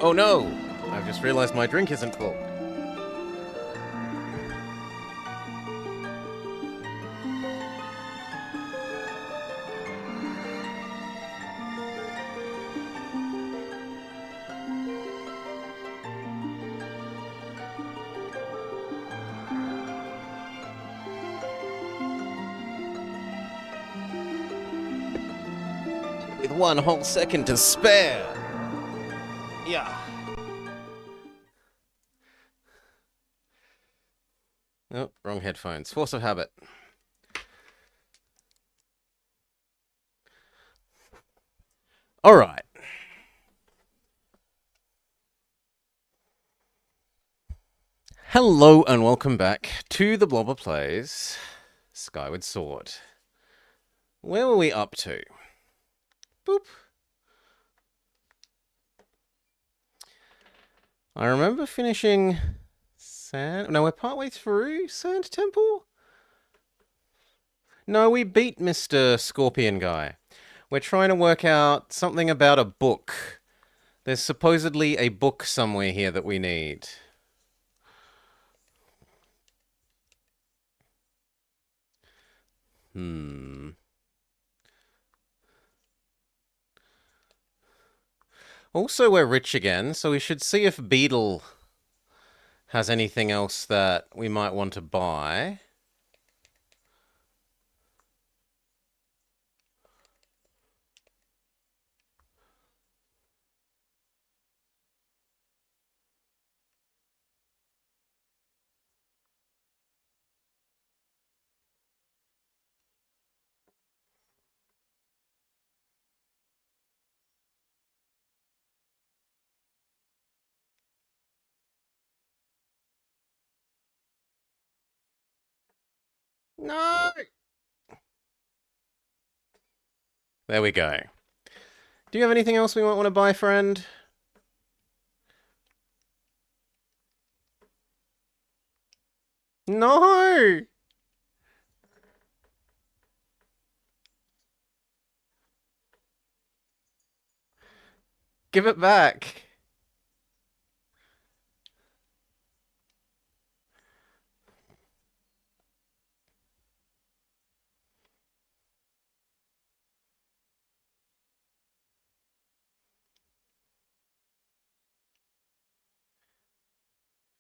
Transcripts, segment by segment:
Oh no! I've just realized my drink isn't full. With one whole second to spare! Yeah. Oh, wrong headphones. Force of habit. Alright. Hello and welcome back to the Blobber Plays Skyward Sword. Where were we up to? Boop. I remember finishing Sand... No, we're partway through Sand Temple? No, we beat Mr. Scorpion Guy. We're trying to work out something about a book. There's supposedly a book somewhere here that we need. Also, we're rich again, so we should see if Beetle has anything else that we might want to buy. No! There we go. Do you have anything else we might want to buy, friend? No! Give it back.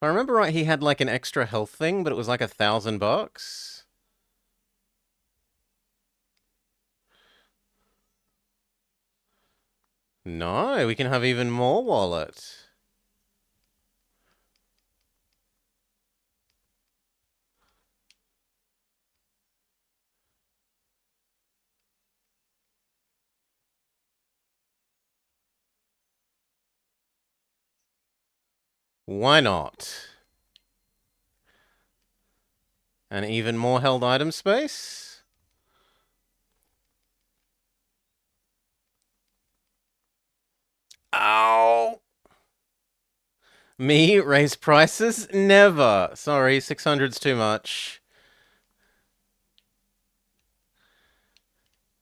If I remember right, he had like an extra health thing, but it was like $1,000. No, we can have even more wallet. Why not? And even more held item space? Ow! Me raise prices? Never. Sorry, 600's too much.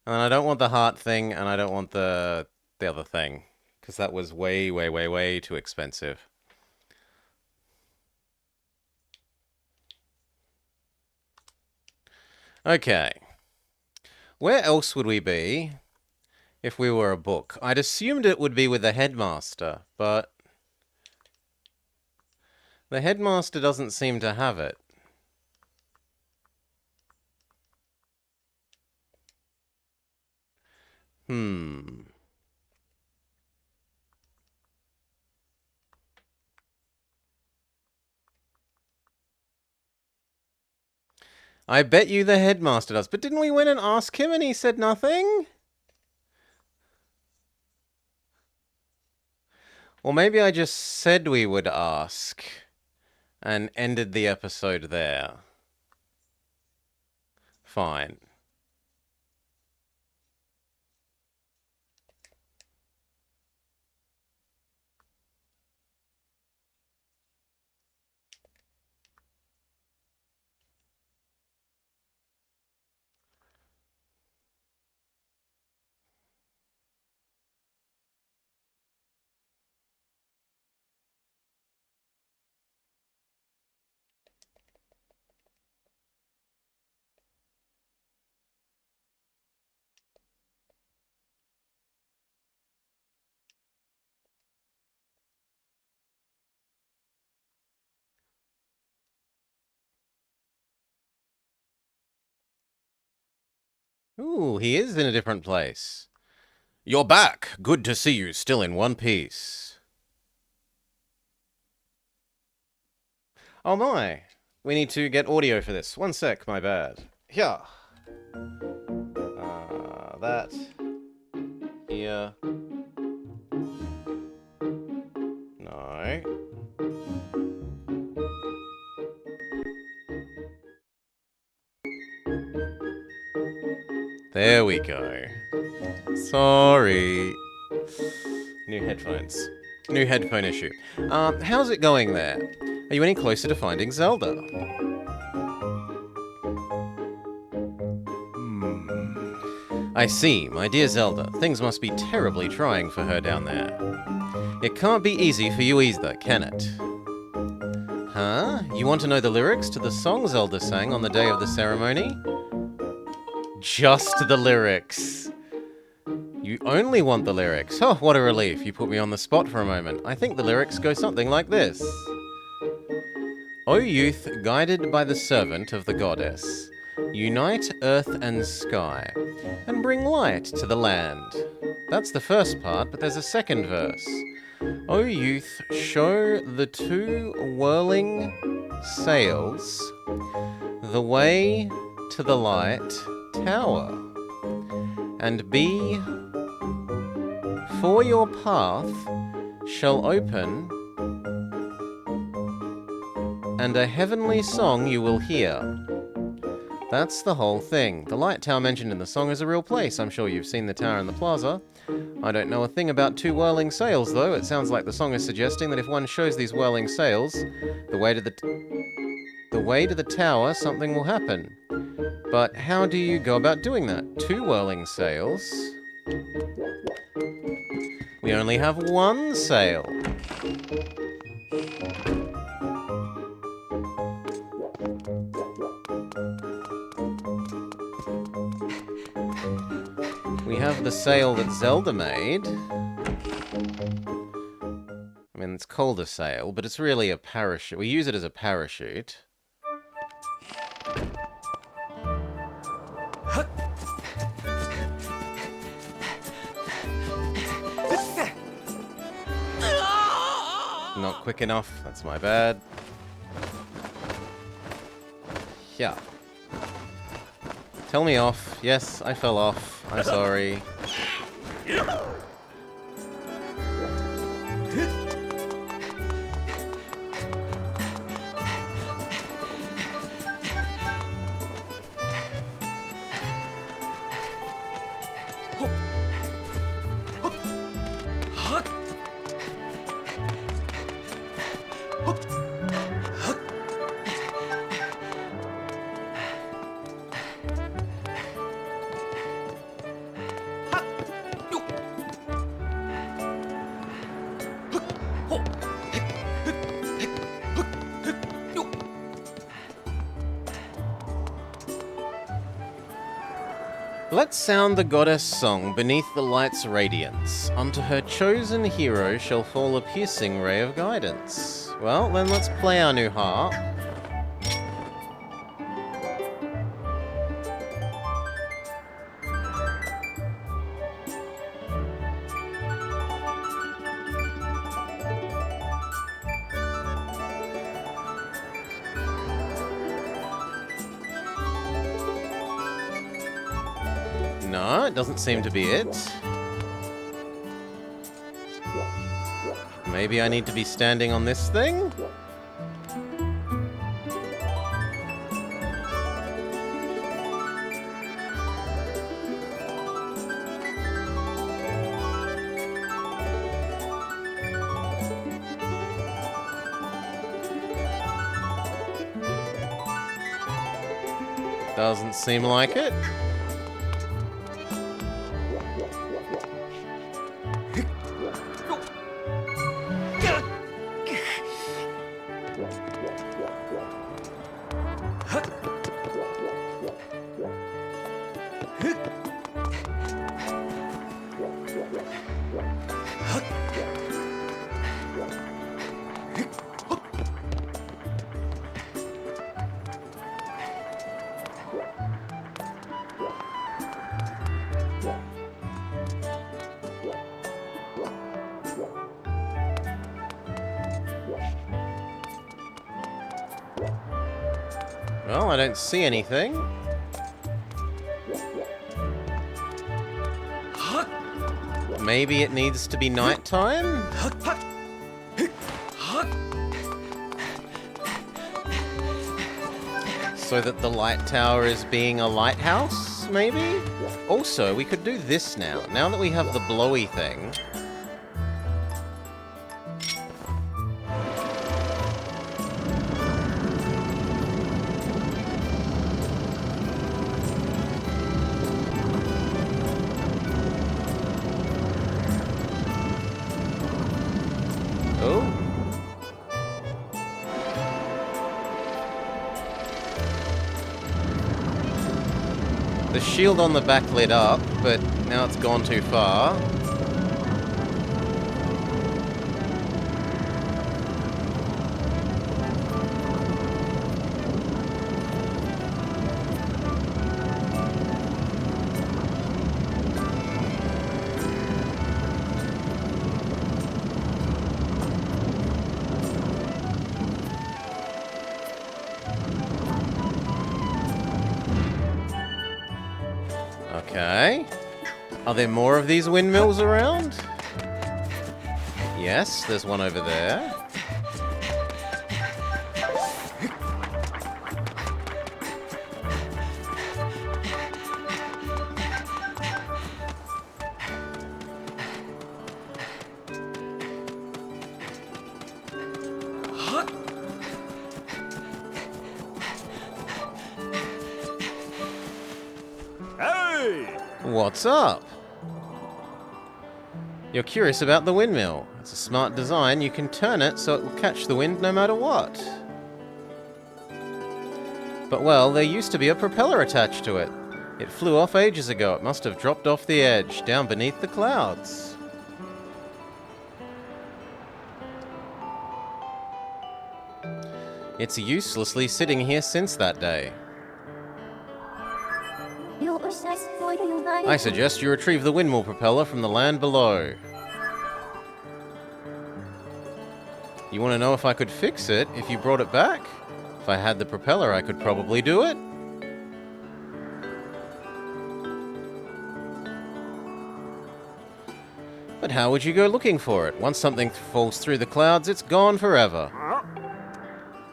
And I don't want the heart thing, and I don't want the other thing. Because that was way, way, way, way too expensive. Okay. Where else would we be if we were a book? I'd assumed it would be with the headmaster, but the headmaster doesn't seem to have it. I bet you the headmaster does. But didn't we win and ask him and he said nothing? Or maybe I just said we would ask and ended the episode there. Fine. Ooh, he is in a different place. You're back. Good to see you still in one piece. Oh my. We need to get audio for this. One sec, my bad. Here. That. Here. No. There we go. Sorry. New headphones. New headphone issue. How's it going there? Are you any closer to finding Zelda? I see, my dear Zelda. Things must be terribly trying for her down there. It can't be easy for you either, can it? Huh? You want to know the lyrics to the song Zelda sang on the day of the ceremony? Just the lyrics. You only want the lyrics. Oh, what a relief. You put me on the spot for a moment. I think the lyrics go something like this. O youth, guided by the servant of the goddess, unite earth and sky, and bring light to the land. That's the first part, but there's a second verse. O youth, show the two whirling sails the way to the light tower, and be for your path shall open, and a heavenly song you will hear. That's the whole thing. The light tower mentioned in the song is a real place. I'm sure you've seen the tower in the plaza. I don't know a thing about two whirling sails, though. It sounds like the song is suggesting that if one shows these whirling sails the way to the tower, something will happen. But how do you go about doing that? Two whirling sails? We only have one sail. We have the sail that Zelda made. I mean, it's called a sail, but it's really a parachute. We use it as a parachute. Not quick enough. That's my bad. Yeah. Tell me off. Yes, I fell off. I'm sorry. Let's sound the goddess song beneath the light's radiance. Unto her chosen hero shall fall a piercing ray of guidance. Well, then let's play our new harp. No, it doesn't seem to be it. Maybe I need to be standing on this thing? Doesn't seem like it. Well, I don't see anything. Maybe it needs to be nighttime? So that the light tower is being a lighthouse, maybe? Also, we could do this now. Now that we have the blowy thing. Oh. The shield on the back lit up, but now it's gone too far. Okay. Are there more of these windmills around? Yes, there's one over there. What's up? You're curious about the windmill. It's a smart design. You can turn it so it will catch the wind no matter what. But well, there used to be a propeller attached to it. It flew off ages ago. It must have dropped off the edge, down beneath the clouds. It's uselessly sitting here since that day. I suggest you retrieve the windmill propeller from the land below. You want to know if I could fix it if you brought it back? If I had the propeller, I could probably do it. But how would you go looking for it? Once something falls through the clouds, it's gone forever.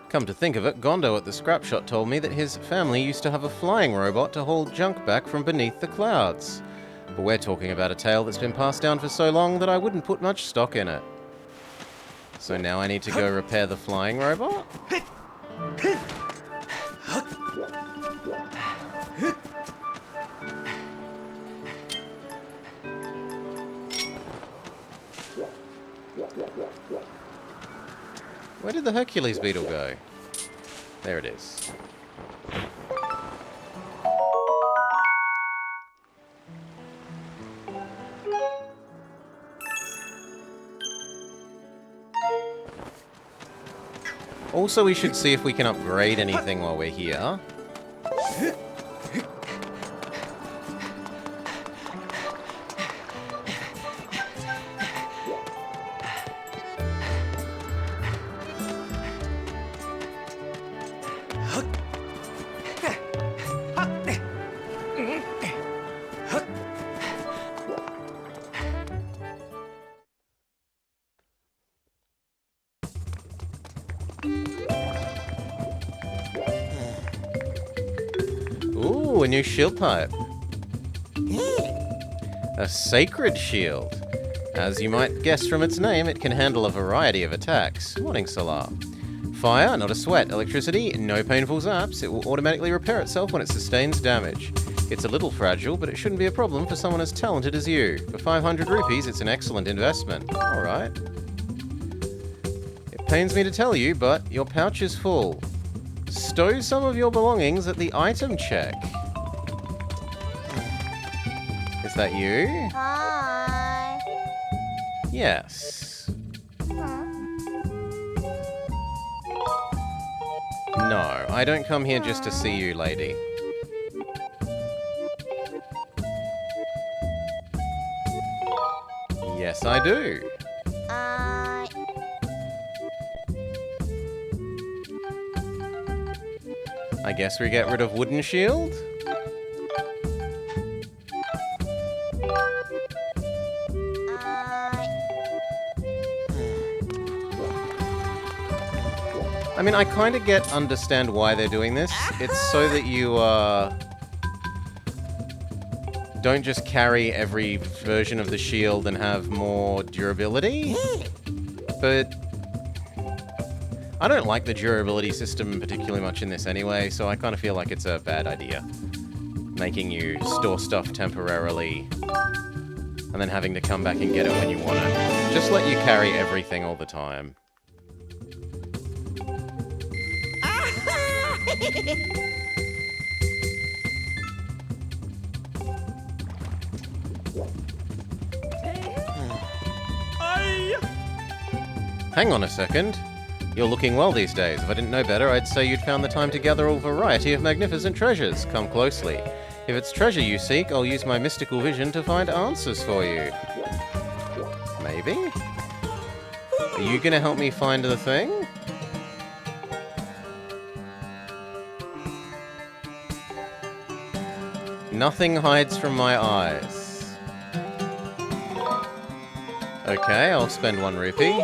Come to think of it, Gondo at the scrap shop told me that his family used to have a flying robot to haul junk back from beneath the clouds. But we're talking about a tale that's been passed down for so long that I wouldn't put much stock in it. So now I need to go repair the flying robot? Where did the Hercules beetle go? There it is. Also, we should see if we can upgrade anything while we're here. Ooh, a new shield pipe. A sacred shield. As you might guess from its name, it can handle a variety of attacks. Morning, Solar. Fire, not a sweat. Electricity, no painful zaps. It will automatically repair itself when it sustains damage. It's a little fragile, but it shouldn't be a problem for someone as talented as you. For 500 rupees, it's an excellent investment. Alright. It pains me to tell you, but your pouch is full. Stow some of your belongings at the item check. Is that you? Hi. Yes. Huh? No, I don't come here just to see you, lady. Yes, I do. I guess we get rid of wooden shield? I mean, I kind of understand why they're doing this. It's so that you, don't just carry every version of the shield and have more durability. But I don't like the durability system particularly much in this anyway, so I kind of feel like it's a bad idea. Making you store stuff temporarily and then having to come back and get it when you want it. Just let you carry everything all the time. Hang on a second. You're looking well these days. If I didn't know better, I'd say you'd found the time to gather a variety of magnificent treasures. Come closely. If it's treasure you seek, I'll use my mystical vision to find answers for you. Maybe? Are you gonna help me find the thing? Nothing hides from my eyes. Okay, I'll spend 1 rupee.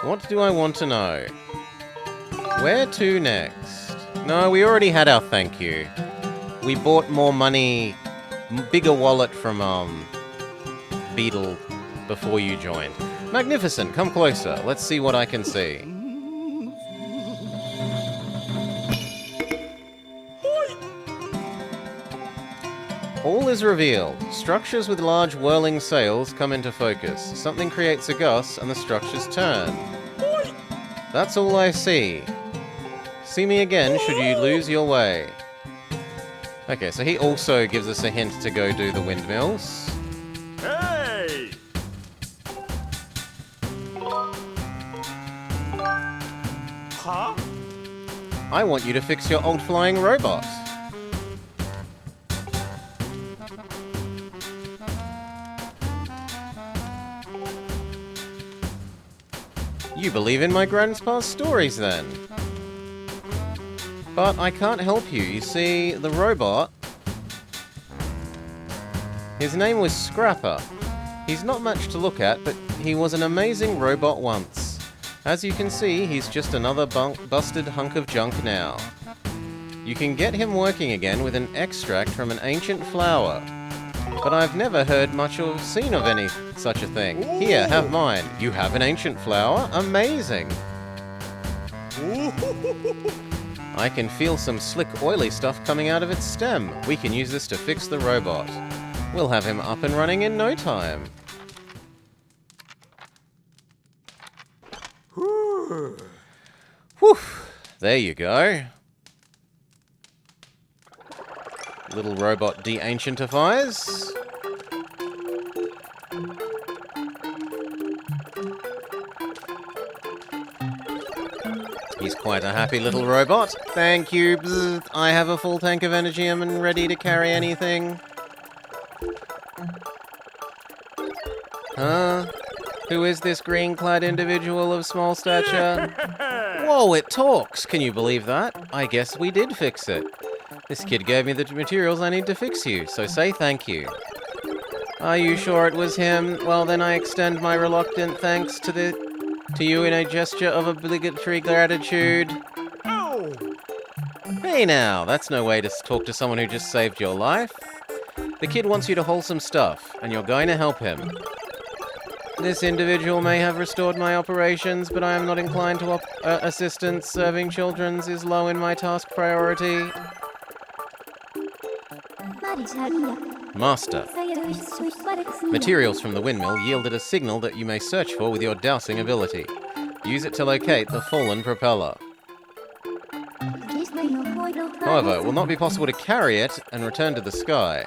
What do I want to know? Where to next? No, we already had our thank you. We bought more money, bigger wallet from, Beetle before you joined. Magnificent, come closer. Let's see what I can see. All is revealed. Structures with large whirling sails come into focus. Something creates a gust and the structures turn. That's all I see. See me again should you lose your way. Okay, so he also gives us a hint to go do the windmills. Hey! Huh? I want you to fix your old flying robot. You believe in my grandpa's stories, then? But I can't help you. You see, the robot... His name was Scrapper. He's not much to look at, but he was an amazing robot once. As you can see, he's just another busted hunk of junk now. You can get him working again with an extract from an ancient flower. But I've never heard much or seen of any such a thing. Here, have mine. You have an ancient flower? Amazing! I can feel some slick, oily stuff coming out of its stem. We can use this to fix the robot. We'll have him up and running in no time. Whew! There you go. Little robot de-ancientifies. He's quite a happy little robot. Thank you. Bzz. I have a full tank of energy and ready to carry anything. Huh? Who is this green-clad individual of small stature? Whoa, it talks! Can you believe that? I guess we did fix it. This kid gave me the materials I need to fix you, so say thank you. Are you sure it was him? Well, then I extend my reluctant thanks to you in a gesture of obligatory gratitude. Oh! Hey now, that's no way to talk to someone who just saved your life. The kid wants you to haul some stuff, and you're going to help him. This individual may have restored my operations, but I am not inclined to assistance. Serving children's is low in my task priority. Master. Materials from the windmill yielded a signal that you may search for with your dowsing ability. Use it to locate the fallen propeller. However, it will not be possible to carry it and return to the sky.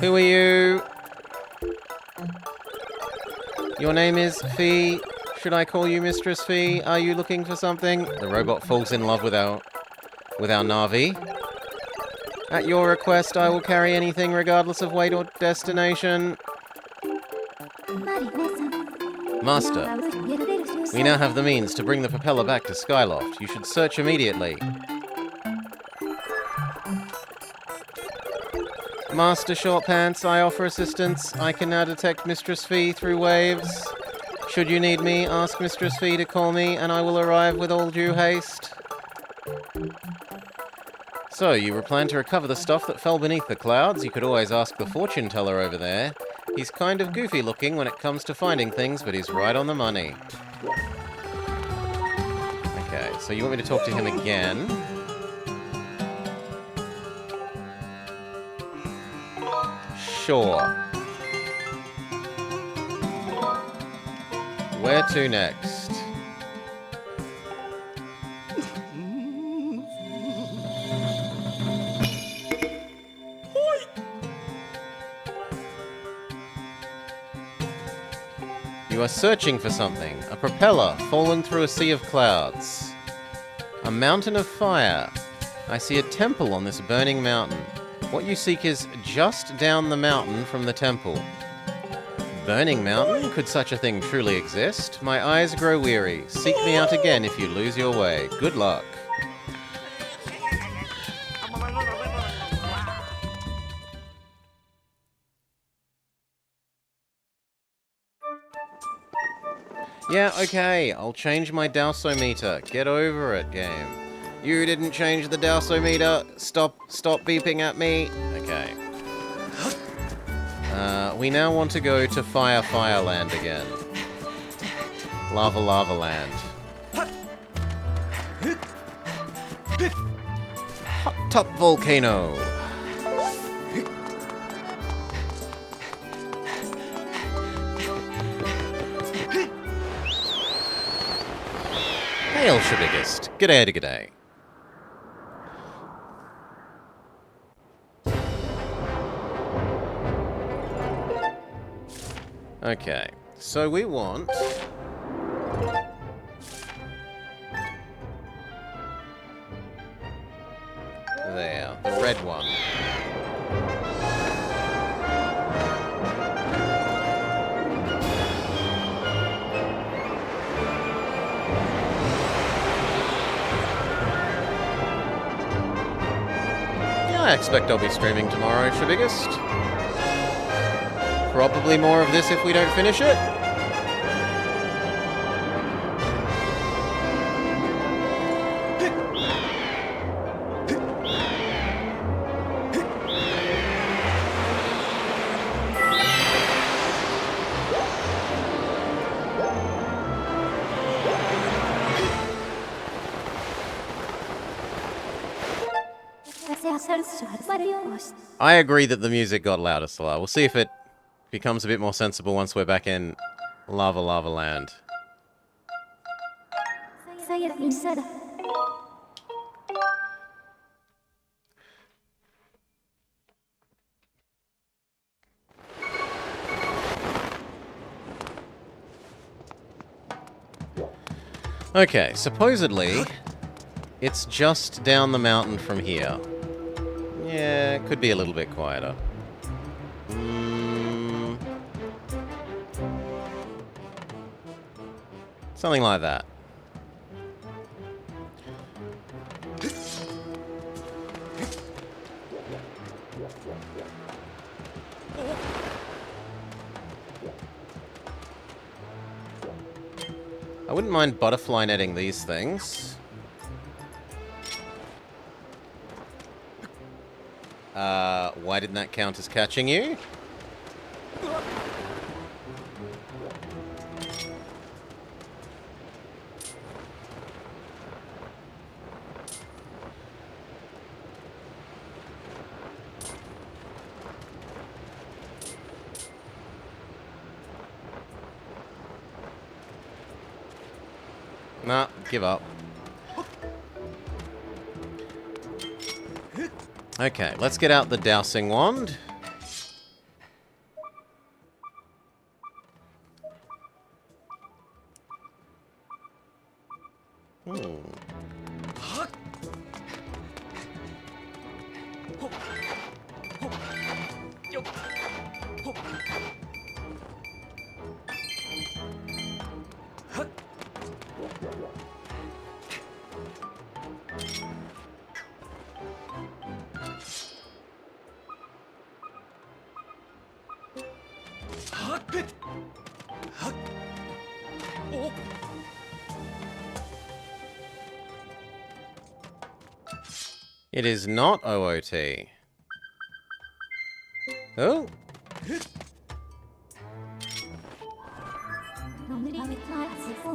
Who are you? Your name is Fee. Should I call you Mistress Fee? Are you looking for something? The robot falls in love with our Navi. At your request, I will carry anything regardless of weight or destination. Master, we now have the means to bring the propeller back to Skyloft. You should search immediately. Master Shortpants, I offer assistance. I can now detect Mistress Fee through waves. Should you need me, ask Mistress Fee to call me, and I will arrive with all due haste. So, you plan to recover the stuff that fell beneath the clouds? You could always ask the fortune teller over there. He's kind of goofy looking when it comes to finding things, but he's right on the money. Okay, so you want me to talk to him again? Sure. Where to next? You are searching for something. A propeller fallen through a sea of clouds. A mountain of fire. I see a temple on this burning mountain. What you seek is just down the mountain from the temple. Burning mountain? Could such a thing truly exist? My eyes grow weary. Seek me out again if you lose your way. Good luck. Yeah, okay, I'll change my dowsometer. Get over it, game. You didn't change the dowsometer. Stop beeping at me. Okay. We now want to go to Fire Land again. Lava Land. Hot Top Volcano. Hail, Shabiggest. G'day to g'day. Okay, so we want... There, the red one. Yeah, I expect I'll be streaming tomorrow, Shabiggest. Probably more of this if we don't finish it. I agree that the music got louder, Salah. We'll see if it becomes a bit more sensible once we're back in Lava Land. Okay, supposedly, it's just down the mountain from here. Yeah, it could be a little bit quieter. Something like that. I wouldn't mind butterfly netting these things. Why didn't that count as catching you? Nah, give up. Okay, let's get out the dowsing wand. It is not OOT. Oh.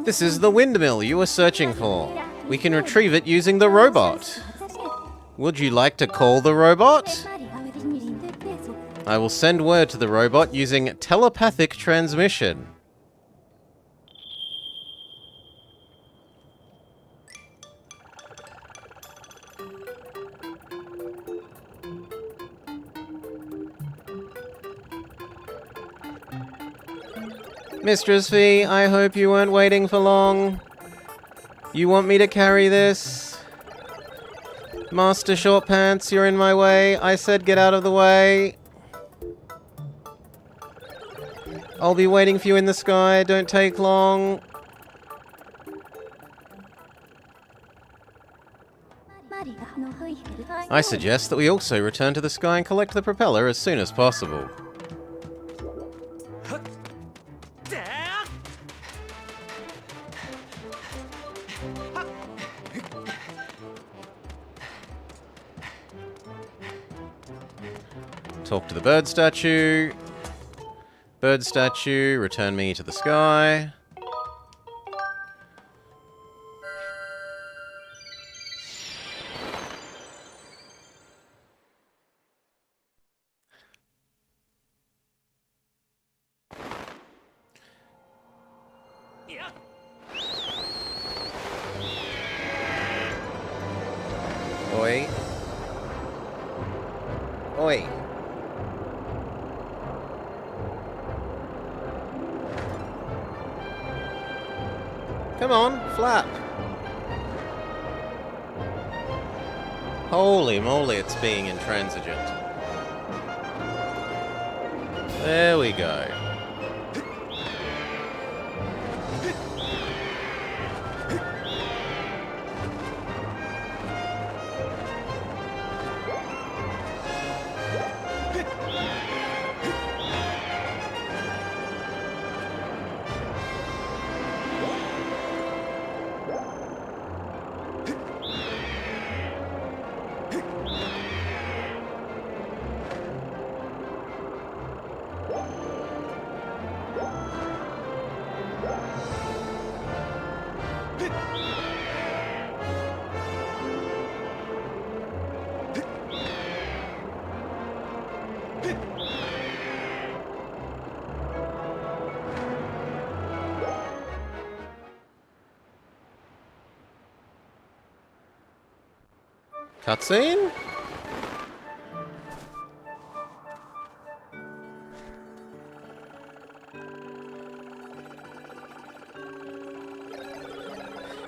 This is the windmill you were searching for. We can retrieve it using the robot. Would you like to call the robot? I will send word to the robot using telepathic transmission. Mistress V, I hope you weren't waiting for long. You want me to carry this? Master Short Pants, you're in my way. I said get out of the way. I'll be waiting for you in the sky. Don't take long. I suggest that we also return to the sky and collect the propeller as soon as possible. Talk to the bird statue. Bird statue, return me to the sky. Oi. Oi. Come on, flap. Holy moly, it's being intransigent. There we go. Cutscene?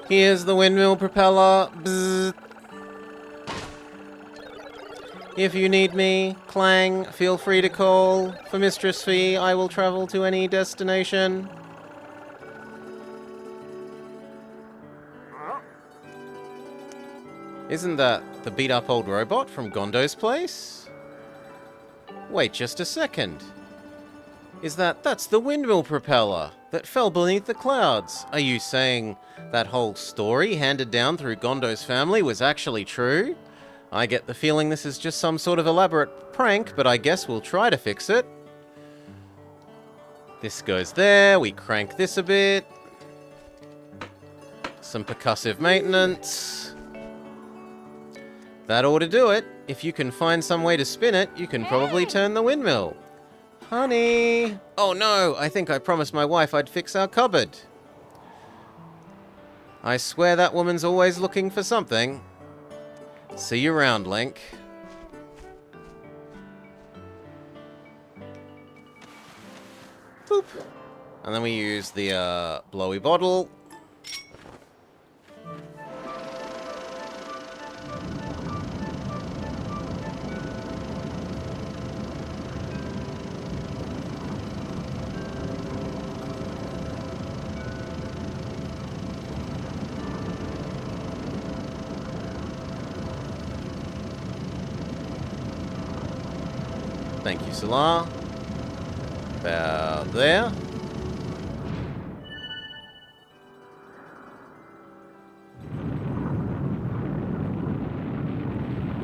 Here's the windmill propeller. Bzzz. If you need me, Clang, feel free to call. For Mistress Fee, I will travel to any destination. Isn't that the beat-up old robot from Gondo's place? Wait just a second. That's the windmill propeller that fell beneath the clouds. Are you saying that whole story handed down through Gondo's family was actually true? I get the feeling this is just some sort of elaborate prank, but I guess we'll try to fix it. This goes there, we crank this a bit. Some percussive maintenance. That ought to do it. If you can find some way to spin it, you can probably turn the windmill. Honey! Oh no, I think I promised my wife I'd fix our cupboard. I swear that woman's always looking for something. See you around, Link. Boop. And then we use the blowy bottle. Thank you, Solar. About there.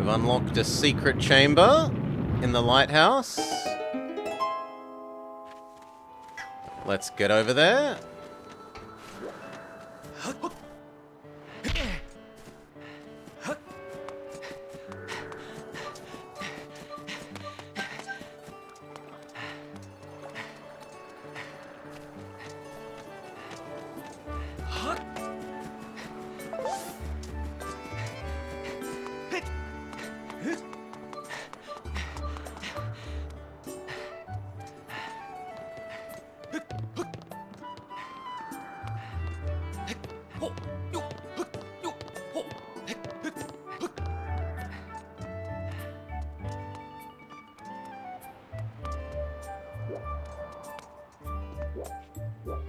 We've unlocked a secret chamber in the lighthouse. Let's get over there.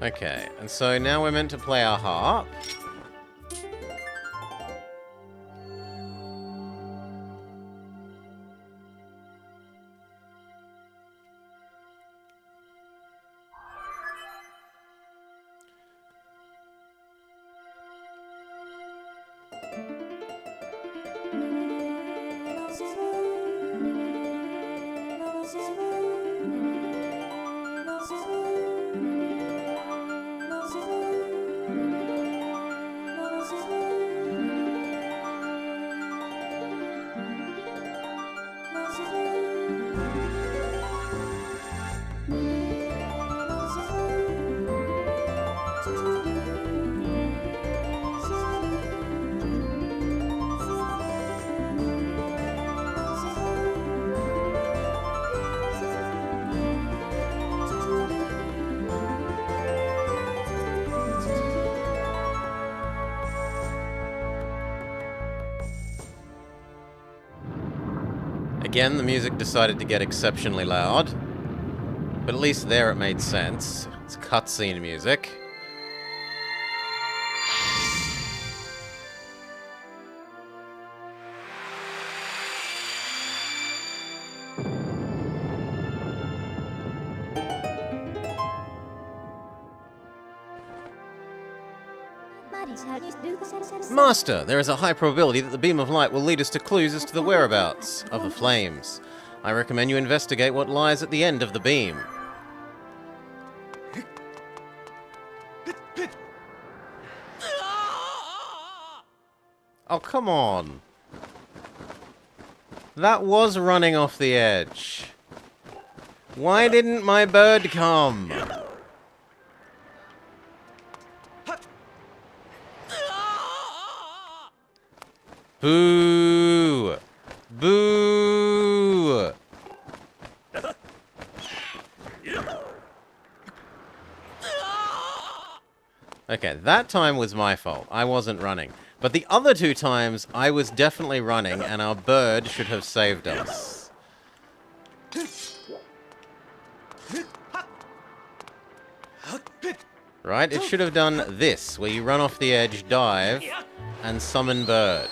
Okay, and so now we're meant to play our harp. Again, the music decided to get exceptionally loud, but at least there it made sense. It's cutscene music. Master, there is a high probability that the beam of light will lead us to clues as to the whereabouts of the flames. I recommend you investigate what lies at the end of the beam. Oh, come on. That was running off the edge. Why didn't my bird come? Boo! Boo! Okay, that time was my fault. I wasn't running. But the other two times, I was definitely running, and our bird should have saved us. Right? It should have done this, where you run off the edge, dive, and summon bird.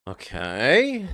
Okay.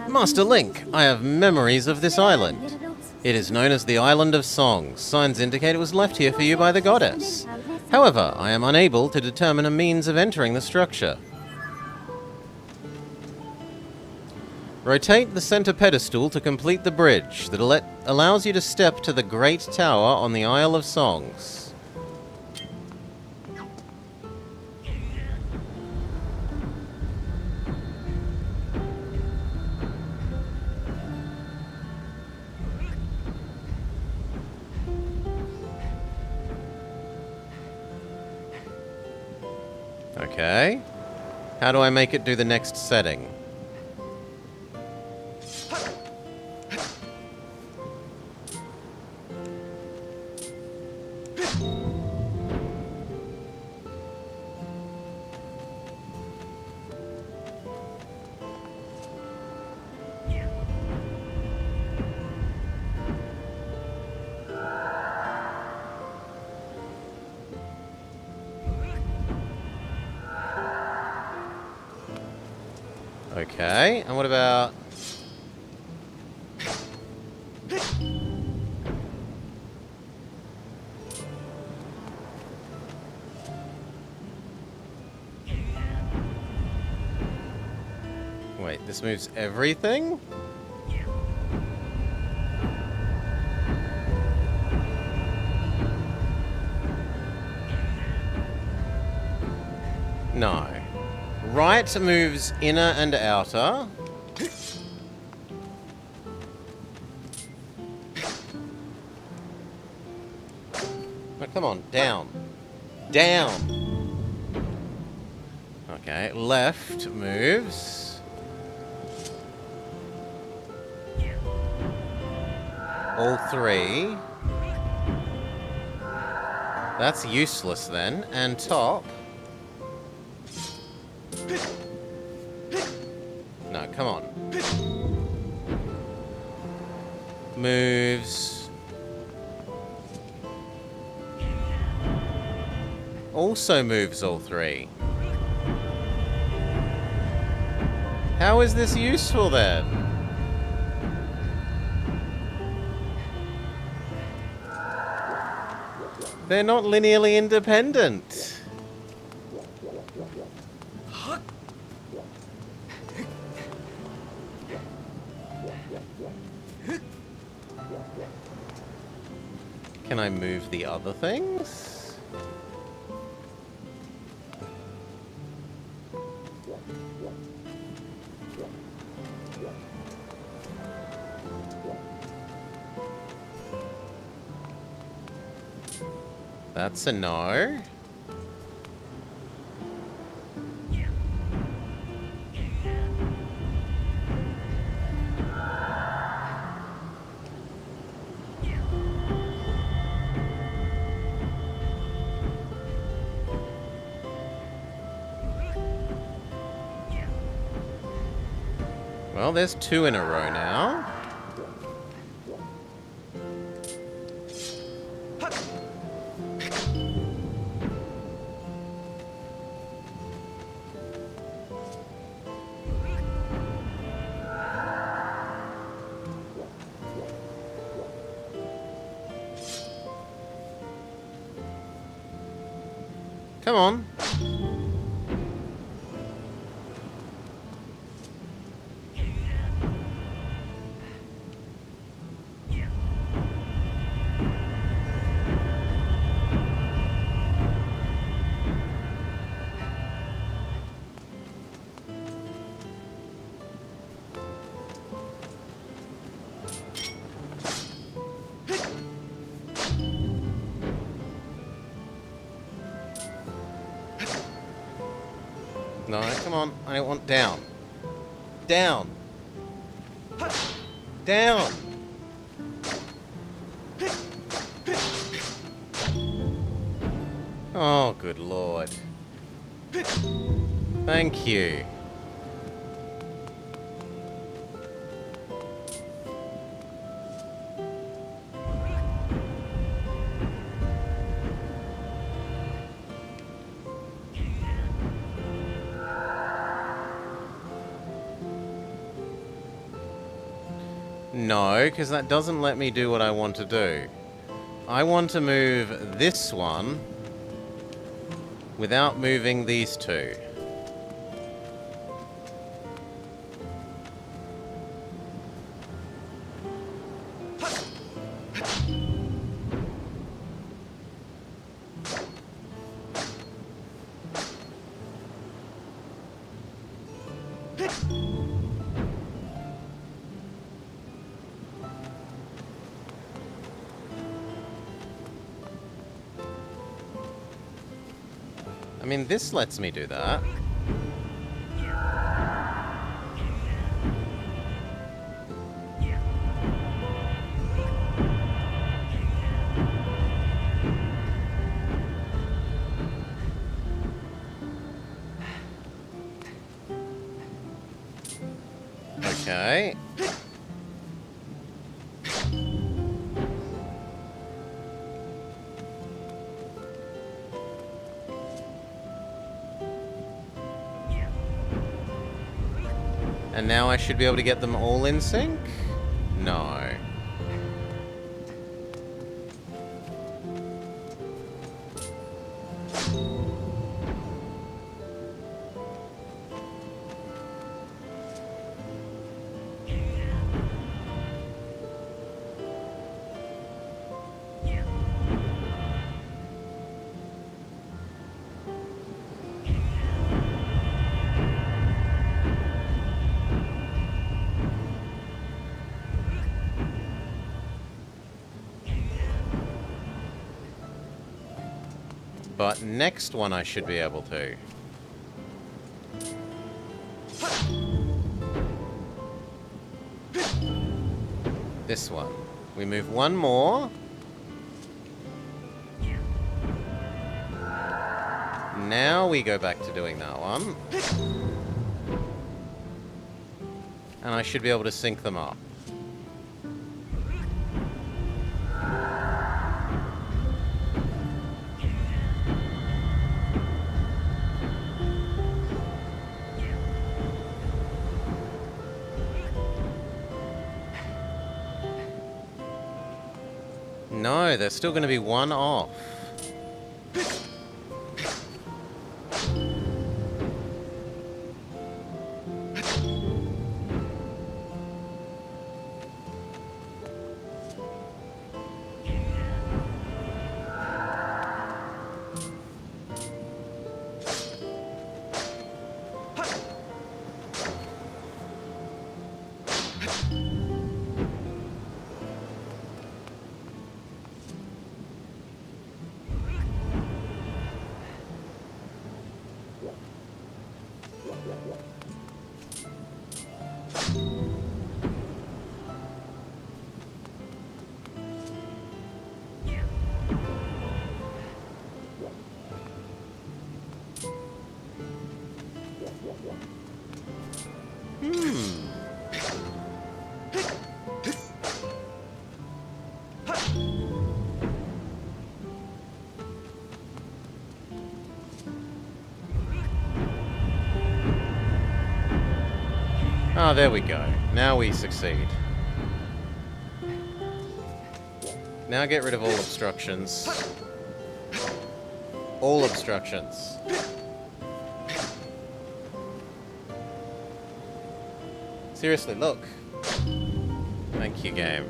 Master Link, I have memories of this island. It is known as the Island of Songs. Signs indicate it was left here for you by the goddess. However, I am unable to determine a means of entering the structure. Rotate the center pedestal to complete the bridge that allows you to step to the Great Tower on the Isle of Songs. Okay. How do I make it do the next setting? Okay, and what about... Wait, this moves everything? No. Right moves inner and outer. Oh, come on, down. Down! Okay, left moves. All three. That's useless then. And top. No, come on. Moves. Also moves all three. How is this useful then? They're not linearly independent. Can I move the other things? That's a no. Well, there's two in a row now. Come on. No, come on. I don't want down. Down. Down. Oh, good lord. Thank you. No, because that doesn't let me do what I want to do. I want to move this one without moving these two. I mean, this lets me do that. Okay. And now I should be able to get them all in sync? No. But next one I should be able to. This one. We move one more. Now we go back to doing that one. And I should be able to sync them up. No, there's still going to be one off. Oh, there we go. Now we succeed. Now get rid of all obstructions. All obstructions. Seriously, look. Thank you, game.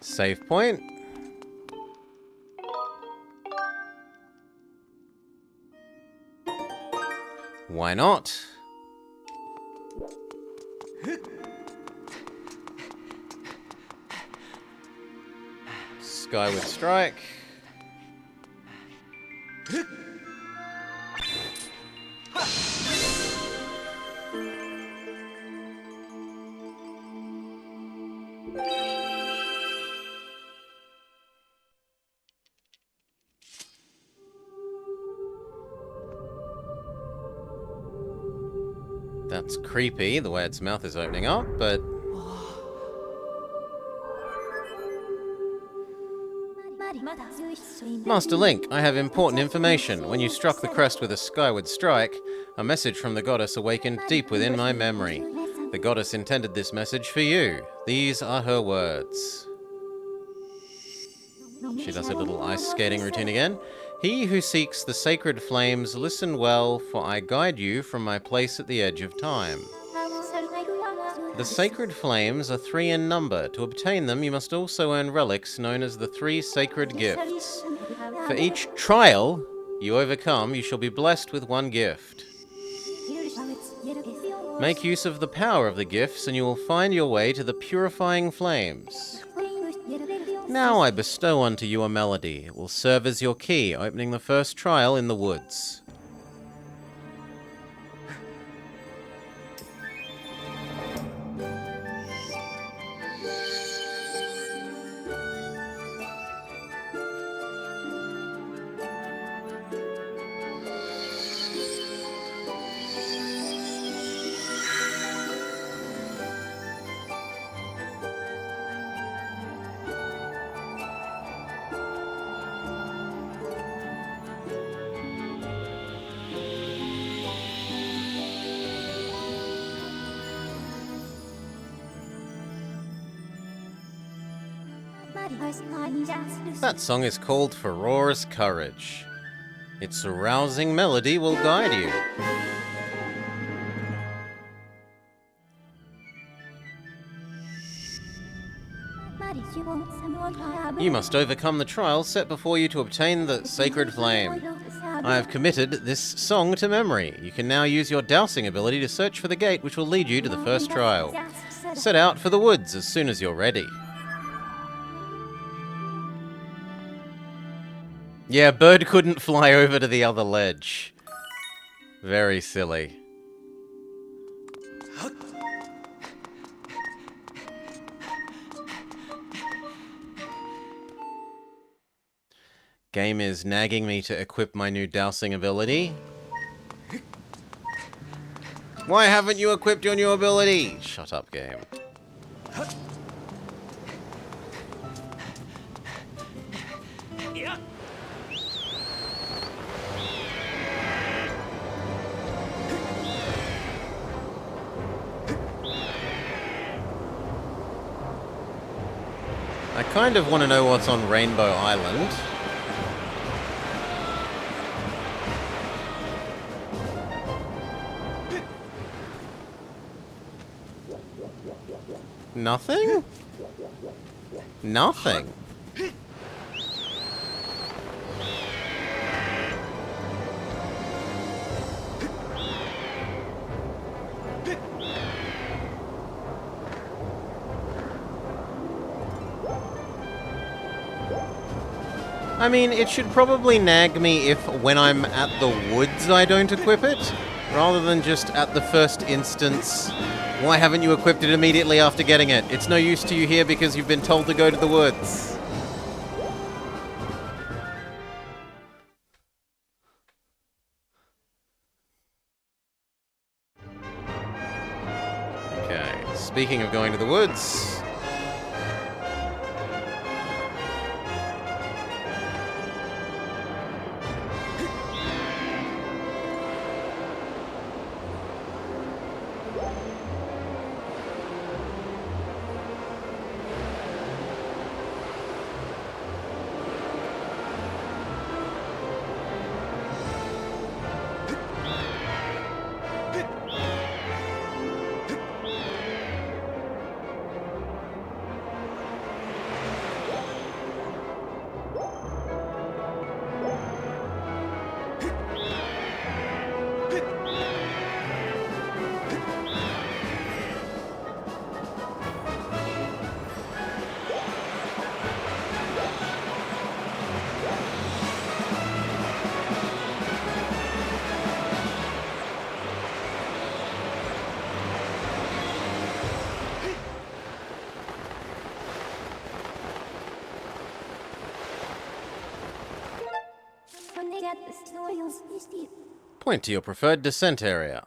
Save point. Why not? Skyward strike. That's creepy, the way its mouth is opening up, but... Master Link, I have important information. When you struck the crest with a skyward strike, a message from the goddess awakened deep within my memory. The goddess intended this message for you. These are her words. She does her little ice skating routine again. He who seeks the sacred flames, listen well, for I guide you from my place at the edge of time. The sacred flames are 3 in number. To obtain them, you must also earn relics known as the 3 sacred gifts. For each trial you overcome, you shall be blessed with 1 gift. Make use of the power of the gifts, and you will find your way to the purifying flames. Now I bestow unto you a melody. It will serve as your key, opening the first trial in the woods. That song is called Ferora's Courage. Its arousing melody will guide you. You must overcome the trial set before you to obtain the sacred flame. I have committed this song to memory. You can now use your dowsing ability to search for the gate which will lead you to the first trial. Set out for the woods as soon as you're ready. Yeah, bird couldn't fly over to the other ledge. Very silly. Game is nagging me to equip my new dowsing ability. Why haven't you equipped your new ability? Shut up, game. I kind of want to know what's on Rainbow Island. Nothing? Nothing. I mean, it should probably nag me if when I'm at the woods I don't equip it, rather than just at the first instance. Why haven't you equipped it immediately after getting it? It's no use to you here because you've been told to go to the woods. Okay, speaking of going to the woods... Point to your preferred descent area.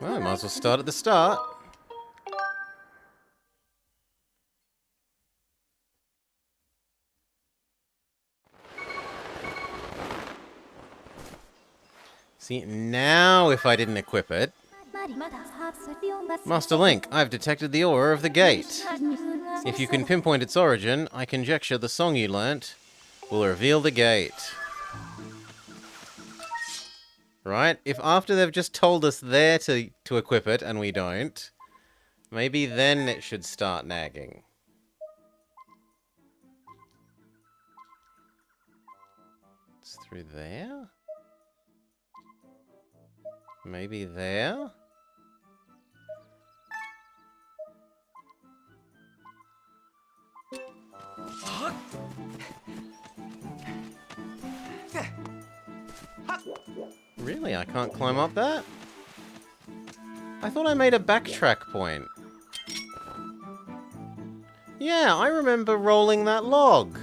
Well, I might as well start at the start. See, now if I didn't equip it... Master Link, I've detected the aura of the gate. If you can pinpoint its origin, I conjecture the song you learnt will reveal the gate. Right? If after they've just told us there to equip it and we don't, maybe then it should start nagging. It's through there? Maybe there? Really? I can't climb up that? I thought I made a backtrack point. Yeah, I remember rolling that log.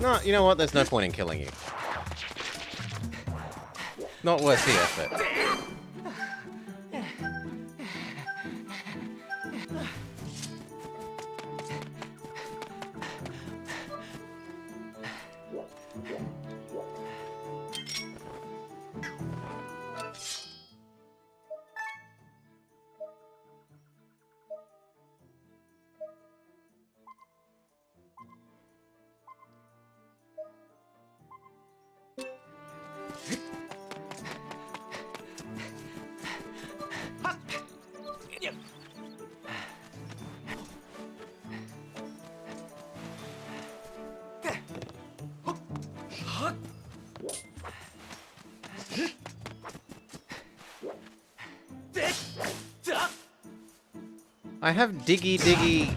No, you know what? There's no point in killing you. Not worth the effort. I have diggy diggy.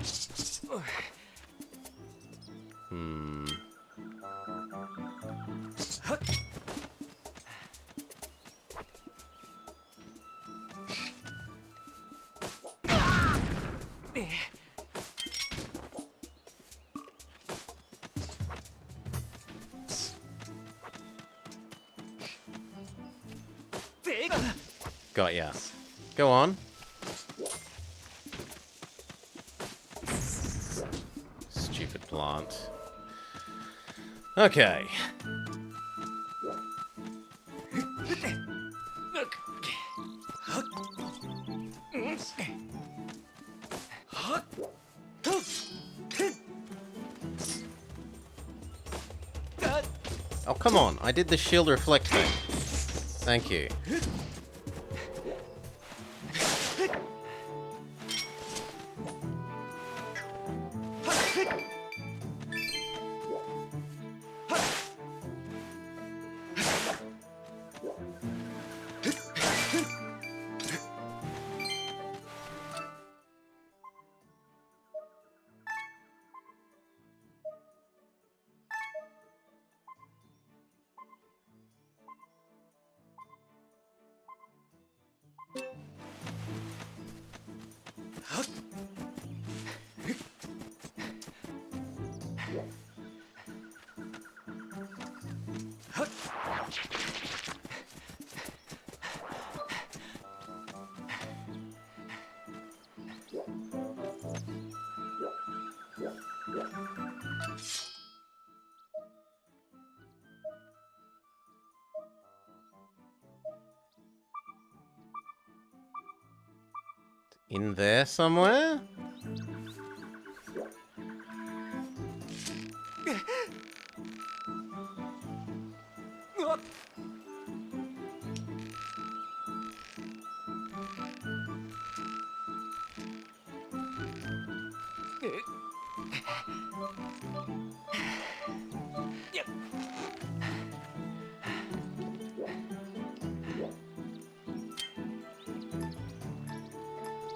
Got ya. Go on. Stupid plant. Okay. Oh, come on. I did the shield reflect thing. Thank you. In there somewhere?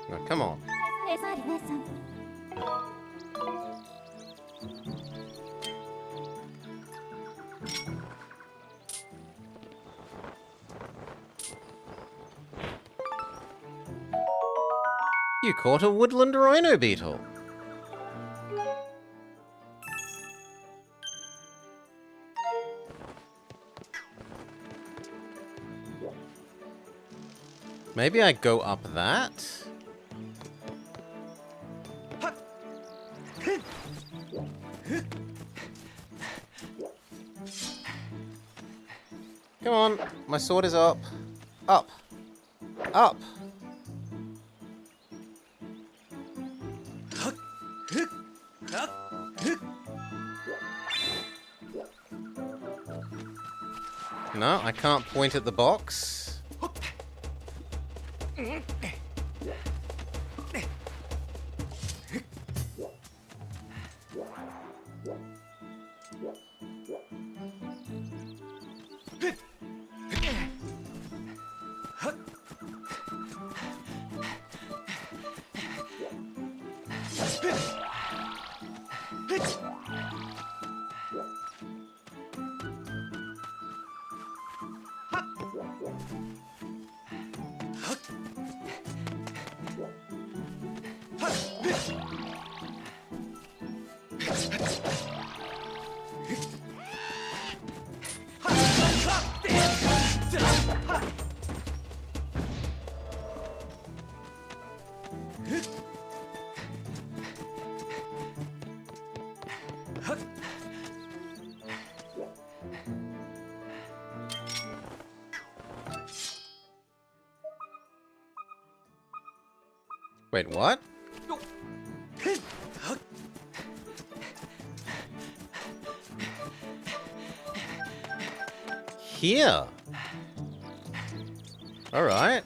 Oh, come on. You caught a woodland rhino beetle. Maybe I go up that? Come on, my sword is up. Up. Up. No, I can't point at the box. Wait, what? Here. All right.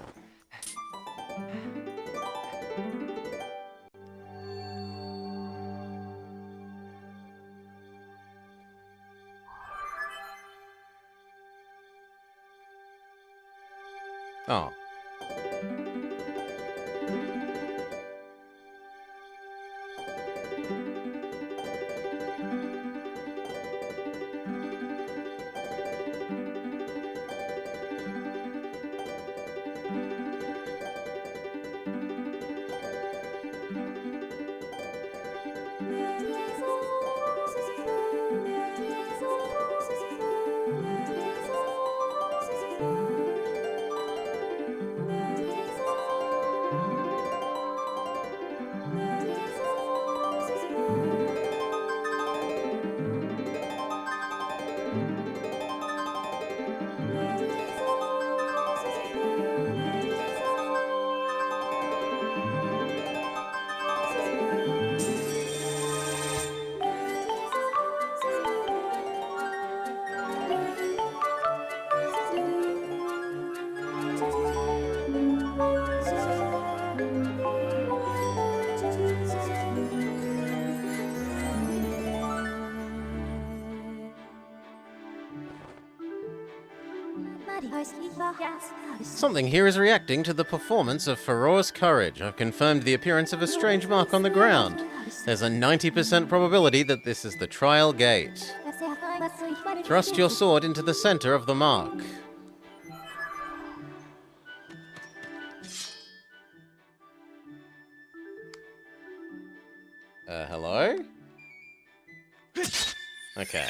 Oh. Something here is reacting to the performance of Farore's courage. I've confirmed the appearance of a strange mark on the ground. There's a 90% probability that this is the trial gate. Thrust your sword into the center of the mark. Hello? Okay.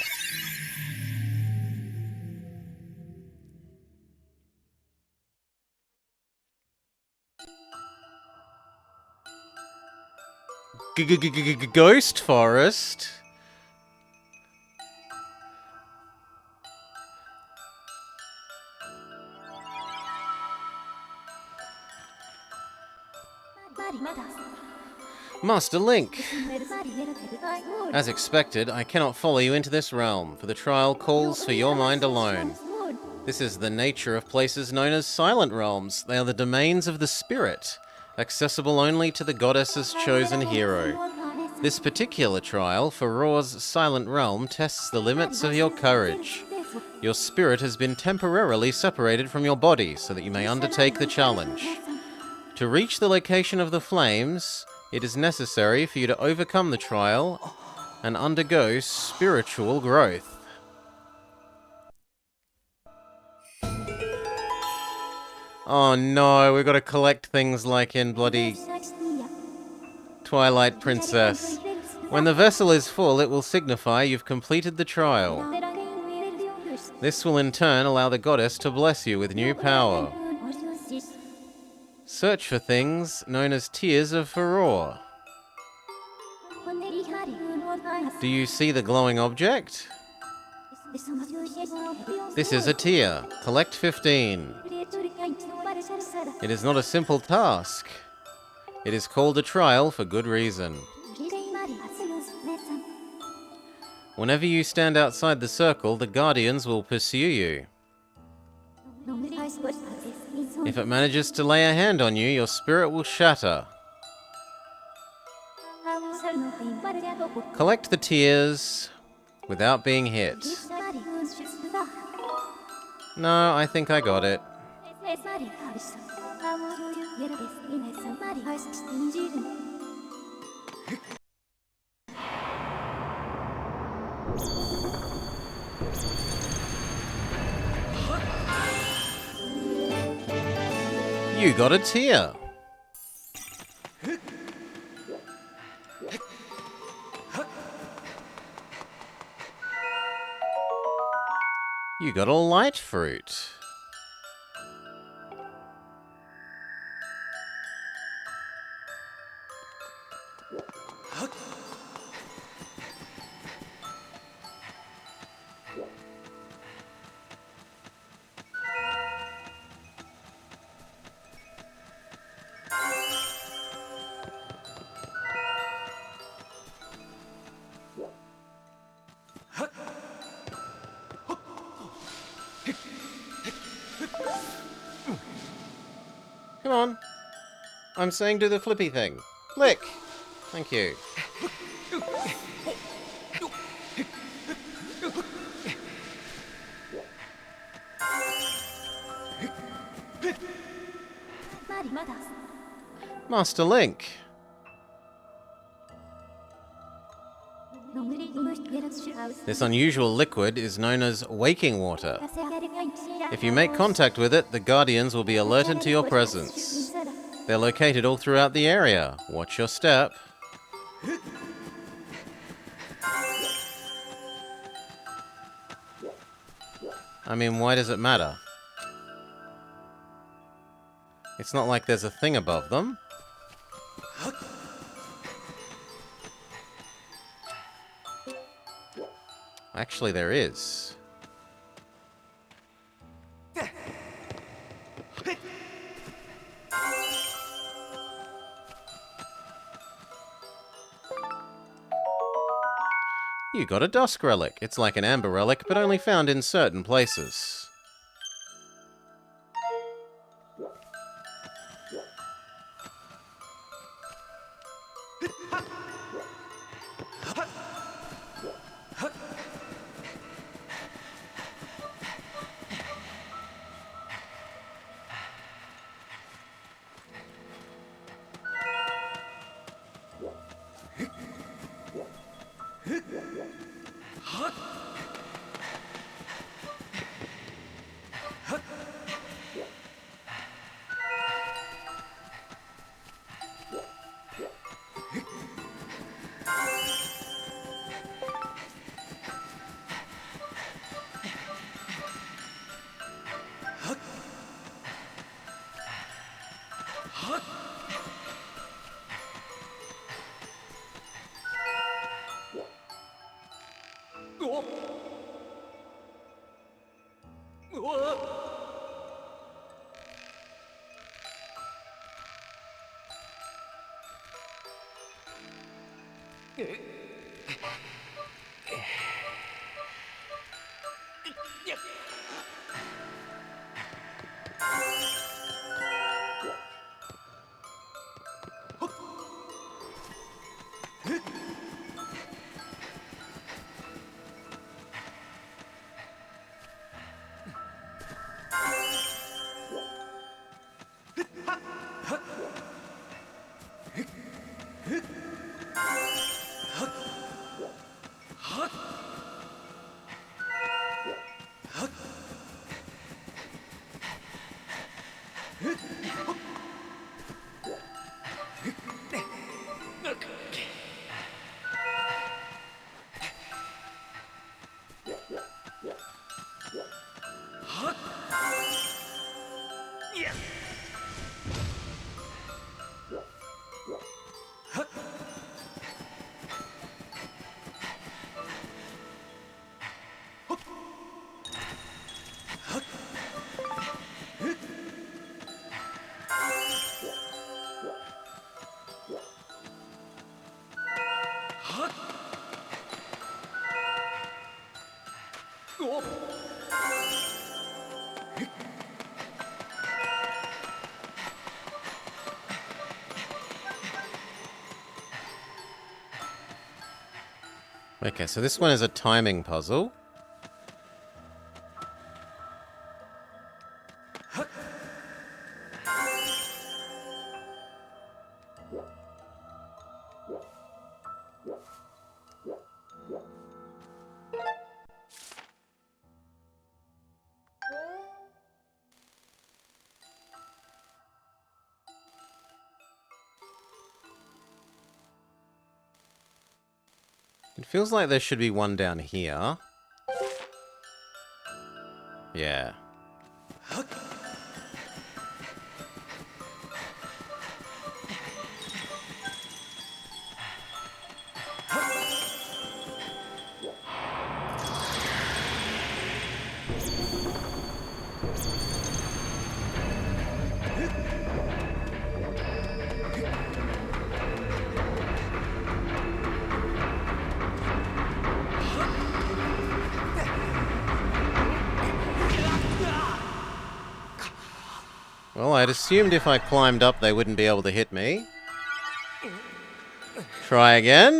Ghost Forest? Master Link! As expected, I cannot follow you into this realm, for the trial calls for your mind alone. This is the nature of places known as silent realms. They are the domains of the spirit, accessible only to the goddess's chosen hero. This particular trial, Farore's silent realm, tests the limits of your courage. Your spirit has been temporarily separated from your body so that you may undertake the challenge. To reach the location of the flames, it is necessary for you to overcome the trial and undergo spiritual growth. Oh no, we've got to collect things like in bloody Twilight Princess. When the vessel is full, it will signify you've completed the trial. This will in turn allow the goddess to bless you with new power. Search for things known as Tears of Farore. Do you see the glowing object? This is a tear. Collect 15. It is not a simple task. It is called a trial for good reason. Whenever you stand outside the circle, the guardians will pursue you. If it manages to lay a hand on you, your spirit will shatter. Collect the tears without being hit. No, I think I got it. You got a tear. You got a light fruit. Come on. I'm saying do the flippy thing. Flick. Thank you. Master Link. This unusual liquid is known as waking water. If you make contact with it, the guardians will be alerted to your presence. They're located all throughout the area. Watch your step. I mean, why does it matter? It's not like there's a thing above them. Actually, there is. You got a dusk relic. It's like an amber relic, but only found in certain places. Okay, so this one is a timing puzzle. It feels like there should be one down here. Yeah. Well, I'd assumed if I climbed up they wouldn't be able to hit me. Try again.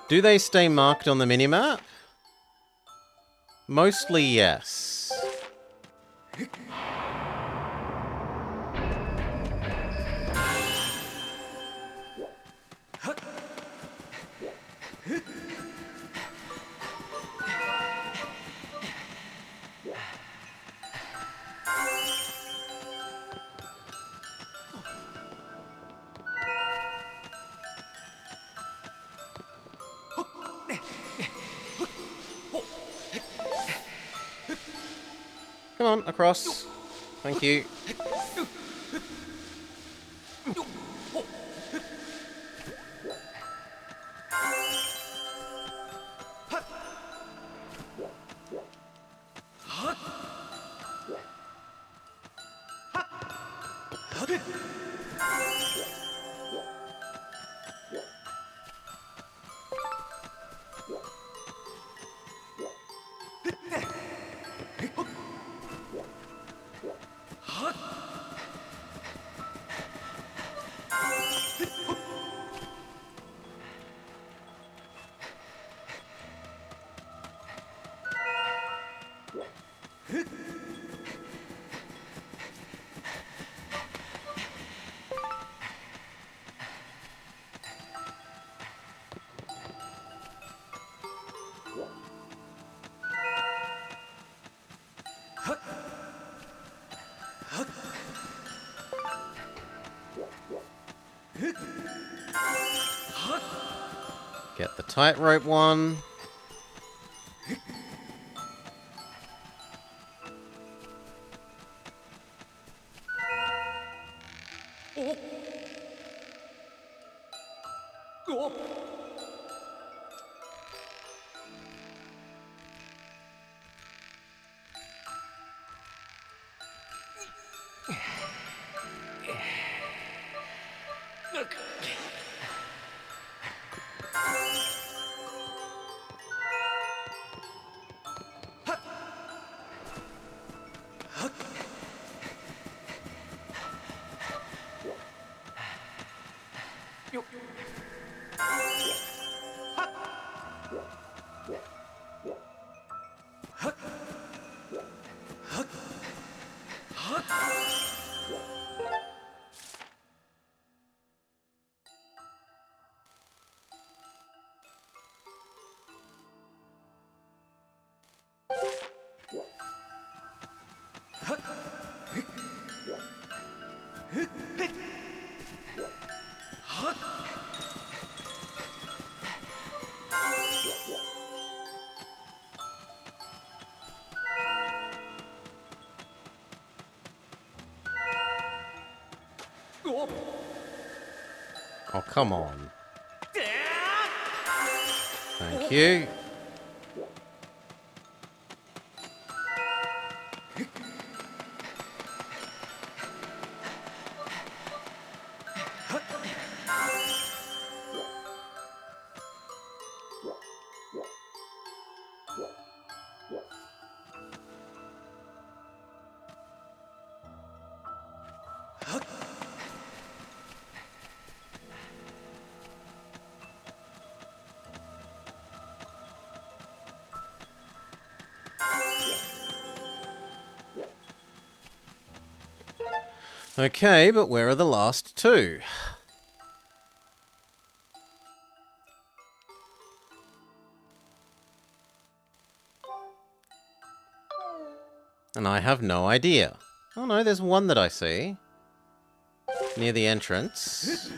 Do they stay marked on the minimap? Mostly yes. Come on, across. Thank you. Get the tightrope one. Oh, come on. Thank you. Okay, but where are the last two? And I have no idea. Oh no, there's one that I see. Near the entrance.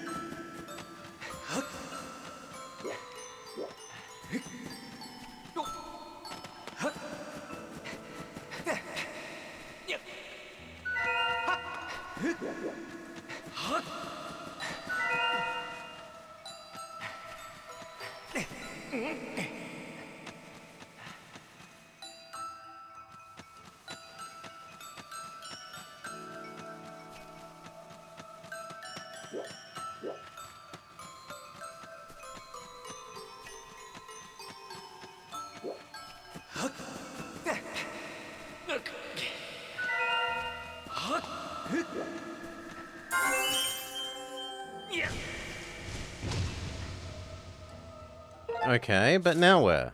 Okay, but now where?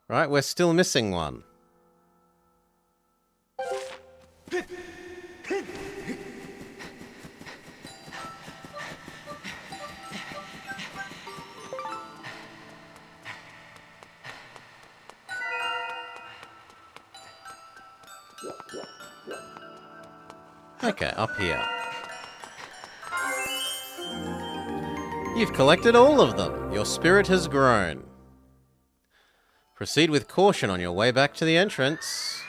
Right, we're still missing one. Okay, up here. You've collected all of them. Your spirit has grown. Proceed with caution on your way back to the entrance.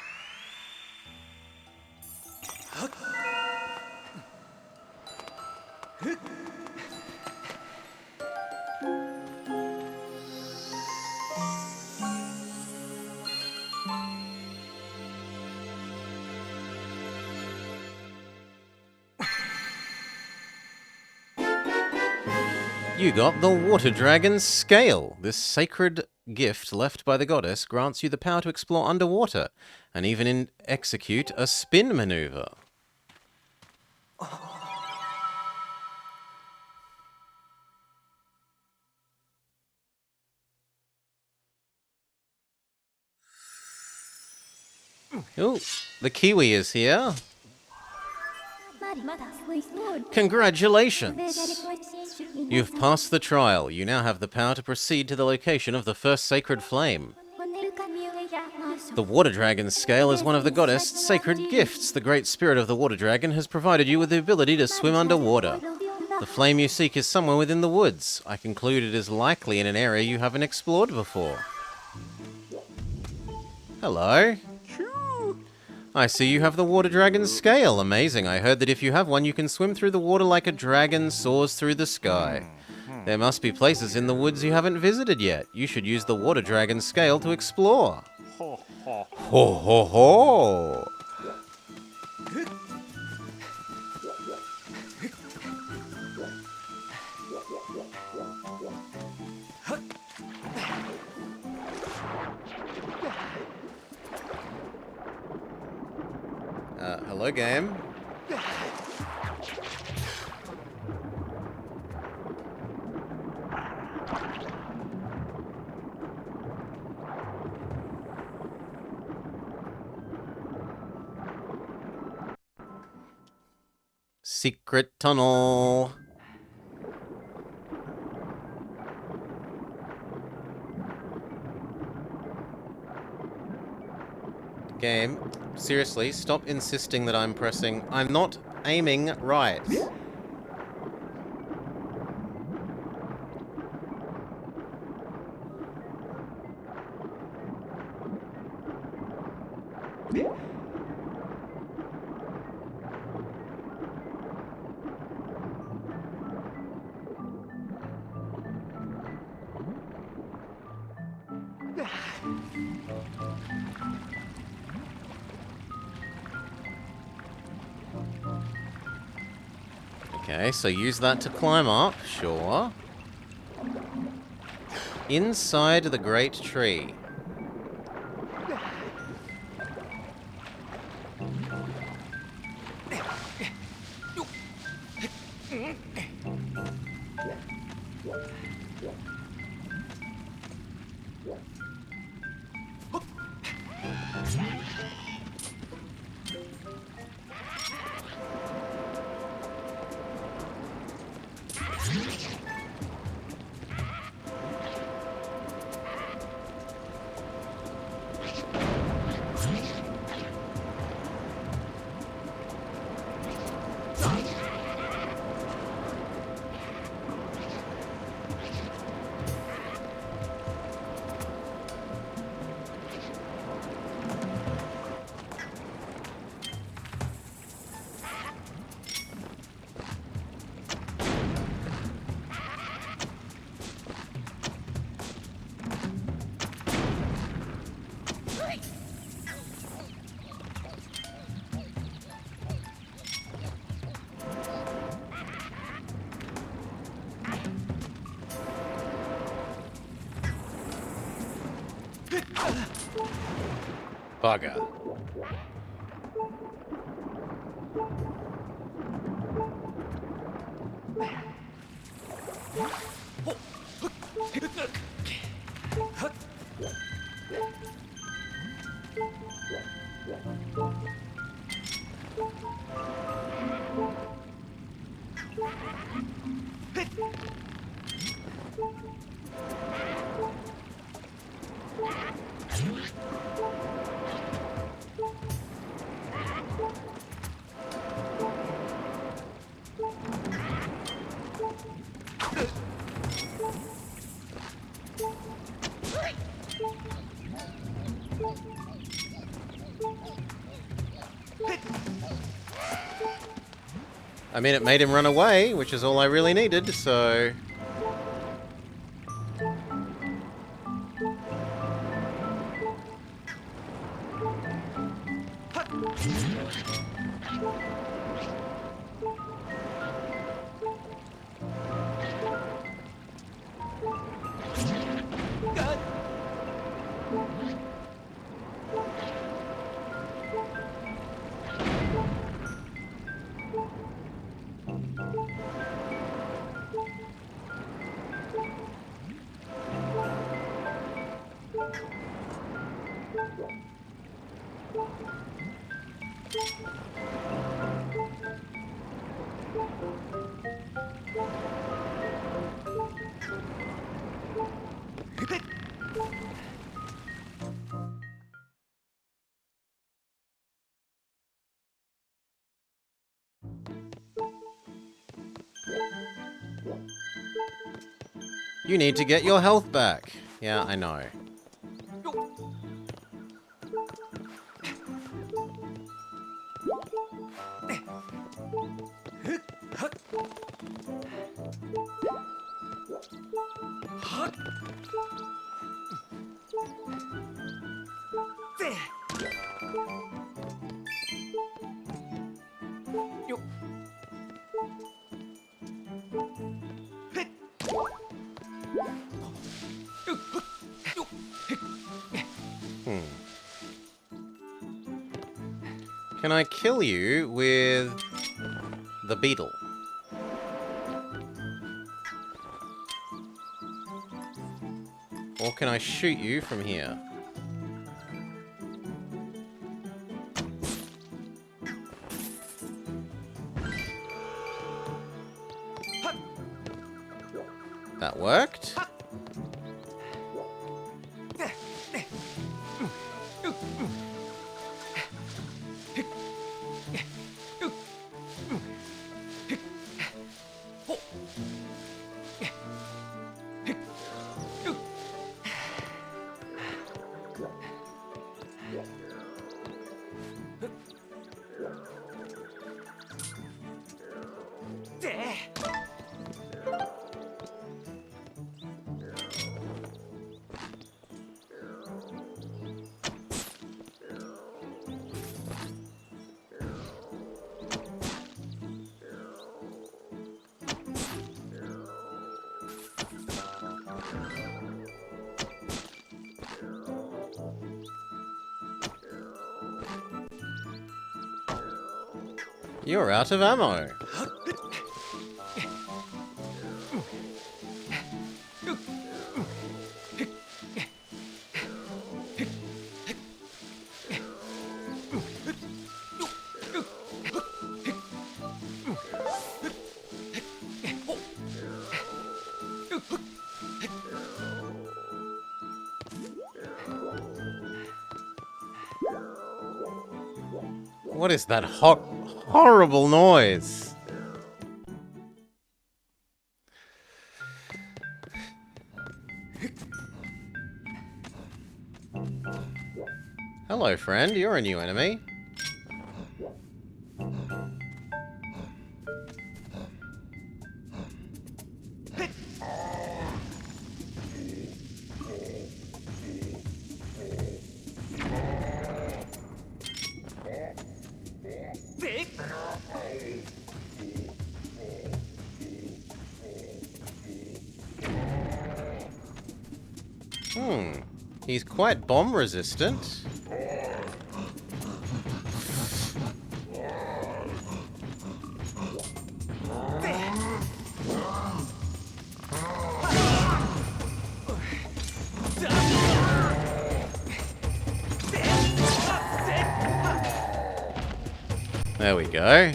You got the Water Dragon's Scale. This sacred gift left by the goddess grants you the power to explore underwater and even execute a spin maneuver. Oh, the Kiwi is here. Congratulations! You've passed the trial. You now have the power to proceed to the location of the first sacred flame. The Water Dragon's Scale is one of the goddess' sacred gifts. The great spirit of the Water Dragon has provided you with the ability to swim underwater. The flame you seek is somewhere within the woods. I conclude it is likely in an area you haven't explored before. Hello. I see you have the Water Dragon's Scale. Amazing. I heard that if you have one, you can swim through the water like a dragon soars through the sky. There must be places in the woods you haven't visited yet. You should use the Water Dragon's Scale to explore. Ho, ho, ho! Hello, game. Secret tunnel. Game, seriously, stop insisting that I'm pressing... I'm not aiming right. Okay, so use that to climb up, sure. Inside the great tree. Bugger. I mean, it made him run away, which is all I really needed, so... You need to get your health back. Yeah, I know. Can I kill you with the beetle? Or can I shoot you from here? worked. You're out of ammo. What is that horrible noise? Hello, friend. You're a new enemy. He's quite bomb resistant. There we go.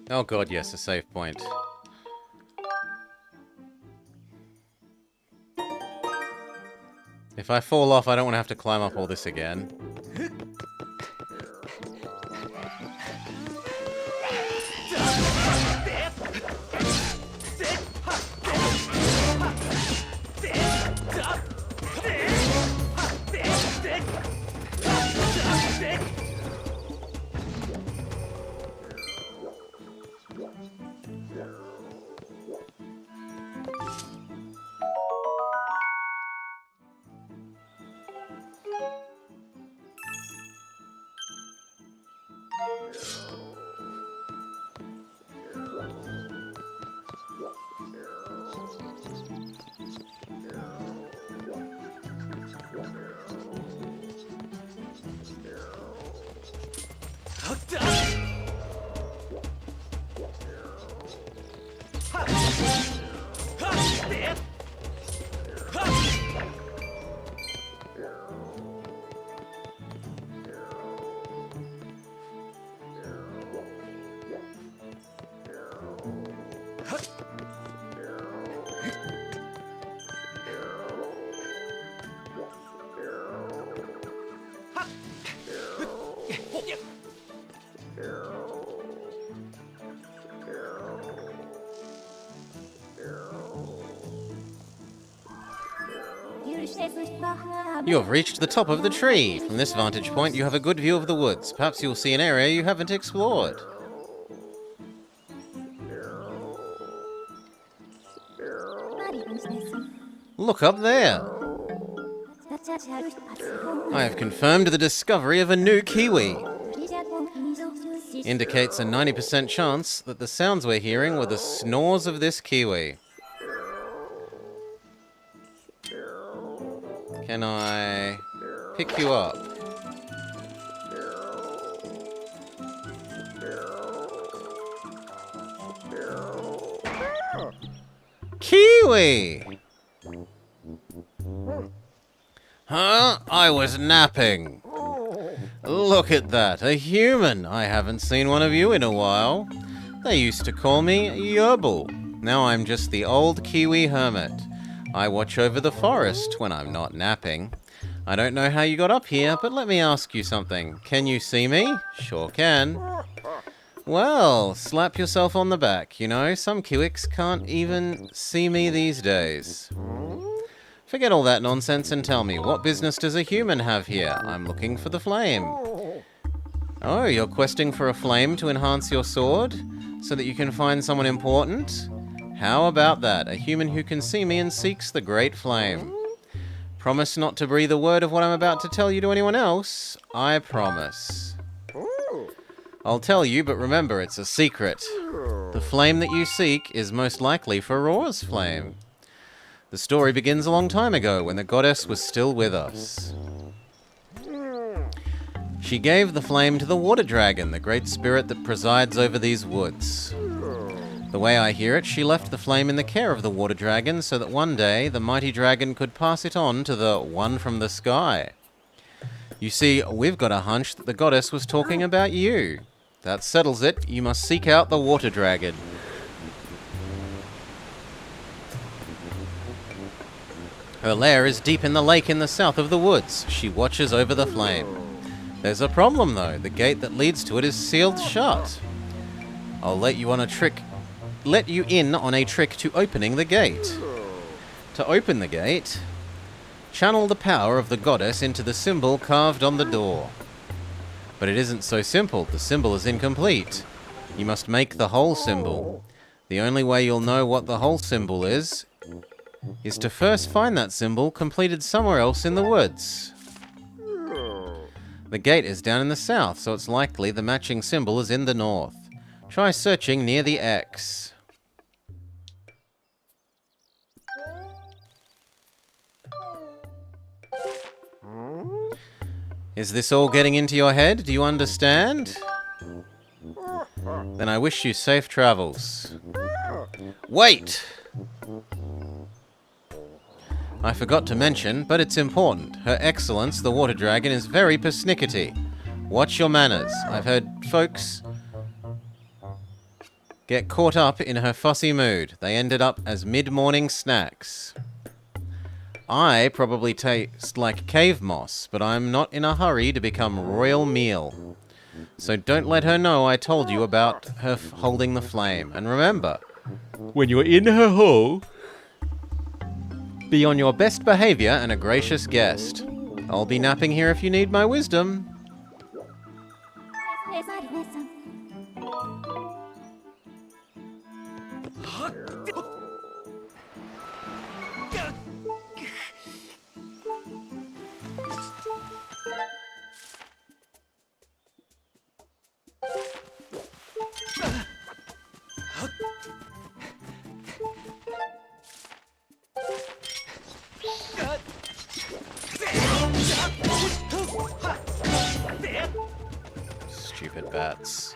Oh god, yes, a save point. If I fall off, I don't want to have to climb up all this again. You have reached the top of the tree. From this vantage point, you have a good view of the woods. Perhaps you'll see an area you haven't explored. Look up there. I have confirmed the discovery of a new kiwi. Indicates a 90% chance that the sounds we're hearing were the snores of this kiwi. Can I pick you up? Kiwi! Huh? I was napping. Look at that, a human. I haven't seen one of you in a while. They used to call me Yerbal. Now I'm just the old Kiwi hermit. I watch over the forest when I'm not napping. I don't know how you got up here, but let me ask you something. Can you see me? Sure can. Well, slap yourself on the back. You know, some Kiwiks can't even see me these days. Forget all that nonsense and tell me, what business does a human have here? I'm looking for the flame. Oh, you're questing for a flame to enhance your sword? So that you can find someone important? How about that? A human who can see me and seeks the great flame. Promise not to breathe a word of what I'm about to tell you to anyone else. I promise. I'll tell you, but remember, it's a secret. The flame that you seek is most likely Farore's flame. The story begins a long time ago, when the goddess was still with us. She gave the flame to the water dragon, the great spirit that presides over these woods. The way I hear it, she left the flame in the care of the water dragon so that one day the mighty dragon could pass it on to the one from the sky. You see, we've got a hunch that the goddess was talking about you. That settles it. You must seek out the water dragon. Her lair is deep in the lake in the south of the woods. She watches over the flame. There's a problem, though. The gate that leads to it is sealed shut. I'll let you in on a trick to opening the gate. To open the gate, channel the power of the goddess into the symbol carved on the door. But it isn't so simple. The symbol is incomplete. You must make the whole symbol. The only way you'll know what the whole symbol is to first find that symbol completed somewhere else in the woods. The gate is down in the south, so it's likely the matching symbol is in the north. Try searching near the X. Is this all getting into your head? Do you understand? Then I wish you safe travels. Wait! I forgot to mention, but it's important. Her Excellence, the Water Dragon, is very persnickety. Watch your manners. I've heard folks get caught up in her fussy mood. They ended up as mid-morning snacks. I probably taste like cave moss, but I'm not in a hurry to become royal meal. So don't let her know I told you about her holding the flame. And remember, when you're in her hole, be on your best behavior and a gracious guest. I'll be napping here if you need my wisdom. Stupid bats.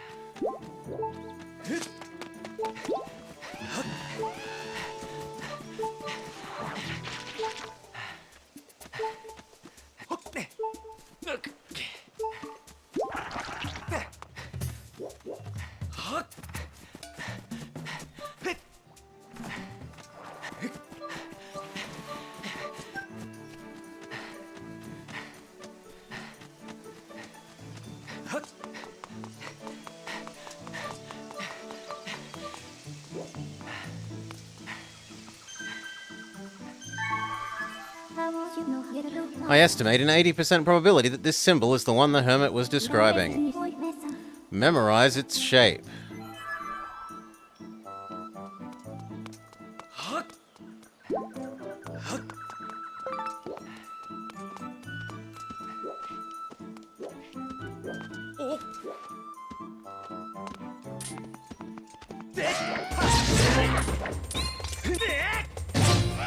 I estimate an 80% probability that this symbol is the one the hermit was describing. Memorize its shape.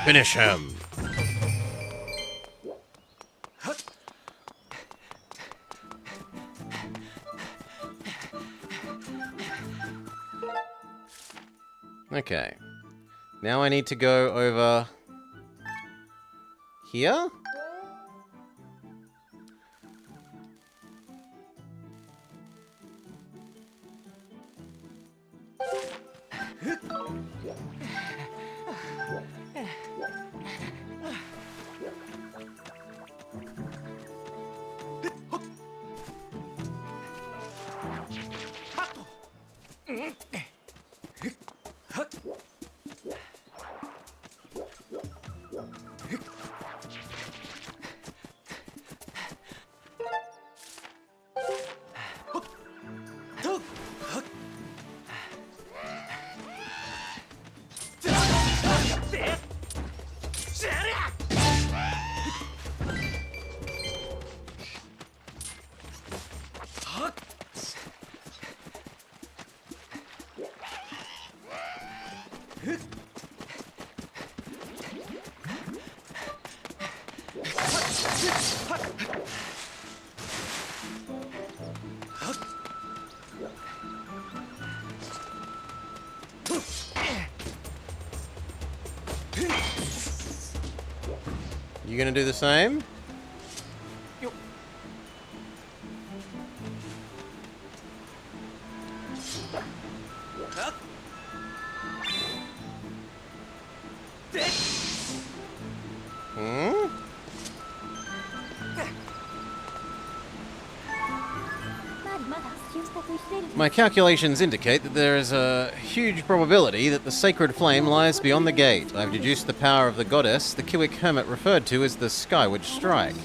Finish him. Okay. Now I need to go over here? You gonna do the same? My calculations indicate that there is a huge probability that the sacred flame lies beyond the gate. I've deduced the power of the goddess the Kiwik hermit referred to as the Skyward strike.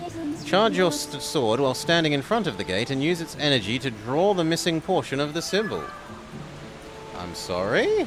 Charge your sword while standing in front of the gate and use its energy to draw the missing portion of the symbol. I'm sorry?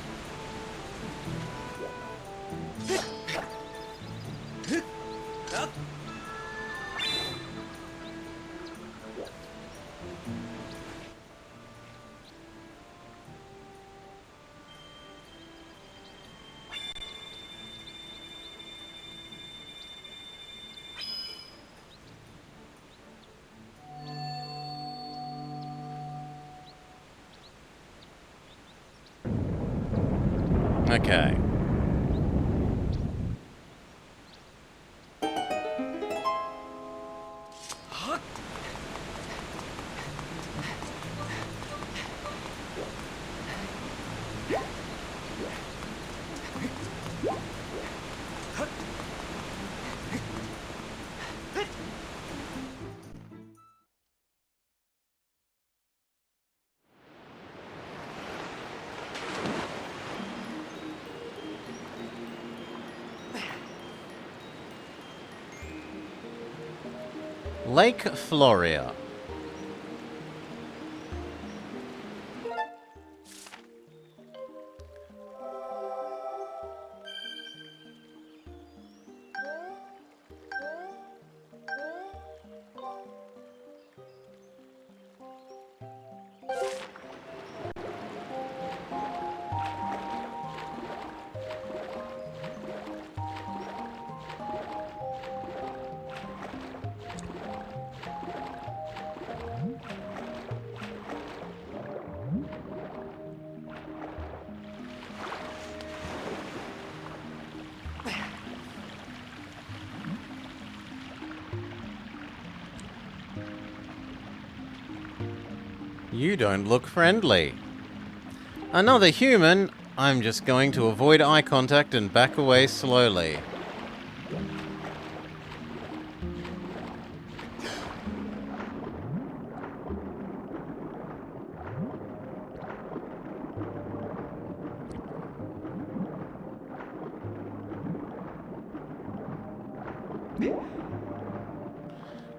Okay. Lake Floria. You don't look friendly. Another human? I'm just going to avoid eye contact and back away slowly.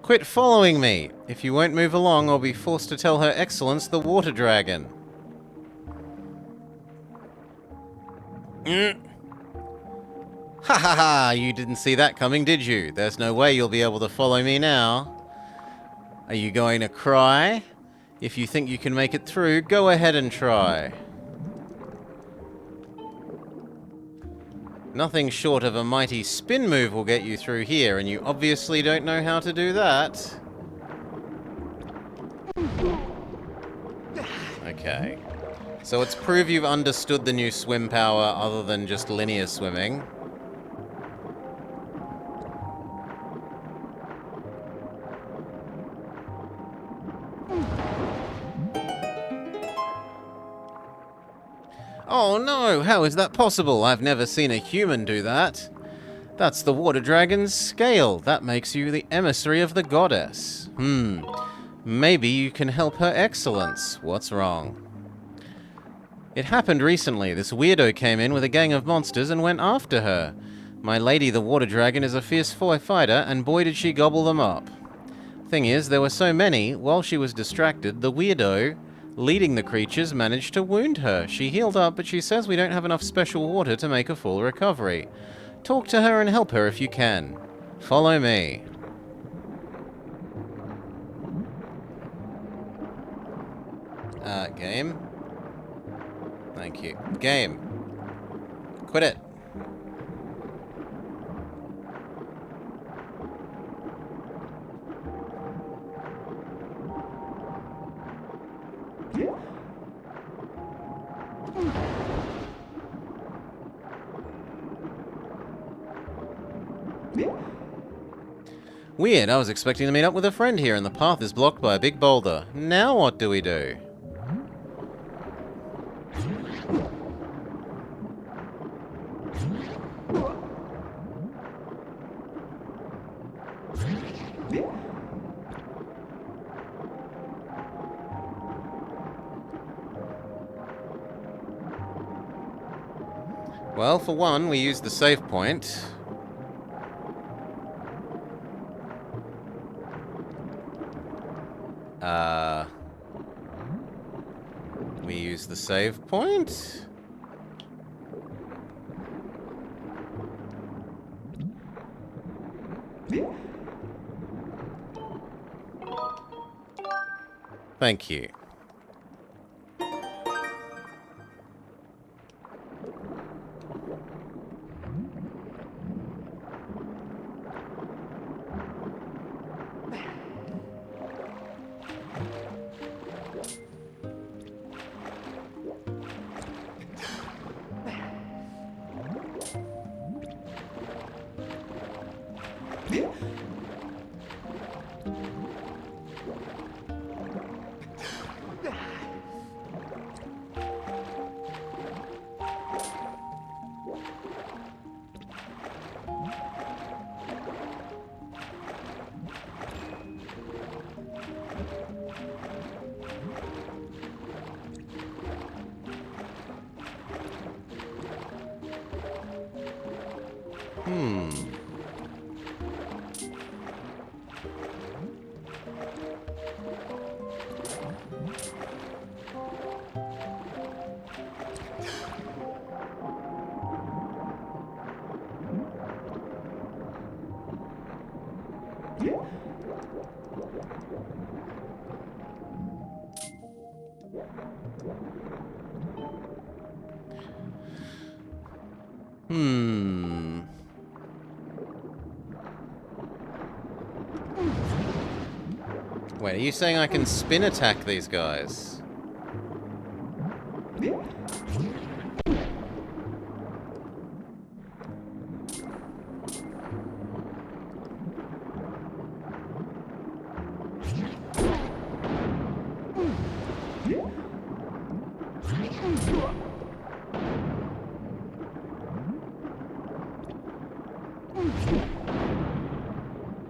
Quit following me! If you won't move along, I'll be forced to tell Her Excellence the Water Dragon. Ha ha ha! You didn't see that coming, did you? There's no way you'll be able to follow me now. Are you going to cry? If you think you can make it through, go ahead and try. Nothing short of a mighty spin move will get you through here, and you obviously don't know how to do that. Okay. So let's prove you've understood the new swim power other than just linear swimming. Oh no, how is that possible? I've never seen a human do that. That's the water dragon's scale. That makes you the emissary of the goddess. Maybe you can help Her Excellence. What's wrong? It happened recently. This weirdo came in with a gang of monsters and went after her. My lady the water dragon is a fierce fighter, and boy did she gobble them up. Thing is, there were so many, while she was distracted, the weirdo leading the creatures managed to wound her. She healed up, but she says we don't have enough special water to make a full recovery. Talk to her and help her if you can. Follow me. Game? Thank you. Game. Quit it. Weird, I was expecting to meet up with a friend here and the path is blocked by a big boulder. Now what do we do? Well, for one, we use the save point. We use the save point? Thank you. Wait, are you saying I can spin attack these guys?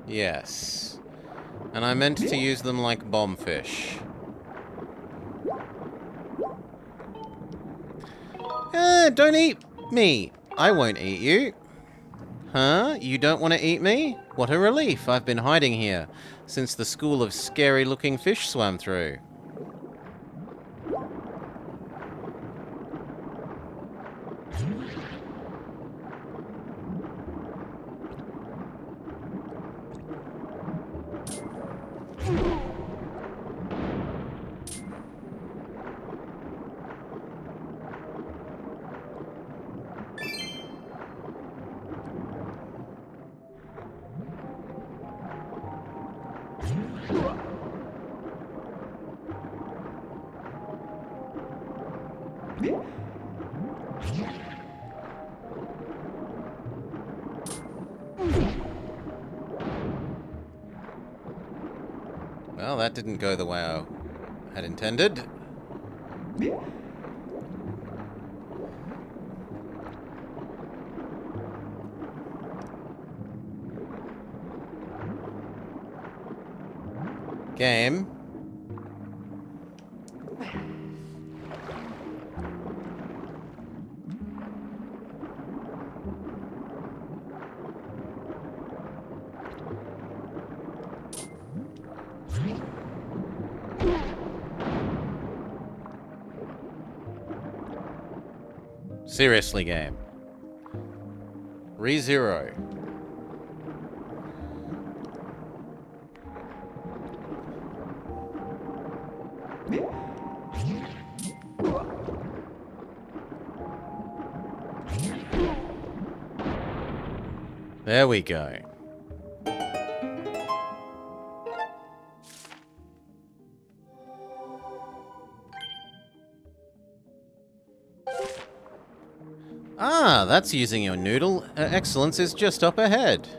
Yes. And I meant to use them like bombfish. Don't eat me! I won't eat you. Huh? You don't want to eat me? What a relief. I've been hiding here since the school of scary-looking fish swam through. Well, that didn't go the way I had intended. Game. Seriously, game. Re-zero. There we go. Ah, that's using your noodle. Excellence is just up ahead.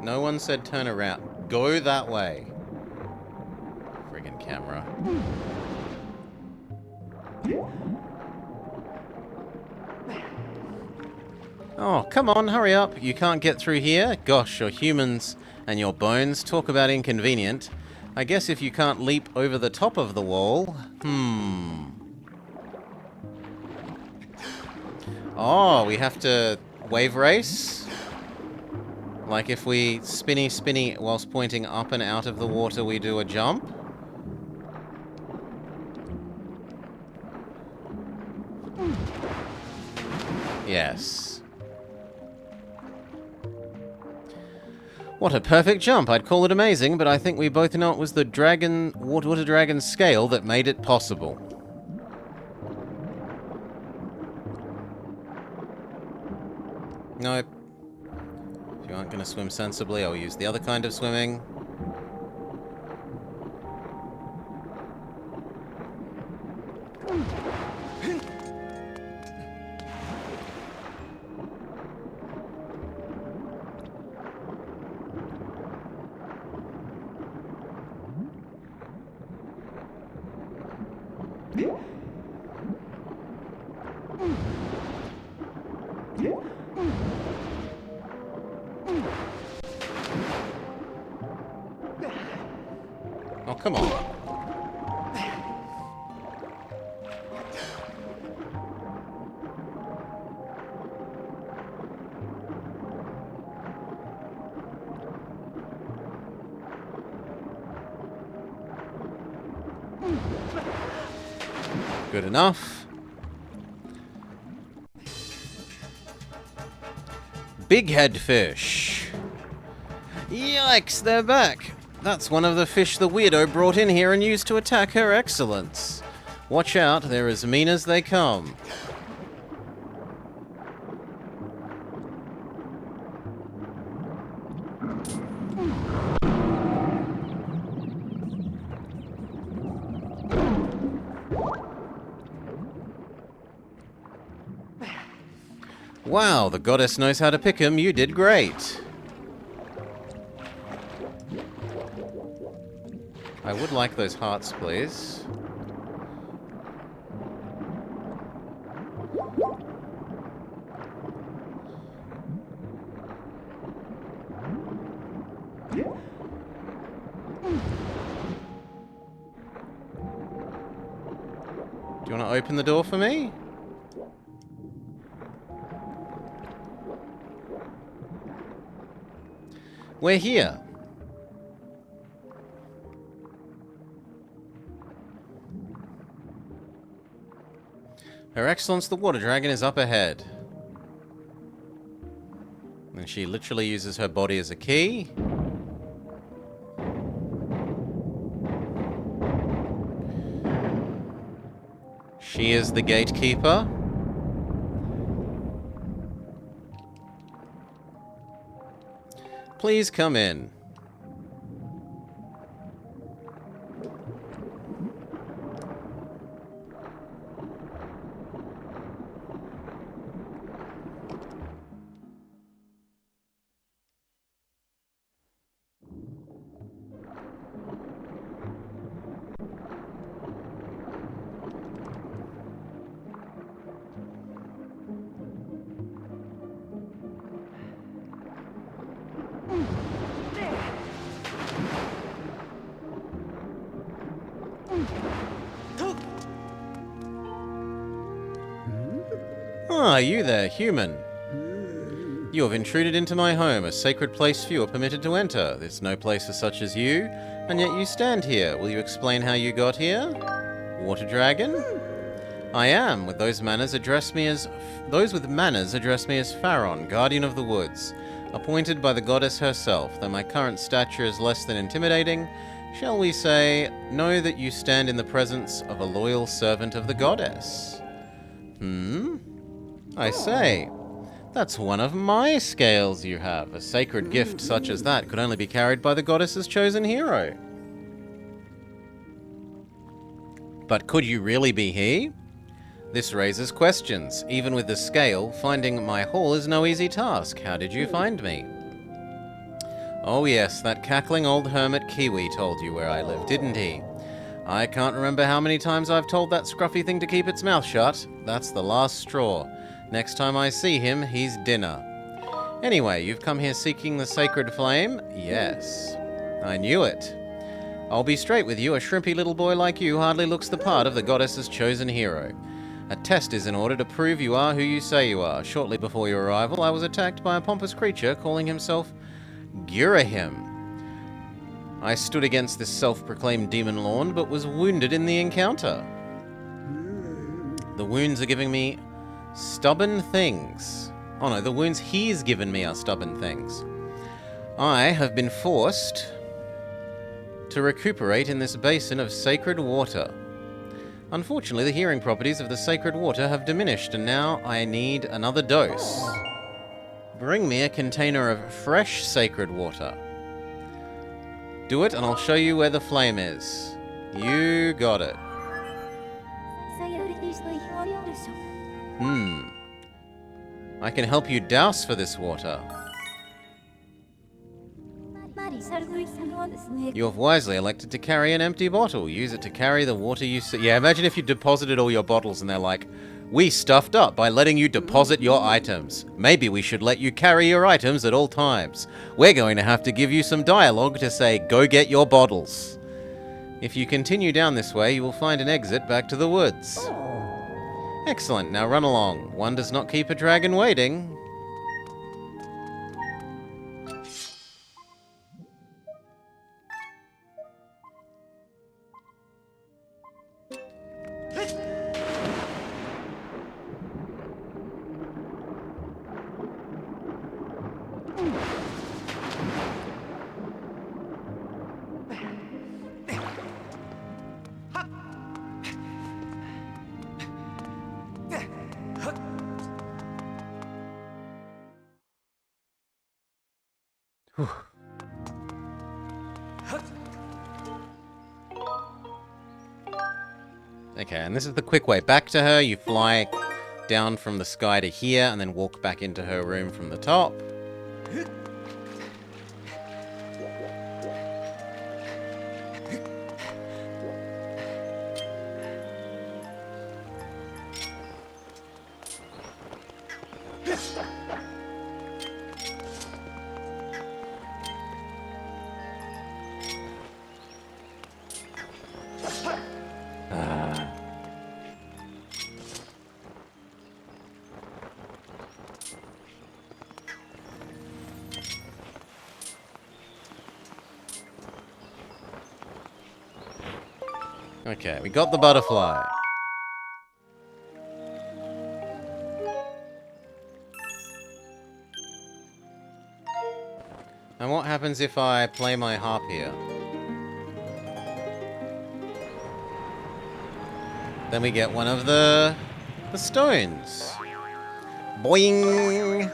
No one said turn around. Go that way. Friggin' camera. Oh, come on, hurry up. You can't get through here? Gosh, your humans and your bones. Talk about inconvenient. I guess if you can't leap over the top of the wall... Oh, we have to wave race? Like if we spinny whilst pointing up and out of the water, we do a jump? Yes. What a perfect jump. I'd call it amazing, but I think we both know it was the dragon, water dragon scale that made it possible. Nope. If you aren't going to swim sensibly, I'll use the other kind of swimming. Oh, come on. Good enough. Big head fish. Yikes, they're back. That's one of the fish the weirdo brought in here and used to attack Her Excellence. Watch out, they're as mean as they come. Wow, the goddess knows how to pick 'em. You did great. I would like those hearts, please. Do you want to open the door for me? We're here. Her Excellence the Water Dragon is up ahead. And she literally uses her body as a key. She is the gatekeeper. Please come in. Ah, you there, human. You have intruded into my home, a sacred place few are permitted to enter. There's no place for such as you, and yet you stand here. Will you explain how you got here? Water Dragon? I am. With those manners address me as Pharaon, guardian of the woods, appointed by the goddess herself. Though my current stature is less than intimidating, shall we say, know that you stand in the presence of a loyal servant of the goddess. I say, that's one of my scales you have. A sacred gift such as that could only be carried by the goddess's chosen hero. But could you really be he? This raises questions. Even with the scale, finding my haul is no easy task. How did you find me? Oh yes, that cackling old hermit Kiwi told you where I live, didn't he? I can't remember how many times I've told that scruffy thing to keep its mouth shut. That's the last straw. Next time I see him, he's dinner. Anyway, you've come here seeking the sacred flame? Yes. I knew it. I'll be straight with you, a shrimpy little boy like you hardly looks the part of the goddess's chosen hero. A test is in order to prove you are who you say you are. Shortly before your arrival, I was attacked by a pompous creature calling himself Girahim. I stood against this self-proclaimed demon lord, but was wounded in the encounter. The wounds are giving me stubborn things. Oh no, the wounds he's given me are stubborn things. I have been forced to recuperate in this basin of sacred water. Unfortunately, the healing properties of the sacred water have diminished, and now I need another dose. Bring me a container of fresh sacred water. Do it, and I'll show you where the flame is. You got it. I can help you douse for this water. You have wisely elected to carry an empty bottle. Use it to carry the water you see. Yeah, imagine if you deposited all your bottles and they're like, we stuffed up by letting you deposit your items. Maybe we should let you carry your items at all times. We're going to have to give you some dialogue to say, go get your bottles. If you continue down this way, you will find an exit back to the woods. Excellent, now run along. One does not keep a dragon waiting. Okay, and this is the quick way back to her. You fly down from the sky to here, and then walk back into her room from the top. Okay, we got the butterfly. And what happens if I play my harp here? Then we get one of the stones. Boing!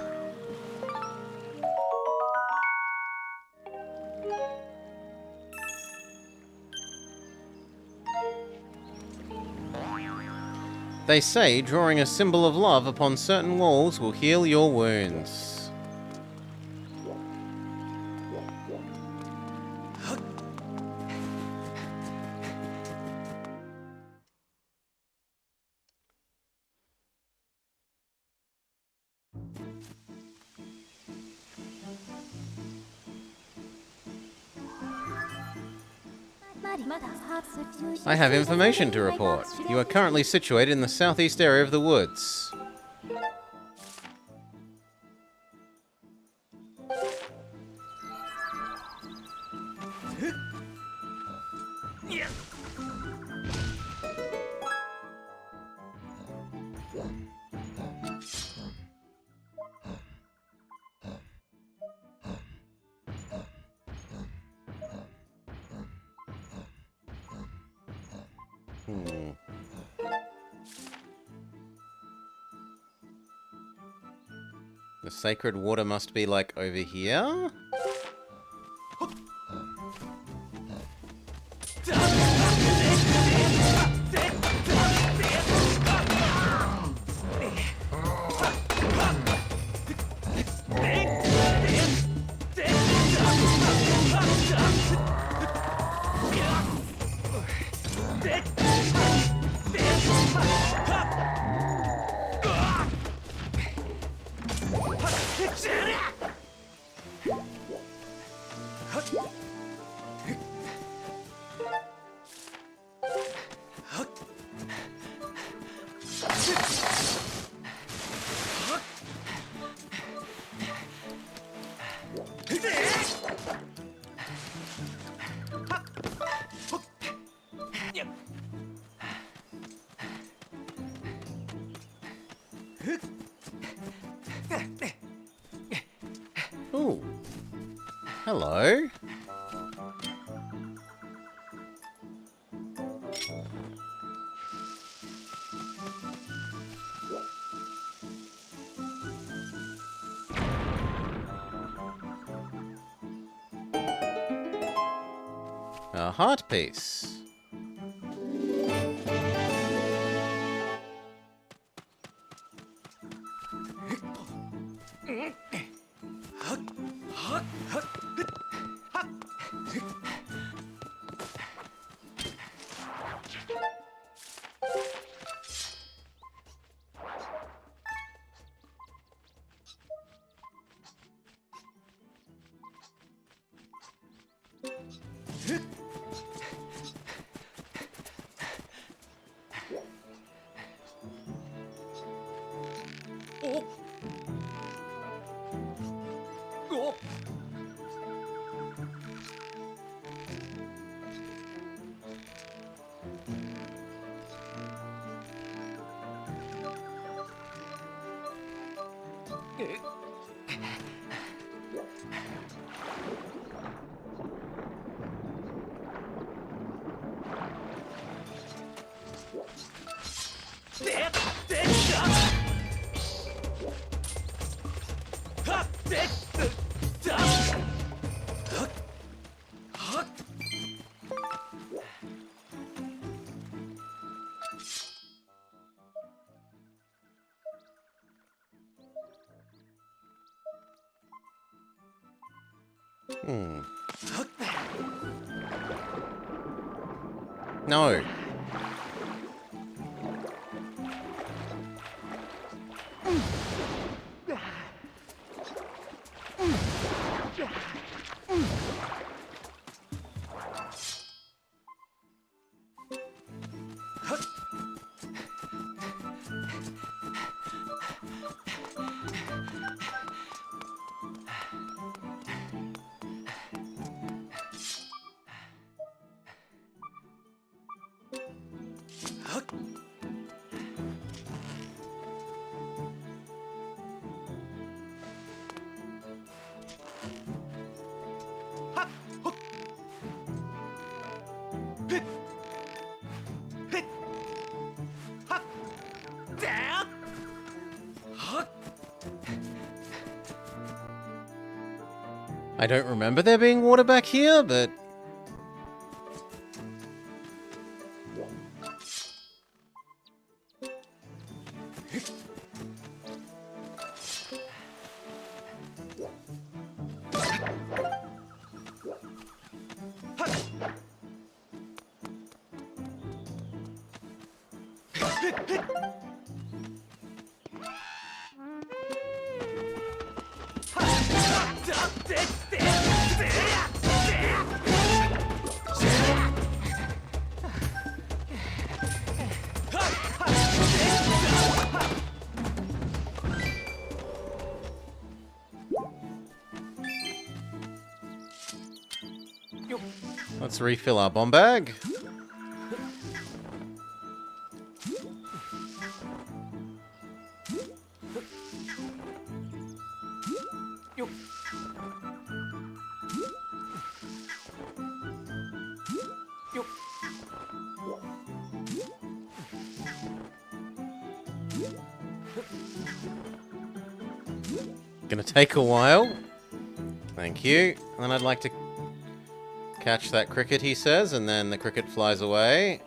They say drawing a symbol of love upon certain walls will heal your wounds. I have information to report. You are currently situated in the southeast area of the woods. The sacred water must be, like, over here? Ooh. Hello. A heart piece. No. I don't remember there being water back here, but... Let's refill our bomb bag. Gonna take a while. Thank you. And then I'd like to catch that cricket, he says, and then the cricket flies away.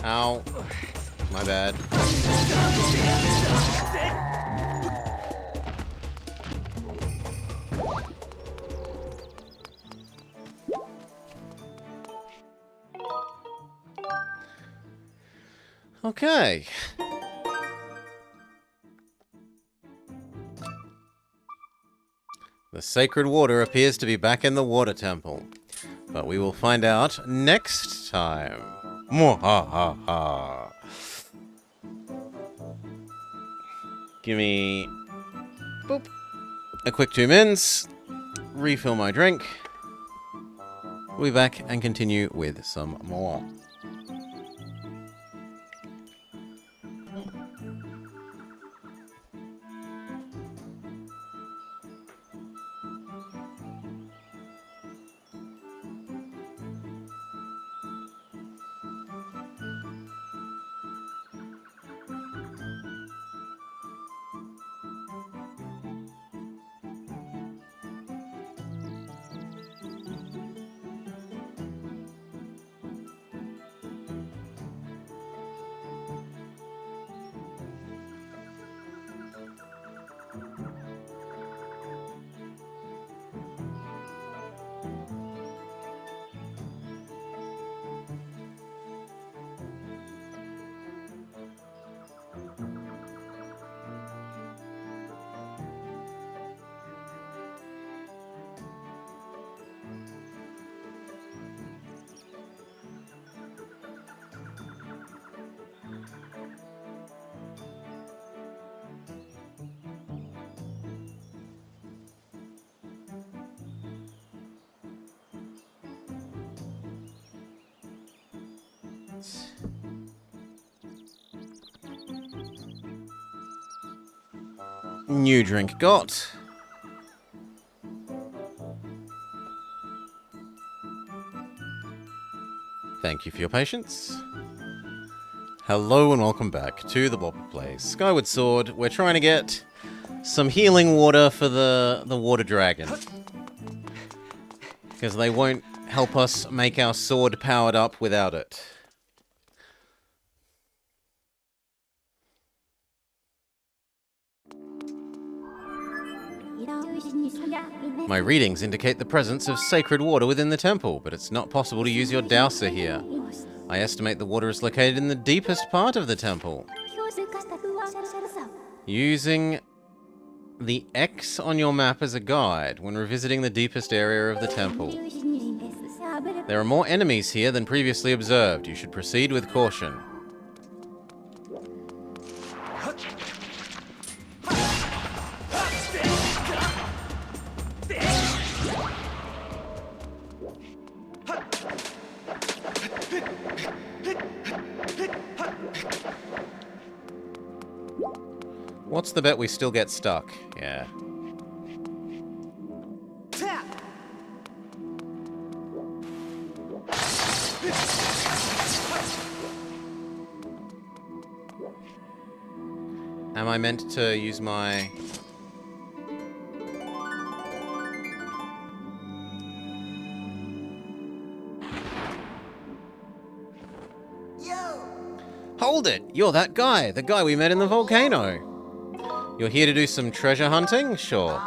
Ow. My bad. Okay. The sacred water appears to be back in the water temple. But we will find out next time. Mwahaha. Give me... boop. A quick 2 minutes. Refill my drink. We'll be back and continue with some more. New drink got. Thank you for your patience. Hello and welcome back to the Bopper Plays Skyward Sword. We're trying to get some healing water for the water dragon. Because they won't help us make our sword powered up without it. My readings indicate the presence of sacred water within the temple, but it's not possible to use your dowser here. I estimate the water is located in the deepest part of the temple. Using the X on your map as a guide when revisiting the deepest area of the temple. There are more enemies here than previously observed. You should proceed with caution. What's the bet we still get stuck? Yeah. Am I meant to use my... Hold it! You're that guy! The guy we met in the volcano! You're here to do some treasure hunting? Sure.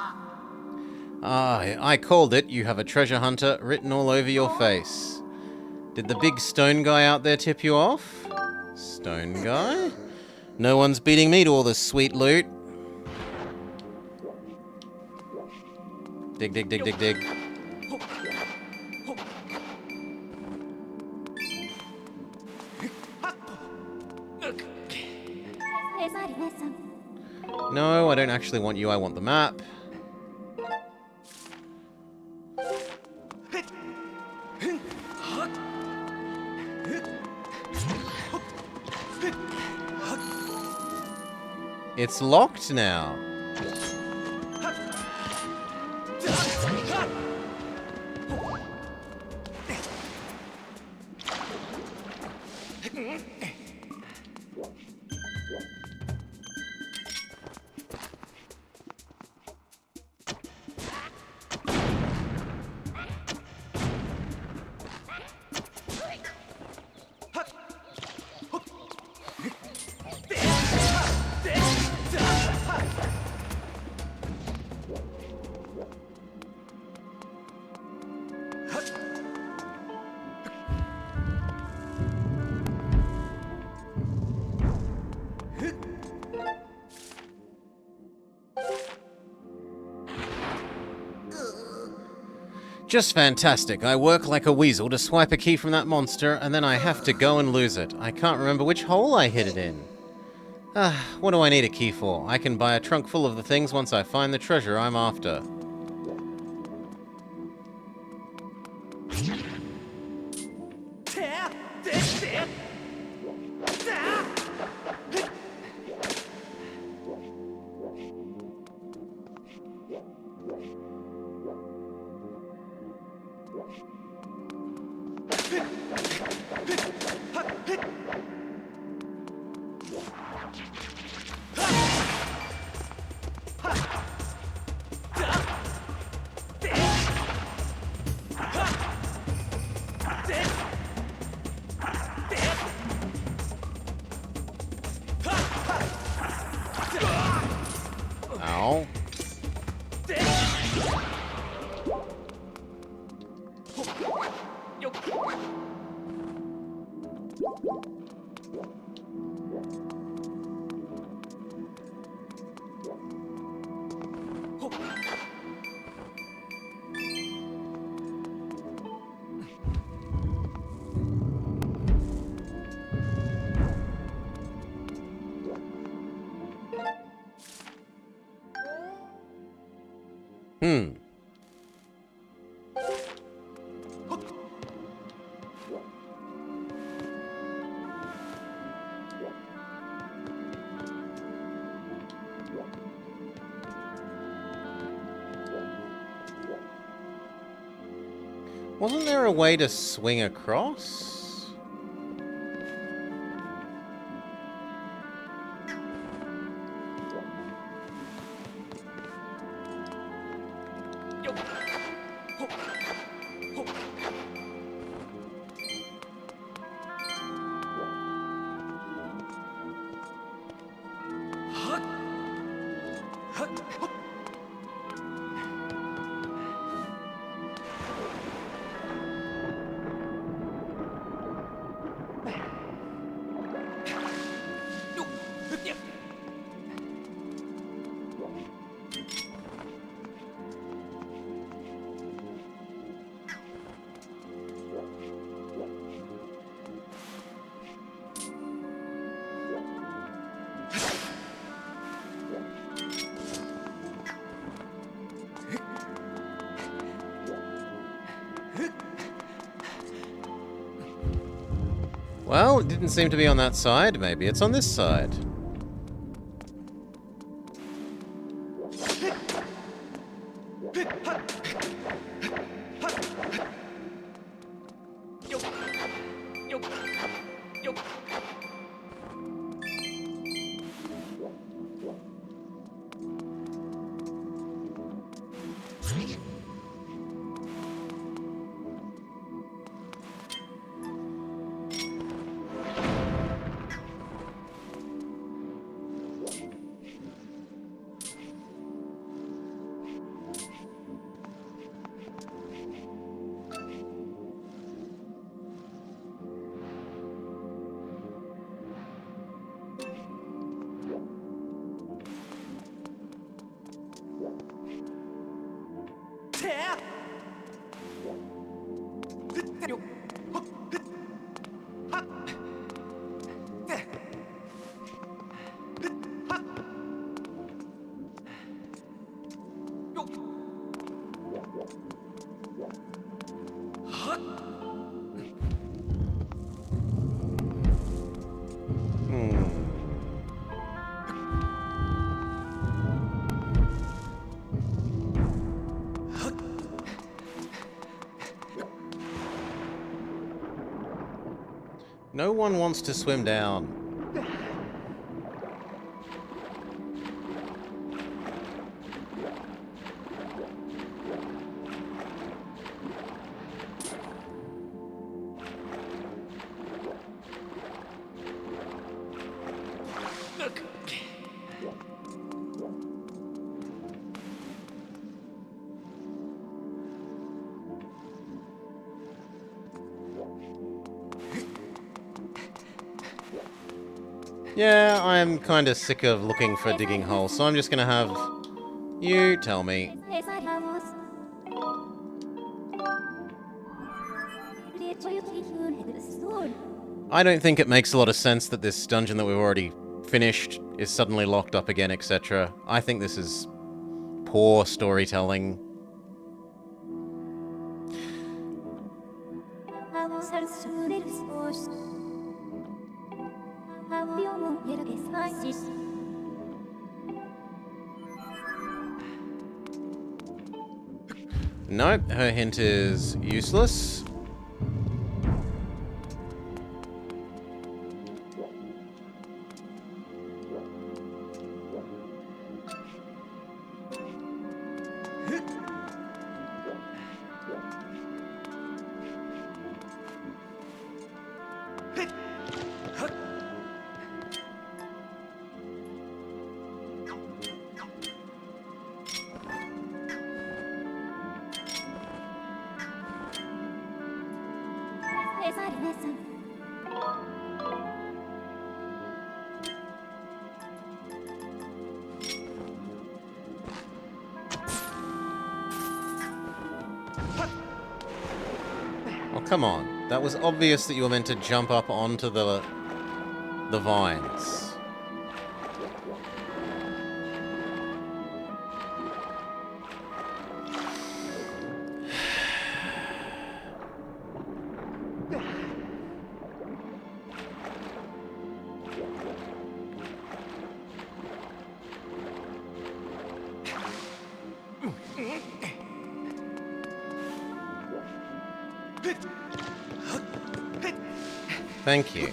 Ah, I called it. You have a treasure hunter written all over your face. Did the big stone guy out there tip you off? Stone guy? No one's beating me to all this sweet loot. Dig, dig, dig, dig, dig. No, I don't actually want you, I want the map. It's locked now. Just fantastic. I work like a weasel to swipe a key from that monster, and then I have to go and lose it. I can't remember which hole I hid it in. What do I need a key for? I can buy a trunk full of the things once I find the treasure I'm after. Ow. Wasn't there a way to swing across? Well, it didn't seem to be on that side. Maybe it's on this side. No one wants to swim down. Yeah, I'm kind of sick of looking for digging holes, so I'm just gonna have you tell me. I don't think it makes a lot of sense that this dungeon that we've already finished is suddenly locked up again, etc. I think this is poor storytelling. Nope, her hint is useless. Oh, come on. That was obvious that you were meant to jump up onto the vines. Thank you.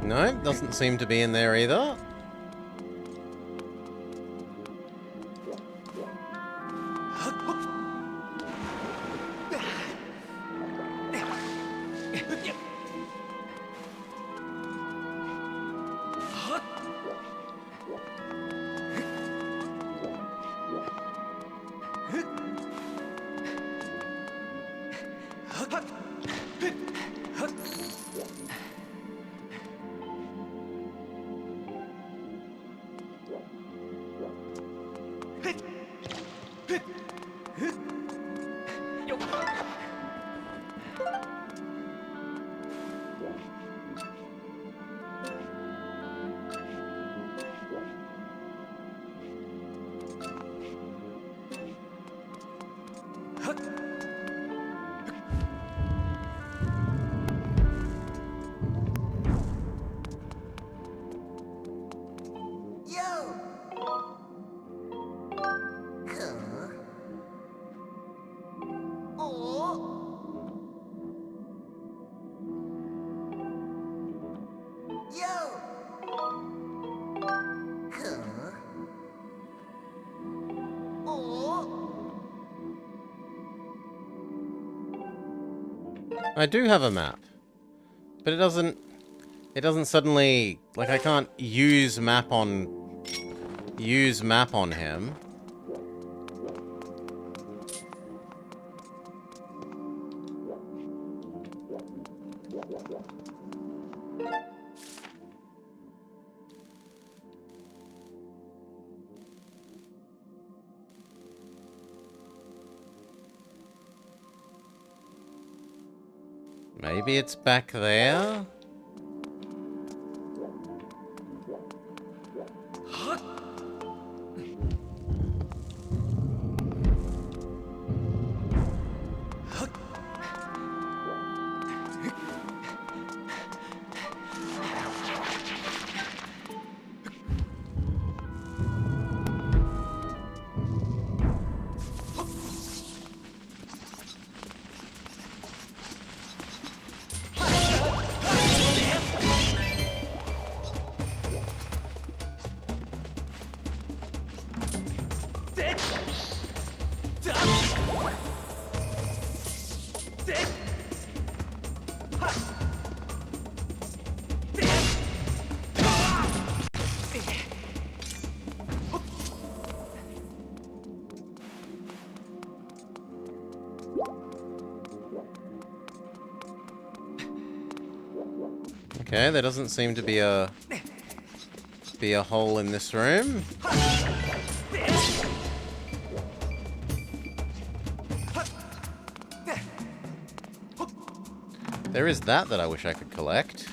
No, doesn't seem to be in there either. Oh. I do have a map. But it doesn't suddenly, like, I can't use map on him. Maybe it's back there? Okay, there doesn't seem to be a hole in this room. There is that I wish I could collect.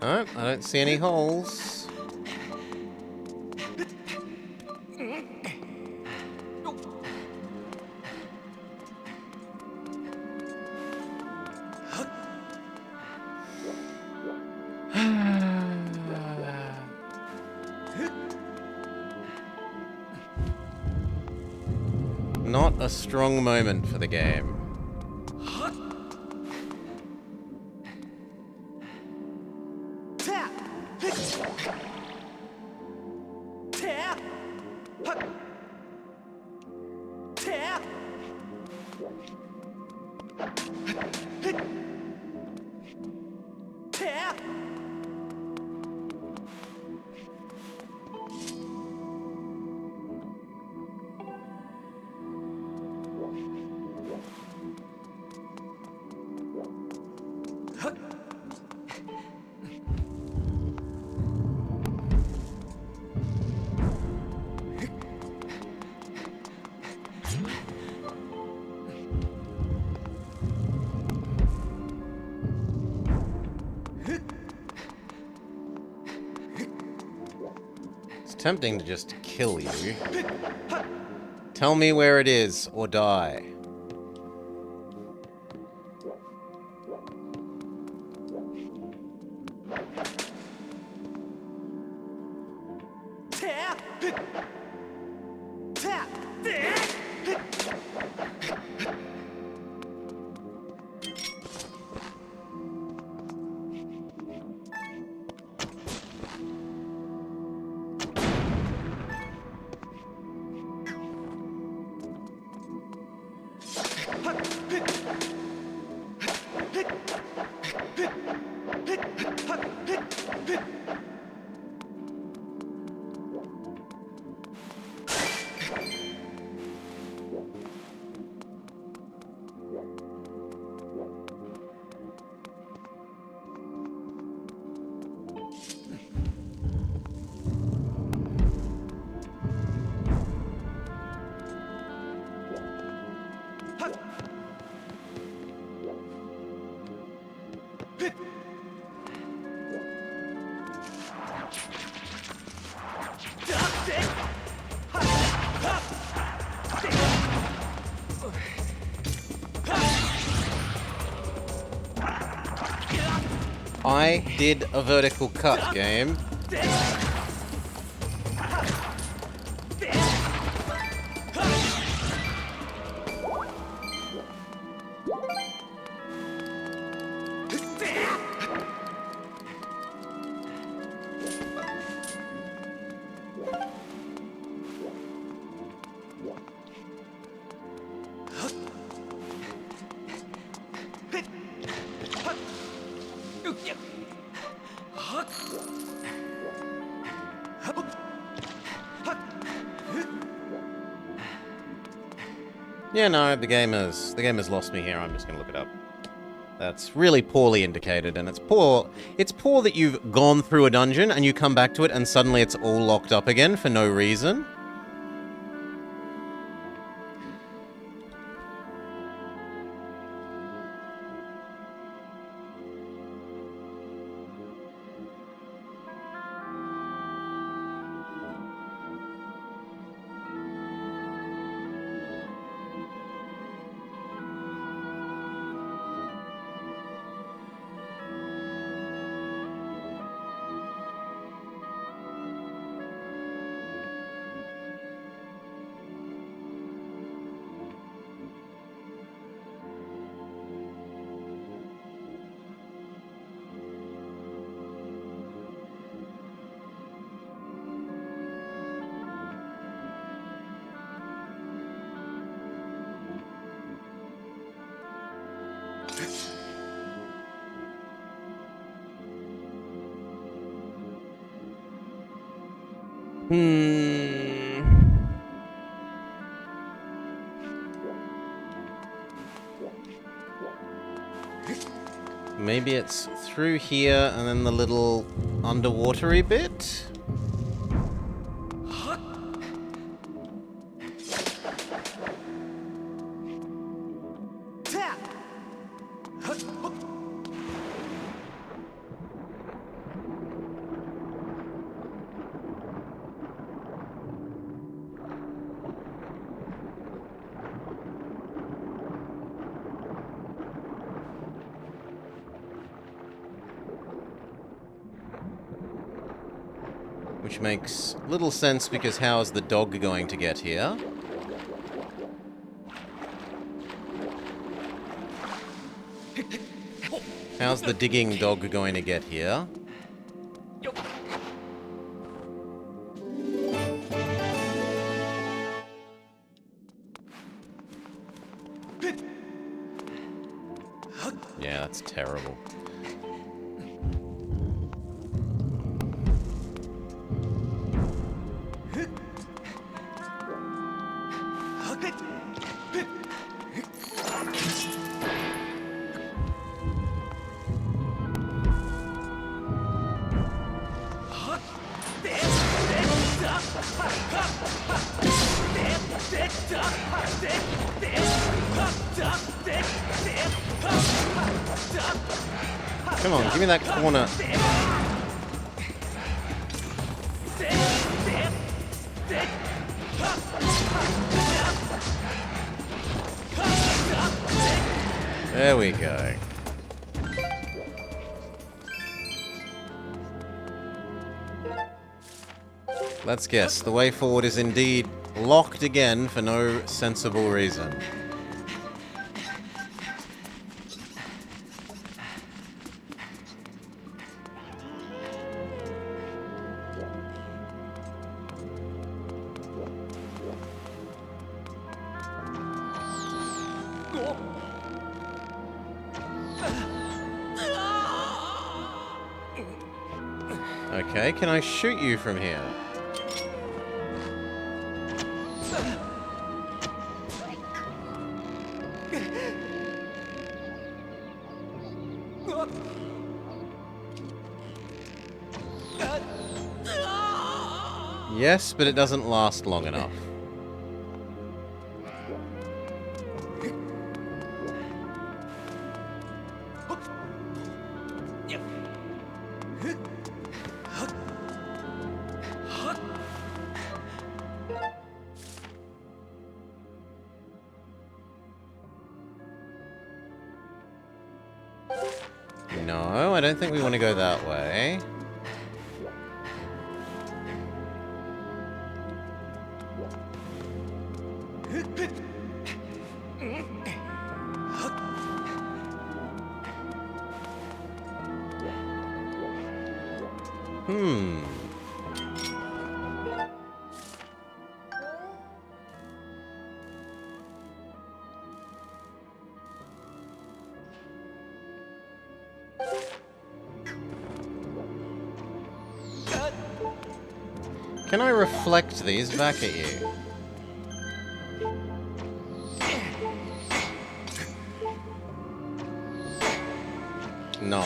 Oh, I don't see any holes. Not a strong moment for the game. Tempting to just kill you. Tell me where it is, or die. I did a vertical cut, game. Yeah, no, the game has lost me here. I'm just gonna look it up. That's really poorly indicated, and it's poor. It's poor that you've gone through a dungeon and you come back to it and suddenly it's all locked up again for no reason. Maybe it's through here and then the little underwatery bit? Which makes little sense because how is the dog going to get here? How's the digging dog going to get here? Yeah, that's terrible. Come on, give me that corner. There we go. Let's guess. The way forward is indeed locked again for no sensible reason. Okay, can I shoot you from here? Yes, but it doesn't last long enough. No, I don't think we want to go that way. Can I reflect these back at you? No.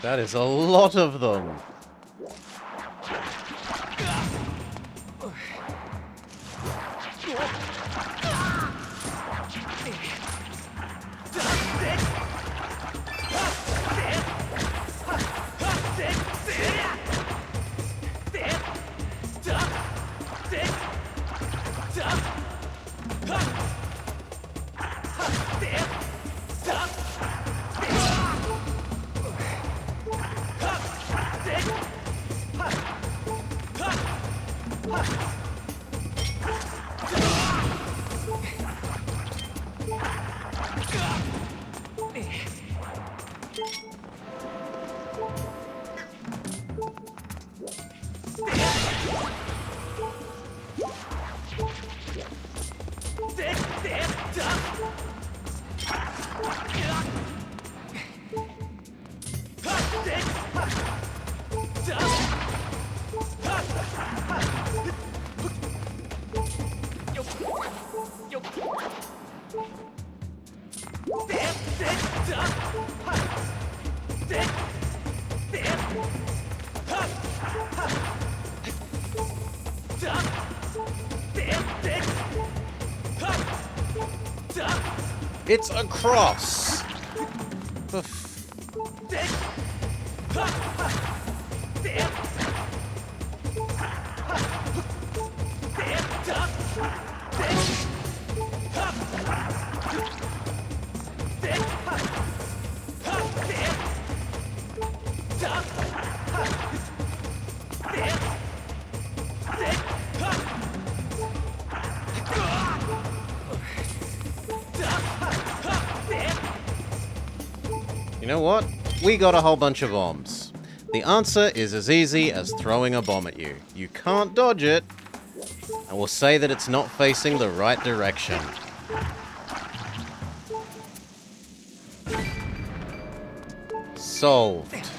That is a lot of them. It's a cross! The You know what? We got a whole bunch of bombs. The answer is as easy as throwing a bomb at you. You can't dodge it. And we'll say that it's not facing the right direction. Solved.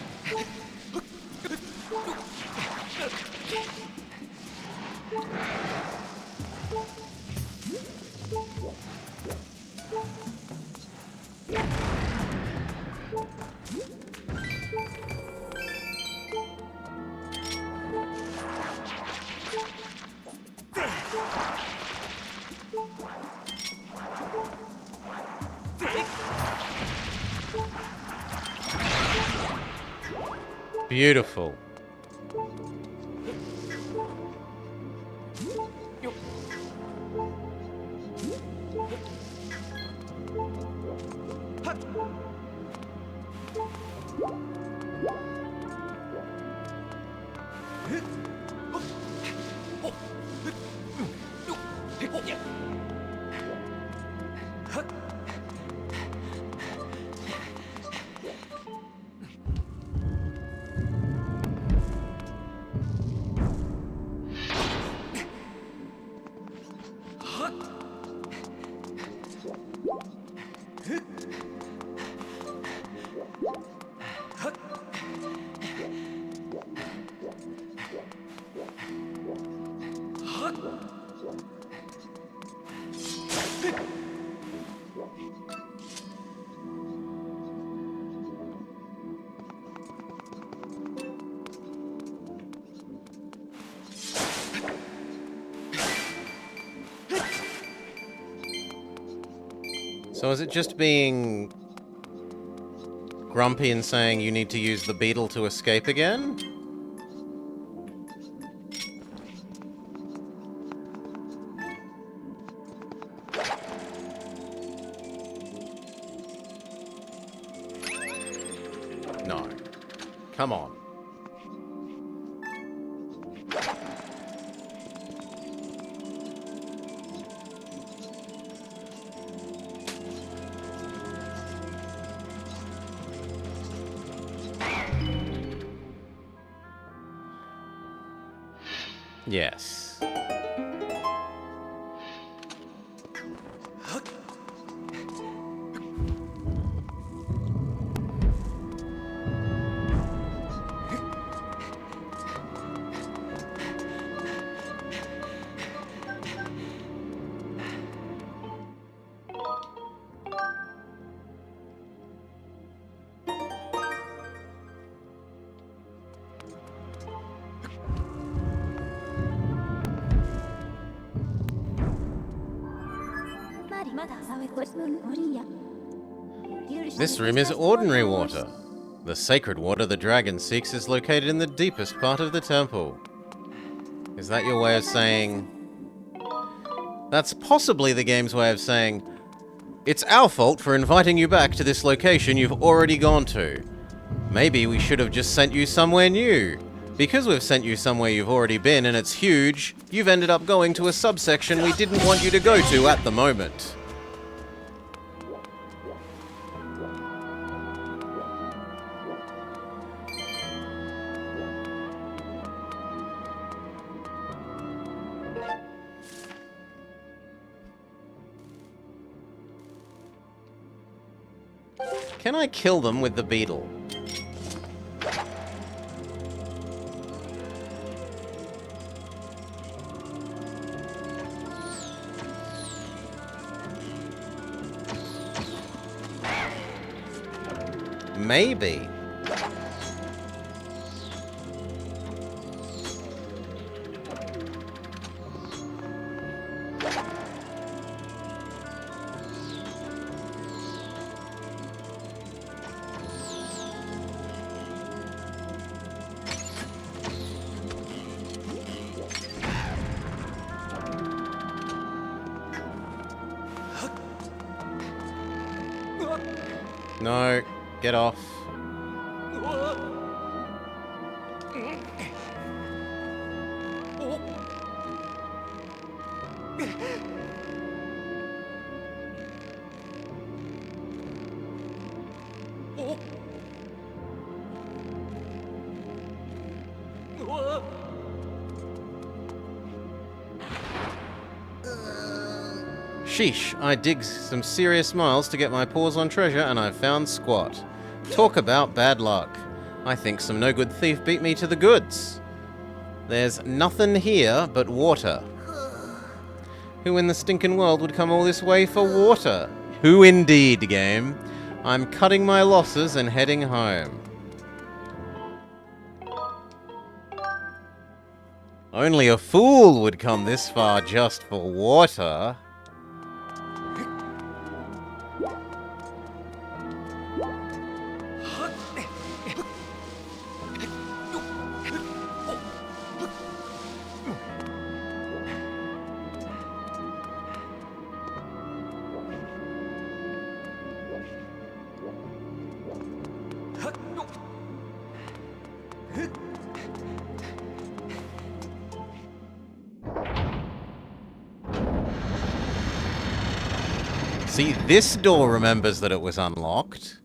Beautiful. So is it just being grumpy and saying you need to use the beetle to escape again? No. Come on. Yes. This room is ordinary water. The sacred water the dragon seeks is located in the deepest part of the temple. Is that your way of saying... That's possibly the game's way of saying, it's our fault for inviting you back to this location you've already gone to. Maybe we should have just sent you somewhere new. Because we've sent you somewhere you've already been and it's huge, you've ended up going to a subsection we didn't want you to go to at the moment. Can I kill them with the beetle? Maybe. No, get off. Sheesh, I dig some serious miles to get my paws on treasure, and I've found squat. Talk about bad luck. I think some no-good thief beat me to the goods. There's nothing here but water. Who in the stinking world would come all this way for water? Who indeed, game? I'm cutting my losses and heading home. Only a fool would come this far just for water. See, this door remembers that it was unlocked.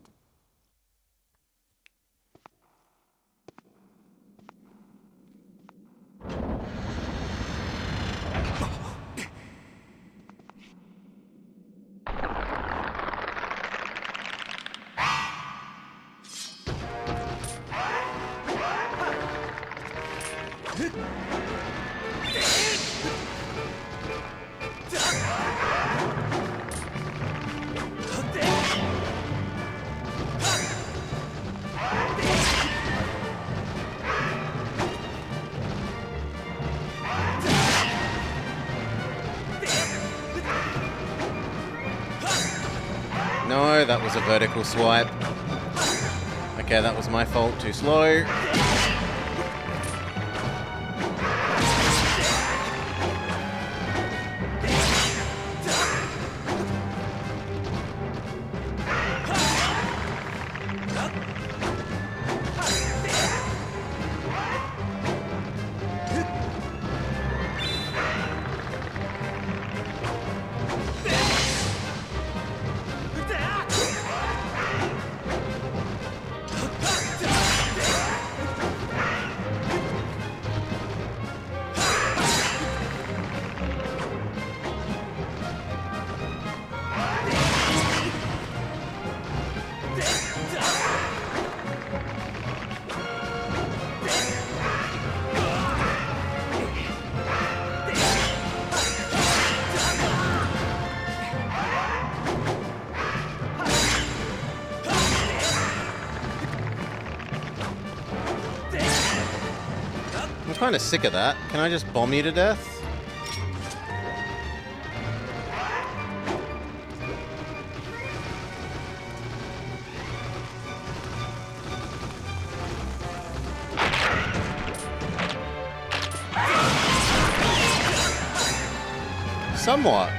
No, that was a vertical swipe. Okay, that was my fault. Too slow. I'm kind of sick of that. Can I just bomb you to death? Somewhat.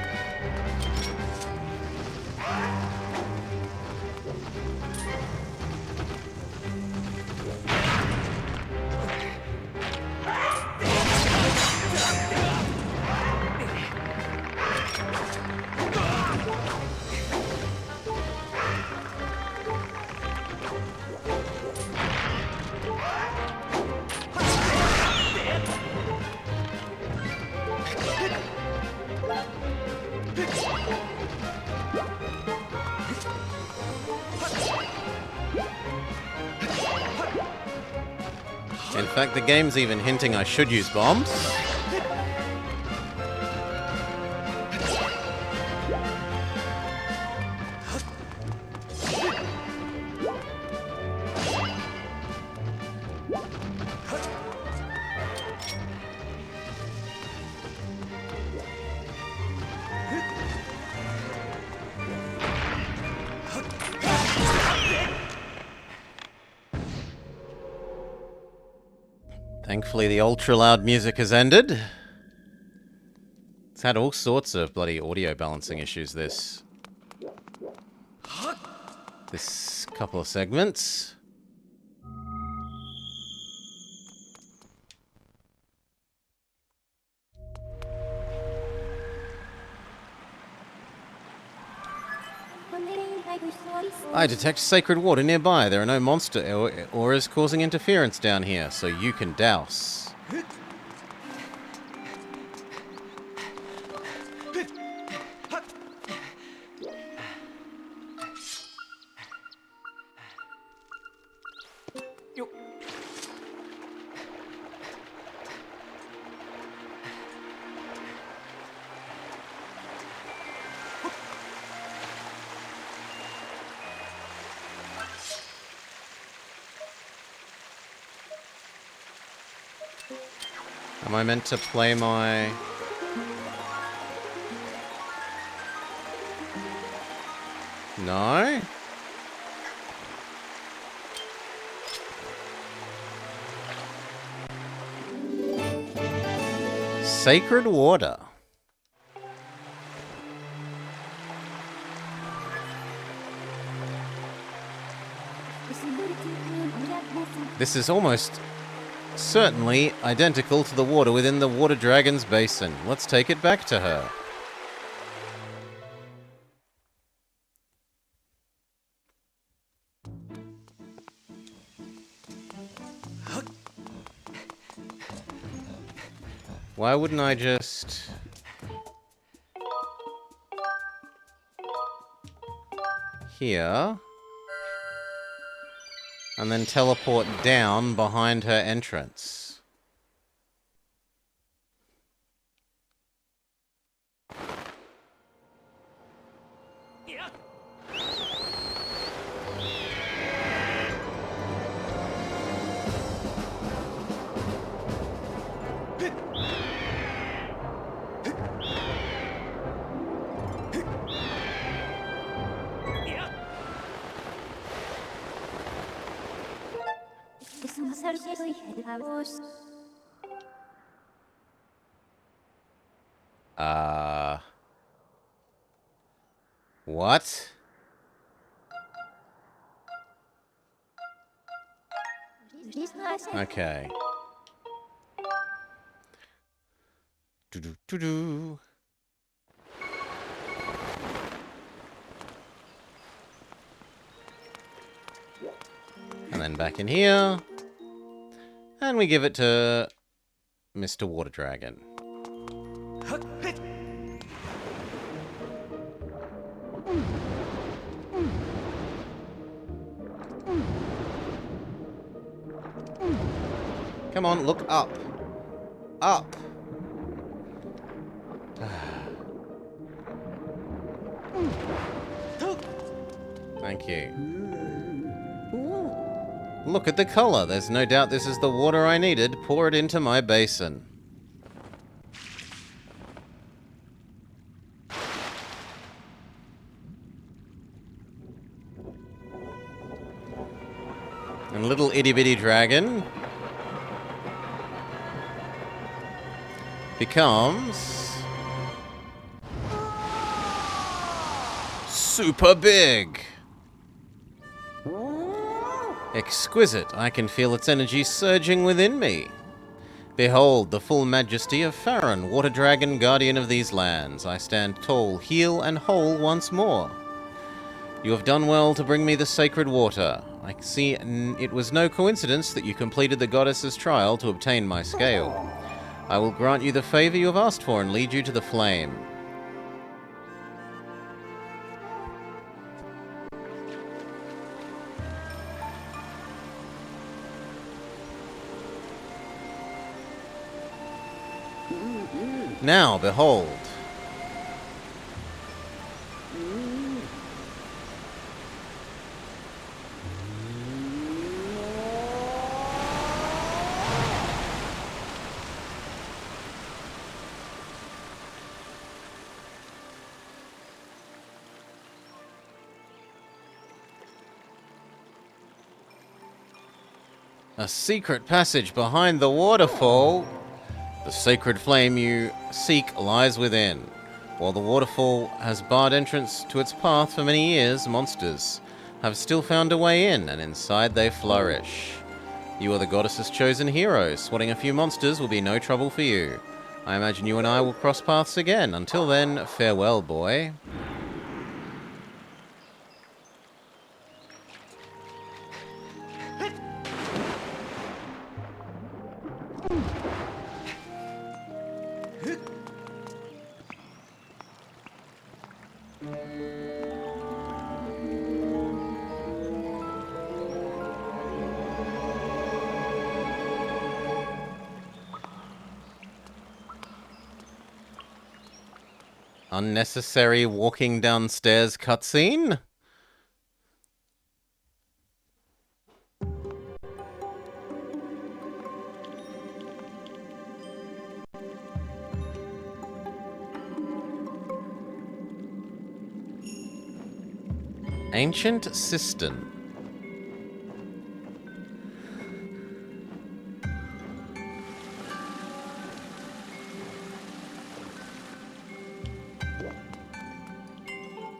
In fact, the game's even hinting I should use bombs. Thankfully, the ultra-loud music has ended. It's had all sorts of bloody audio balancing issues, this couple of segments. I detect sacred water nearby. There are no monster auras causing interference down here, so you can douse. Am I meant to play my... No? Sacred water. This is almost certainly identical to the water within the water dragon's basin. Let's take it back to her. Why wouldn't I just... here... and then teleport down behind her entrance? What? Okay. Do-do-do-do. And then back in here. And we give it to Mr. Water Dragon. Come on, look up. Up. Thank you. Look at the color. There's no doubt this is the water I needed. Pour it into my basin. And little itty-bitty dragon becomes super big. Exquisite. I can feel its energy surging within me. Behold the full majesty of Farron, water dragon, guardian of these lands. I stand tall, heal, and whole once more. You have done well to bring me the sacred water. I see it was no coincidence that you completed the goddess's trial to obtain my scale. I will grant you the favor you have asked for and lead you to the flame. Now, behold. A secret passage behind the waterfall. The sacred flame you seek lies within. While the waterfall has barred entrance to its path for many years, monsters have still found a way in, and inside they flourish. You are the goddess's chosen hero. Swatting a few monsters will be no trouble for you. I imagine you and I will cross paths again. Until then, farewell, boy. Unnecessary walking downstairs cutscene? Ancient cistern.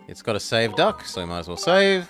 It's got a save duck, so I might as well save.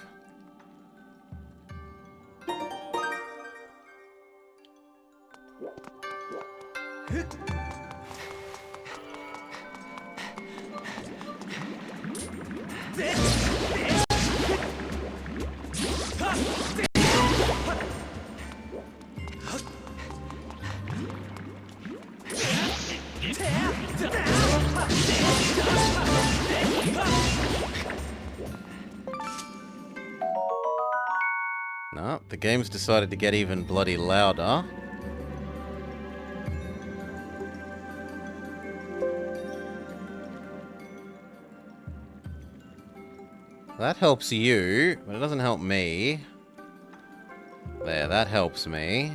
No, the game's decided to get even bloody louder. That helps you, but it doesn't help me. There, that helps me.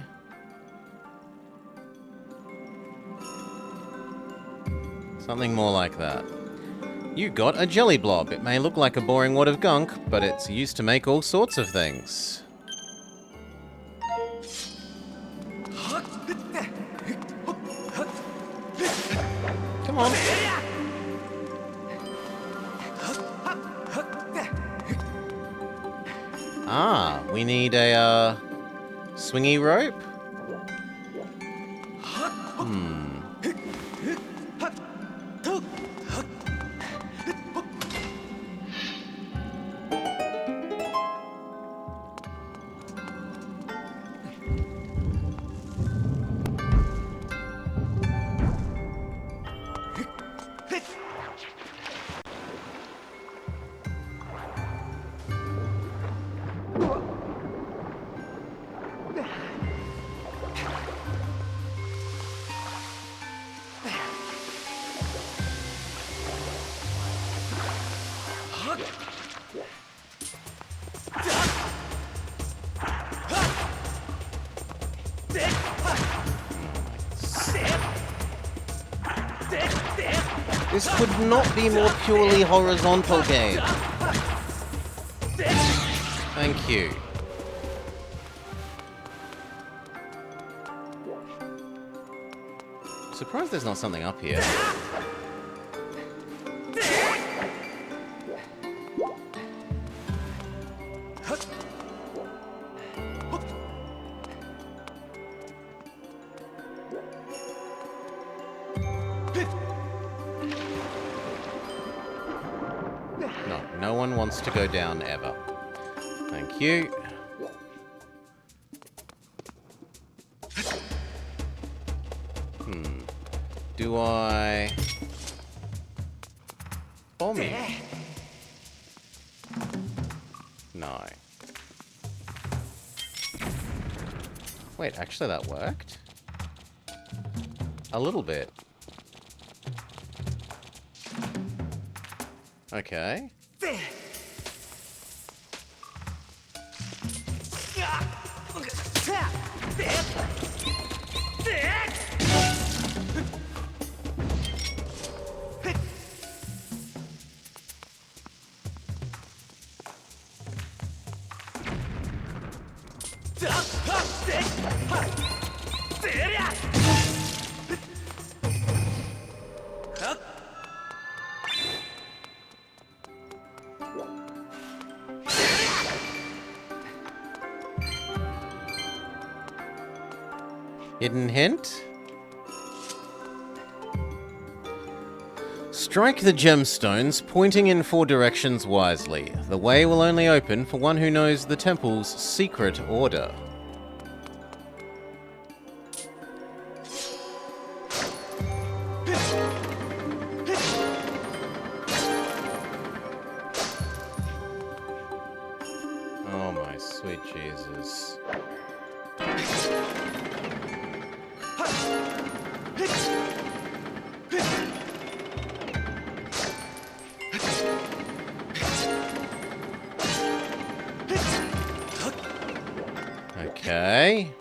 Something more like that. You got a jelly blob. It may look like a boring wad of gunk, but it's used to make all sorts of things. Come on. Ah, we need a, swingy rope? This could not be more purely horizontal game. Thank you. Surprised there's not something up here. No one wants to go down ever. Thank you. Do I... bomb you? No. Wait, actually that worked? A little bit. Okay. Hidden hint? Strike the gemstones, pointing in 4 directions wisely. The way will only open for one who knows the temple's secret order. Oh my sweet Jesus. Okay.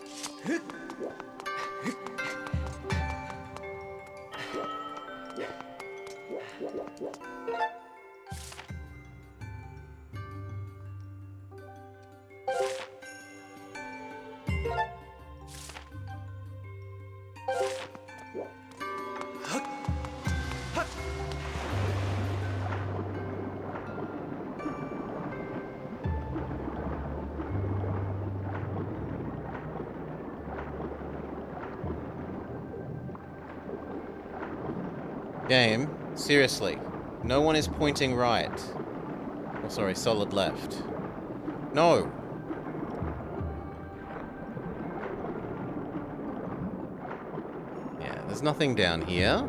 Game, seriously, no one is pointing right. Oh, sorry, solid left. No! Yeah, there's nothing down here.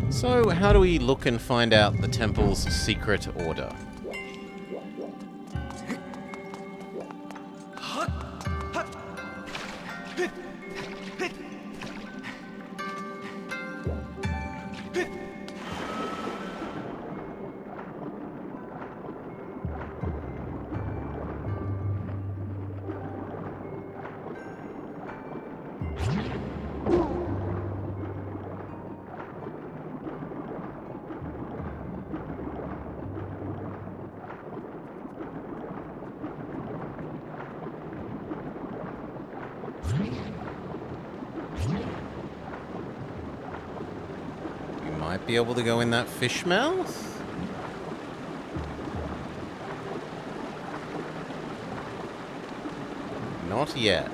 So, how do we look and find out the temple's secret order? Might be able to go in that fish mouth? Not yet.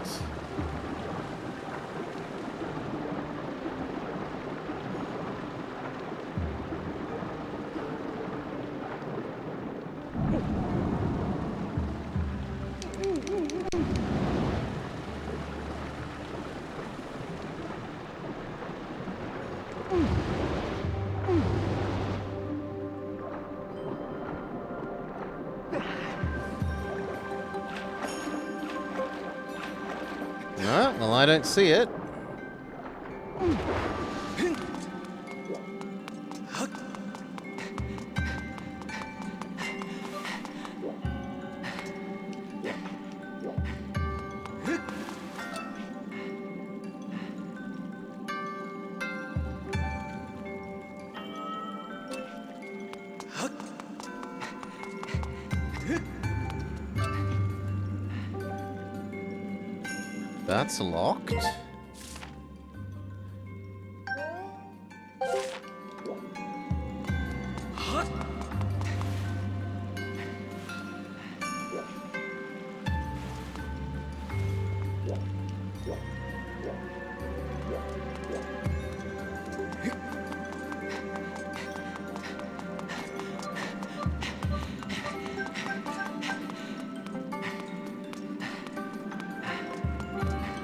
No, well, I don't see it. That's locked.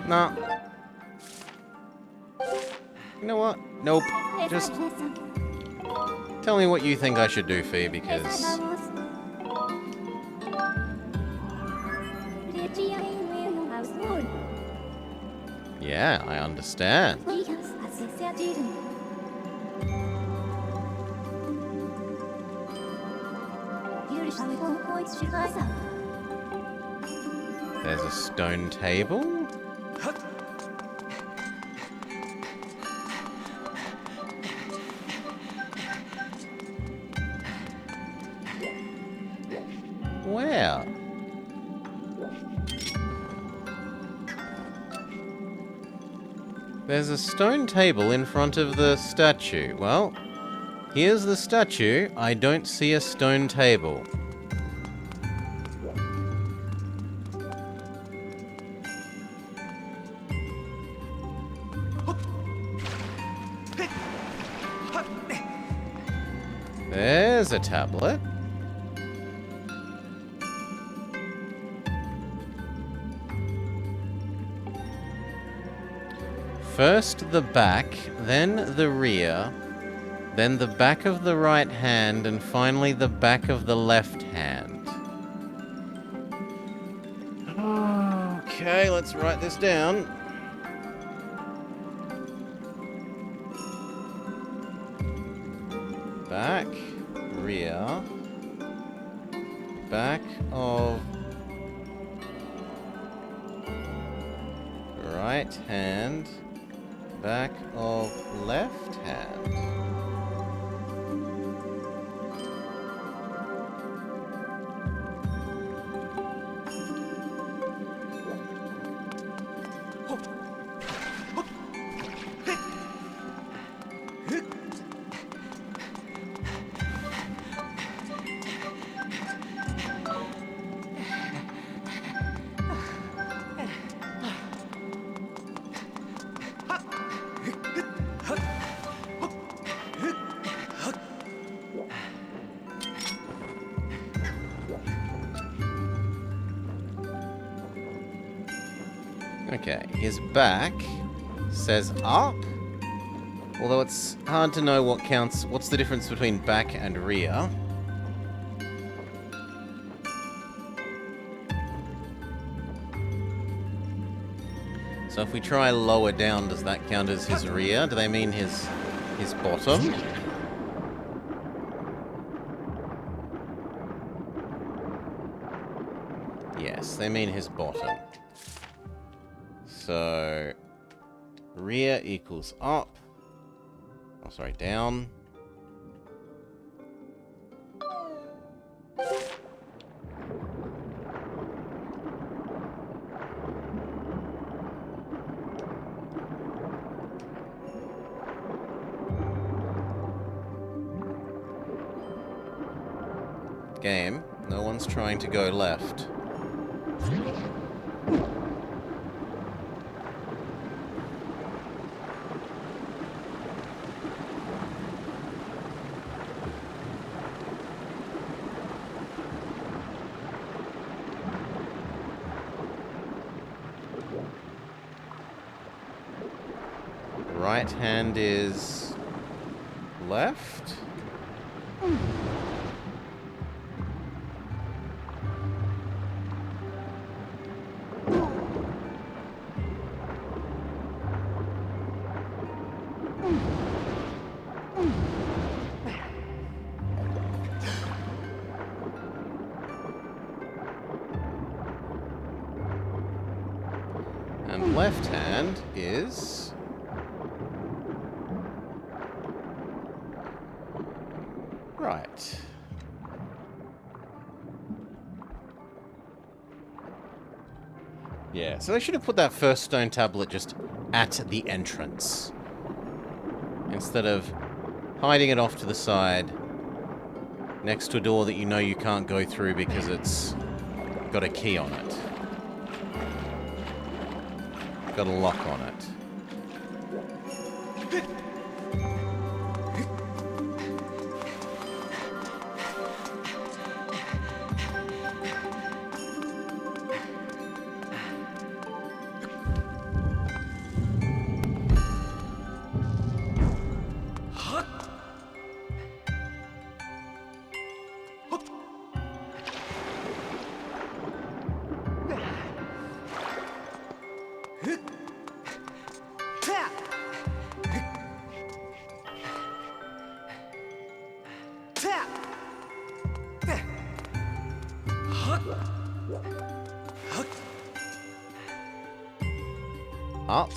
Nah. You know what? Nope. Just tell me what you think I should do, Fee, because Yeah, I understand. There's a stone table? Where? There's a stone table in front of the statue. Well, here's the statue. I don't see a stone table. There's a tablet. First the back, then the rear, then the back of the right hand, and finally the back of the left hand. Okay, let's write this down. Back, rear, back of right hand, back of left hand. Okay, his back says up, although it's hard to know what counts. What's the difference between back and rear? So if we try lower down, does that count as his rear? Do they mean his bottom? Yes, they mean his bottom. So, rear equals up. Oh, sorry, down. Game, no one's trying to go left. Right hand is left. And left hand is right. Yeah, so they should have put that first stone tablet just at the entrance, instead of hiding it off to the side next to a door that you know you can't go through because it's got a key on it. Got a lock on it. Up.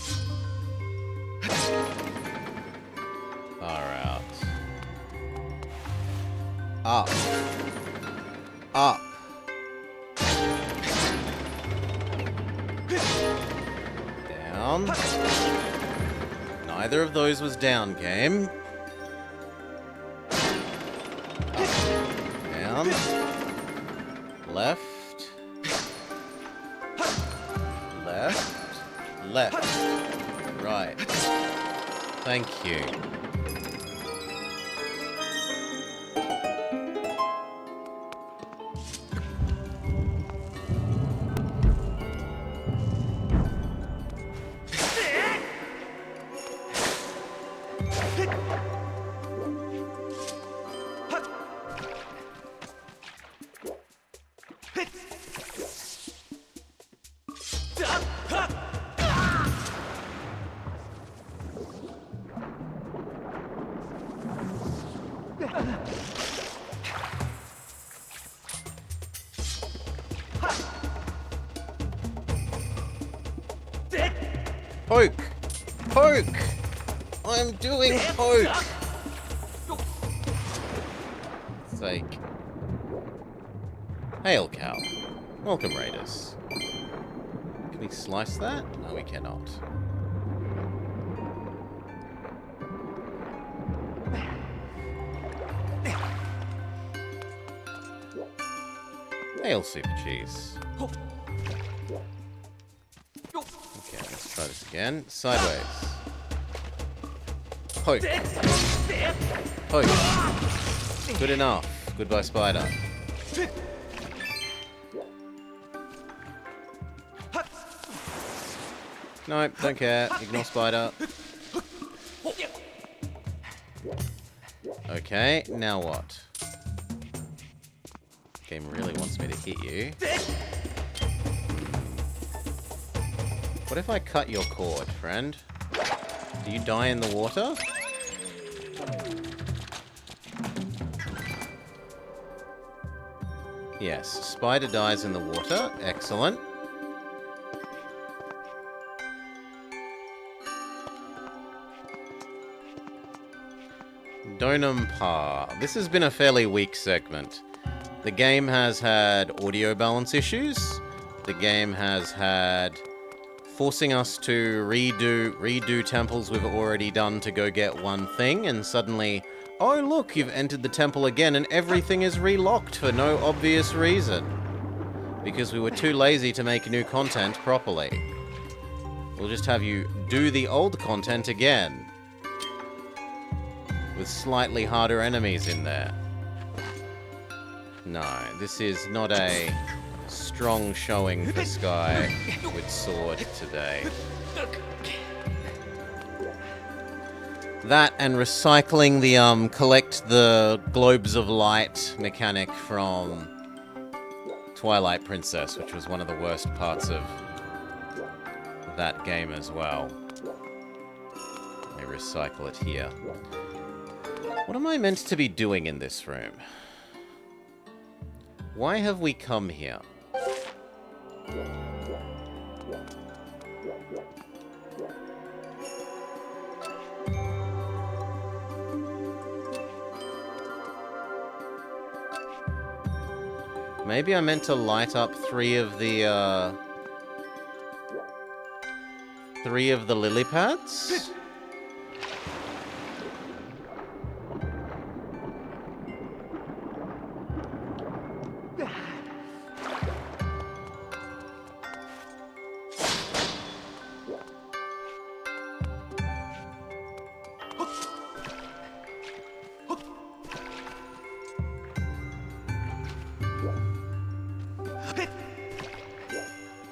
Far out. Up. Up. Down. Neither of those was down, game. Up. Down. Left. Left. Left. Right. Thank you. Poke! Poke! I'm doing poke! Sake. Hail cow. Welcome, Raiders. Can we slice that? No, we cannot. Hail super cheese. Okay, let's try this again. Sideways. Poke. Poke. Good enough. Goodbye, spider. Nope, don't care. Ignore spider. Okay, now what? Game really wants me to hit you. What if I cut your cord, friend? Do you die in the water? Yes, spider dies in the water. Excellent. Donum Pa. This has been a fairly weak segment. The game has had audio balance issues. The game has had forcing us to redo temples we've already done to go get one thing, and suddenly, oh look, you've entered the temple again and everything is relocked for no obvious reason. Because we were too lazy to make new content properly. We'll just have you do the old content again. With slightly harder enemies in there. No, this is not a strong showing for Sky with sword today. That and recycling the collect the globes of light mechanic from Twilight Princess, which was one of the worst parts of that game as well. Let me recycle it here. What am I meant to be doing in this room? Why have we come here? Maybe I meant to light up three of the lily pads?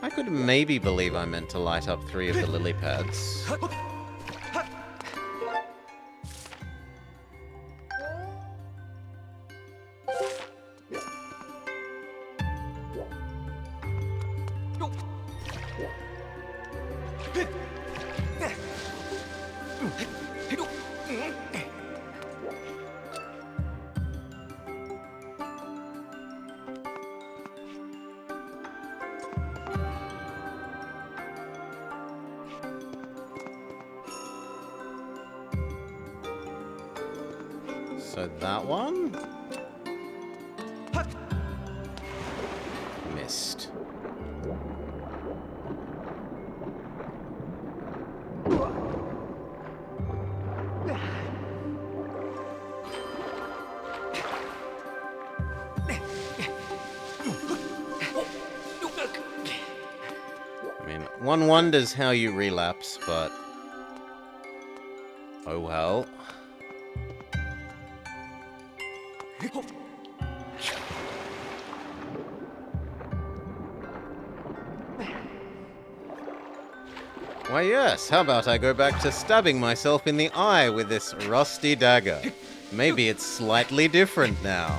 I could maybe believe I meant to light up three of the lily pads. So that one? Missed. I mean, one wonders how you relapse, but... oh well. Why yes, how about I go back to stabbing myself in the eye with this rusty dagger? Maybe it's slightly different now.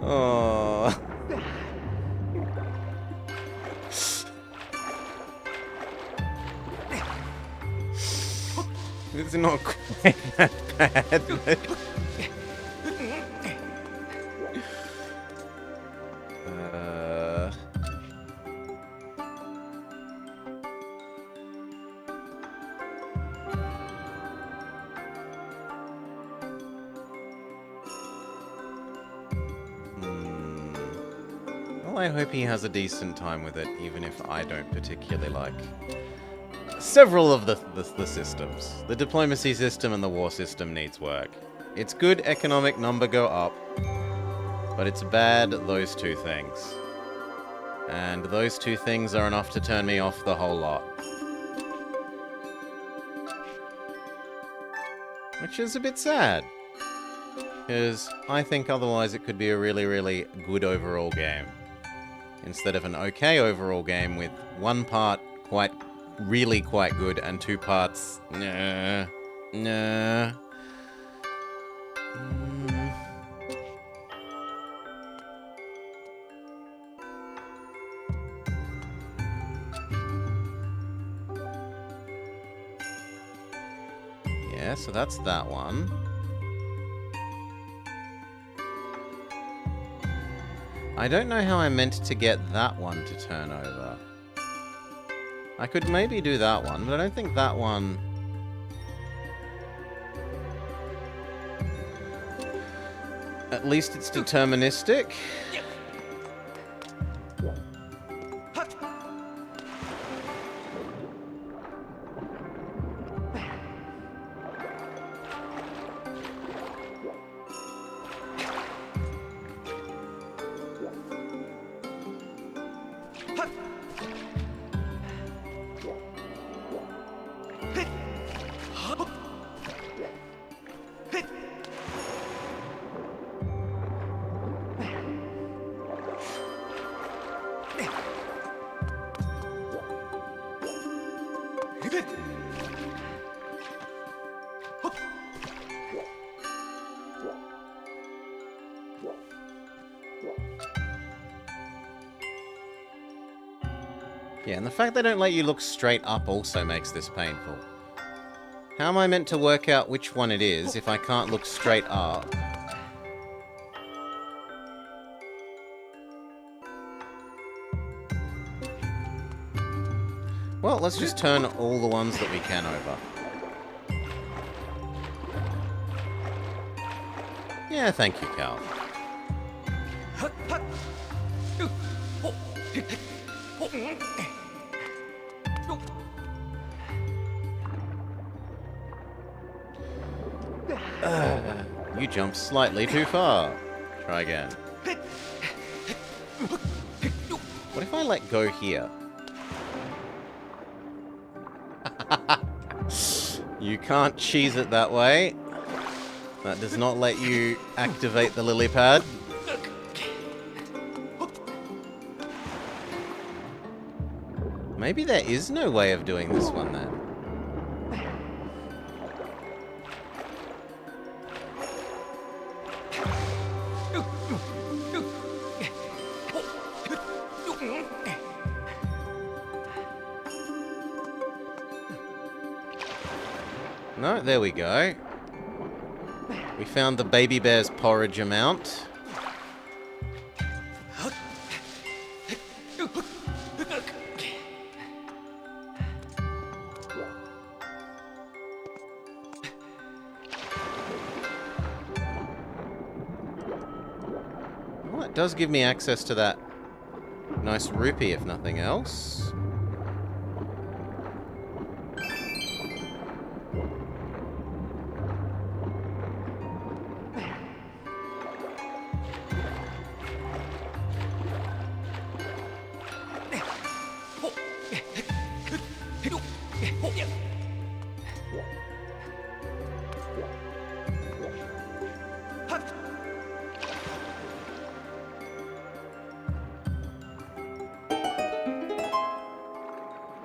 Oh. It's not quite that bad, but... Well, I hope he has a decent time with it, even if I don't particularly like several of the systems. The diplomacy system and the war system needs work. It's good economic number go up, but it's bad those two things. And those two things are enough to turn me off the whole lot. Which is a bit sad. Because I think otherwise it could be a really, really good overall game. Instead of an okay overall game with one part really quite good and two parts nah. Yeah, so that's that one. I don't know how I meant to get that one to turn over. I could maybe do that one, but I don't think that one... At least it's deterministic. Yeah, and the fact they don't let you look straight up also makes this painful. How am I meant to work out which one it is if I can't look straight up? Well, let's just turn all the ones that we can over. Yeah, thank you, Cal. You jumped slightly too far. Try again. What if I let go here? You can't cheese it that way. That does not let you activate the lily pad. Maybe there is no way of doing this one then. No, there we go. We found the baby bear's porridge amount. does give me access to that nice rupee, if nothing else.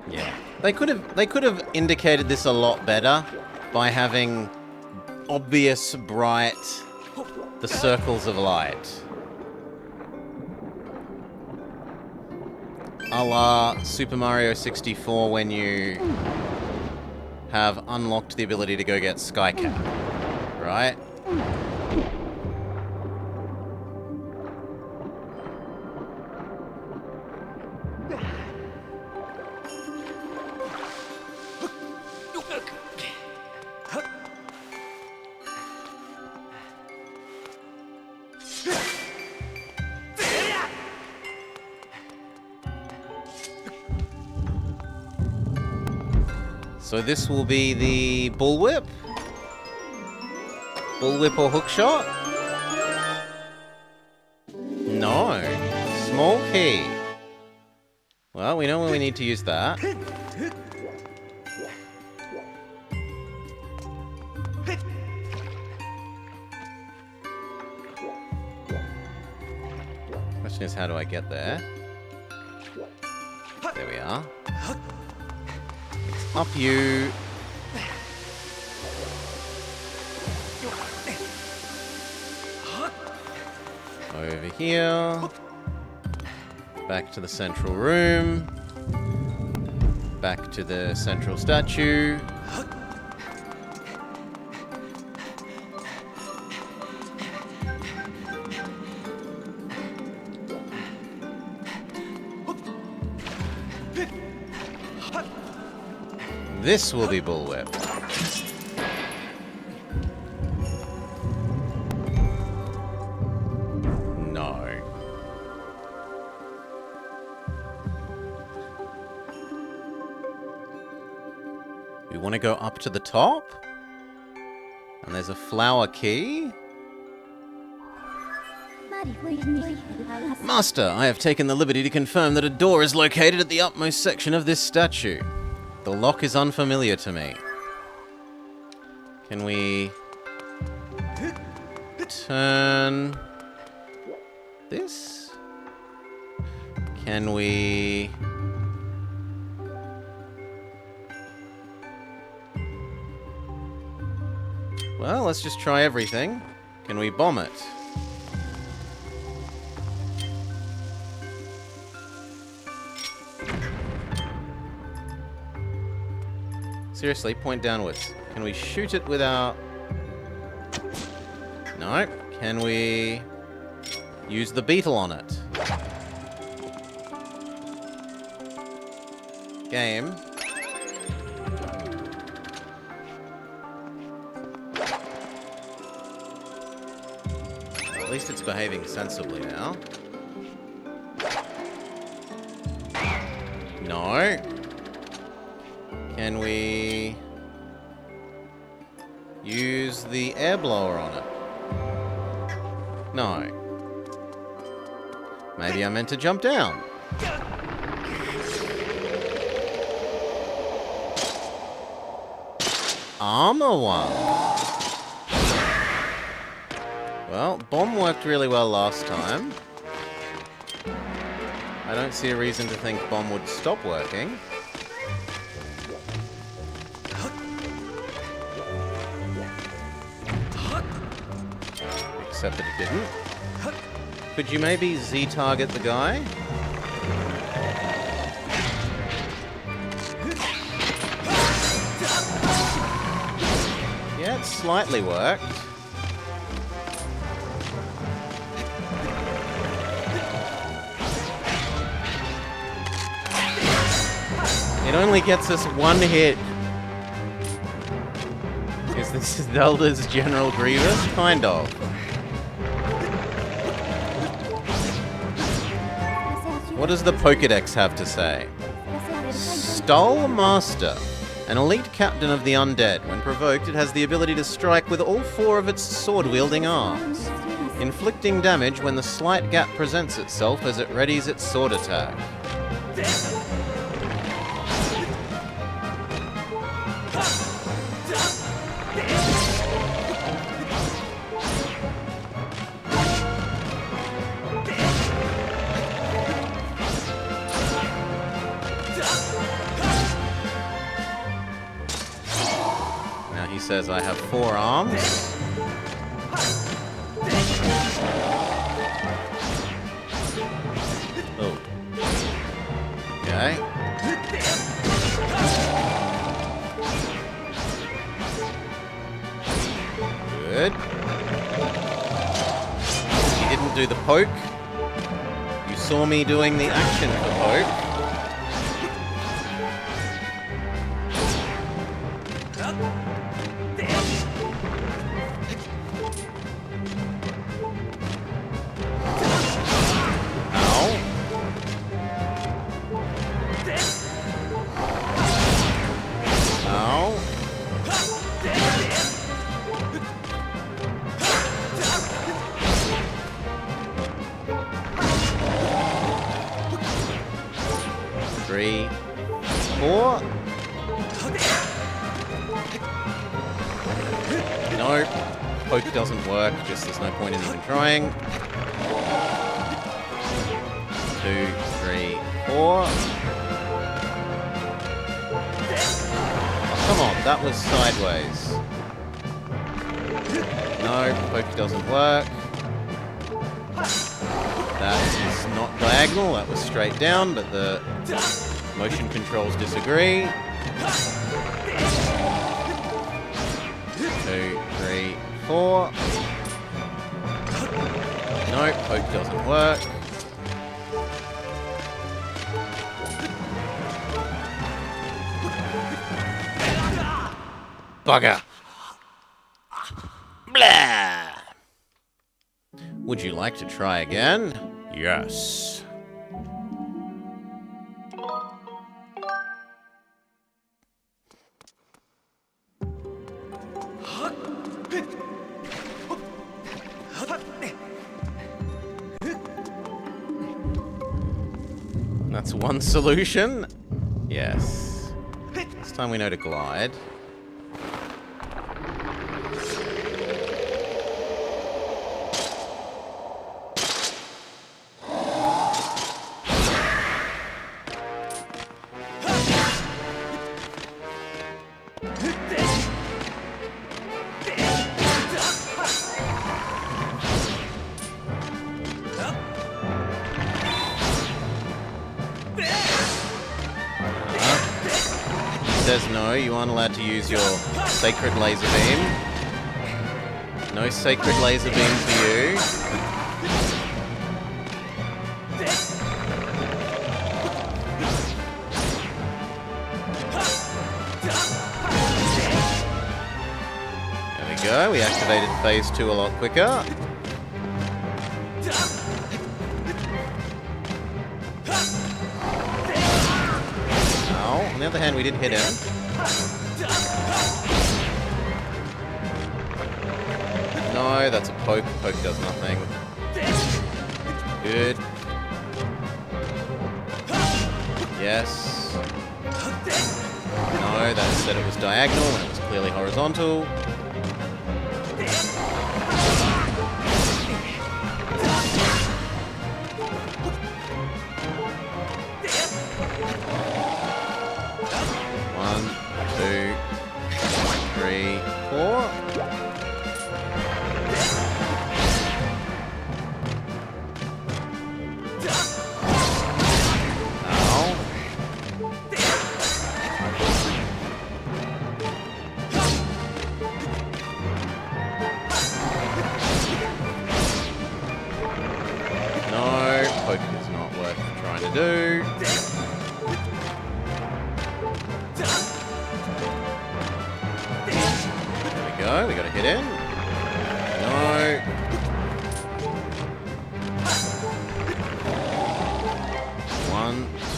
Yeah. They could have indicated this a lot better by having obvious, bright, the circles of light. A la Super Mario 64 when you have unlocked the ability to go get Skycap, right? So this will be the bullwhip? Bullwhip or hookshot? No. Small key. Well, we know when we need to use that. Question is, how do I get there? There we are. Up you. Over here. Back to the central room. Back to the central statue. This will be bullwhip. No. We want to go up to the top. And there's a flower key. Master, I have taken the liberty to confirm that a door is located at the utmost section of this statue. The lock is unfamiliar to me. Can we turn this? Can we... Well, let's just try everything. Can we bomb it? Seriously, point downwards. Can we shoot it without... No. Can we use the beetle on it? Game. At least it's behaving sensibly now. No. Can we use the air blower on it? No. Maybe I meant to jump down. Armor one. Well, bomb worked really well last time. I don't see a reason to think bomb would stop working. Except that it didn't. Could you maybe Z-target the guy? Yeah, it slightly worked. It only gets us one hit. Is this Zelda's General Grievous? Kind of. What does the Pokédex have to say? Stole Master. An elite captain of the undead. When provoked, it has the ability to strike with all 4 of its sword-wielding arms, inflicting damage when the slight gap presents itself as it readies its sword attack. Now he says I have 4 arms. Oh. Okay. Good. You didn't do the poke. You saw me doing the action of the poke. Three, 4. Nope. Poke doesn't work, just there's no point in even trying. 2, 3, 4. Come on, that was sideways. No, poke doesn't work. That is not diagonal, that was straight down, but the motion controls disagree. 2, 3, 4. Nope, poke doesn't work. Bugger! Blah! Would you like to try again? Yes. That's one solution. Yes. This time we know to glide. Says no, you aren't allowed to use your sacred laser beam. No sacred laser beam for you. There we go, we activated phase 2 a lot quicker. On the other hand, we did hit him. No, that's a poke. Poke does nothing. Good. Yes. No, that said it was diagonal and it was clearly horizontal. Do. There we go, we gotta hit in. No.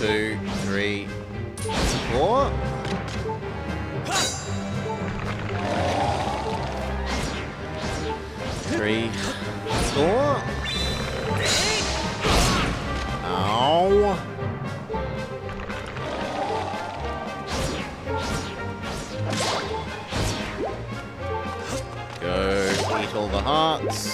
2, 3, 4. Three, 4. Ow. Go eat all the hearts.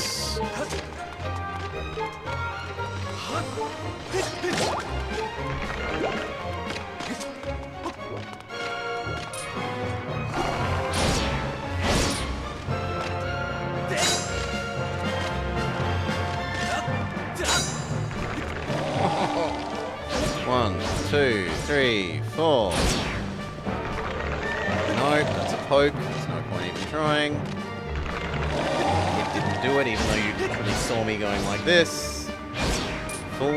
One, 2, 3, 4. Nope, that's a poke. There's no point even trying. It didn't do it, even though you probably saw me going like this. 4.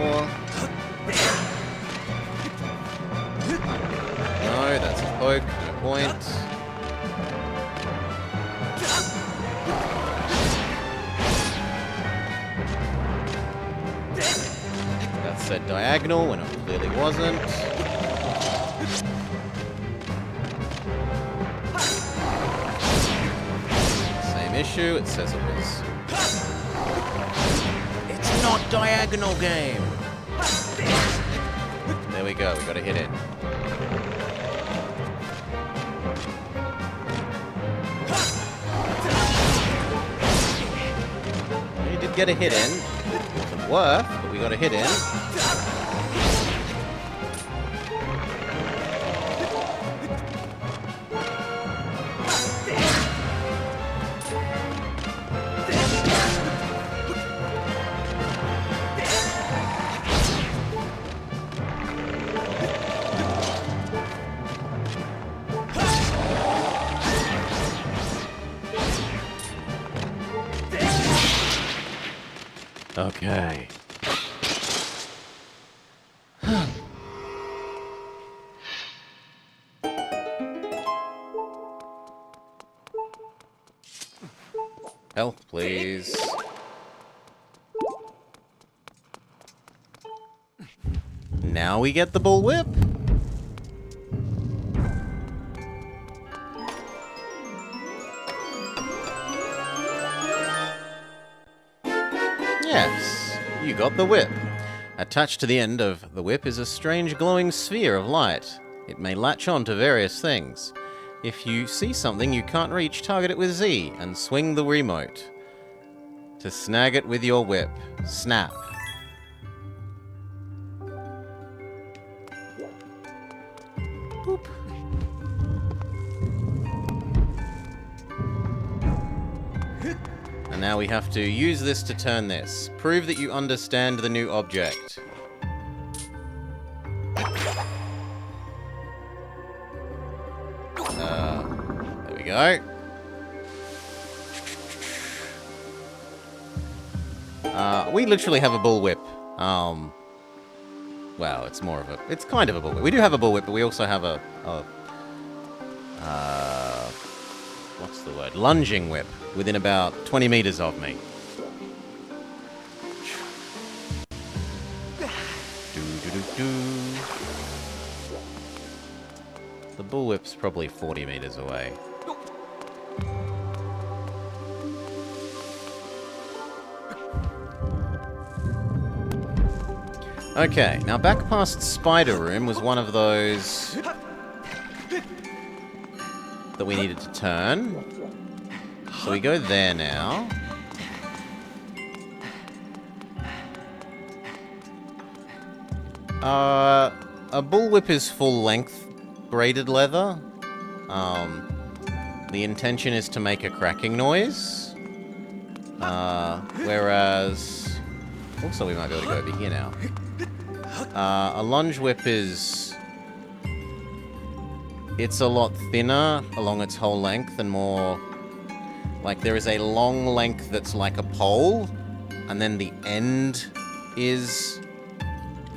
No, that's a poke. No point. That said diagonal when it clearly wasn't. Same issue, it says it was. It's not diagonal game! There we go, we gotta hit it. We did get a hit in. It wasn't worth, but we got a hit in. Okay. Health, please. Now we get the bullwhip. Yes, you got the whip. Attached to the end of the whip is a strange glowing sphere of light. It may latch on to various things. If you see something you can't reach, target it with Z and swing the remote to snag it with your whip. Snap. Boop. And now we have to use this to turn this. Prove that you understand the new object. There we go. We literally have a bullwhip. Well, it's more of a... It's kind of a bullwhip. We do have a bullwhip, but we also have a what's the word? Lunging whip within about 20 meters of me. The bullwhip's probably 40 meters away. Okay, now back past Spider Room was one of those that we needed to turn. So we go there now. A bullwhip is full length braided leather. The intention is to make a cracking noise. Whereas... Also, we might be able to go over here now. A lunge whip is... It's a lot thinner along its whole length and more... Like, there is a long length that's like a pole, and then the end is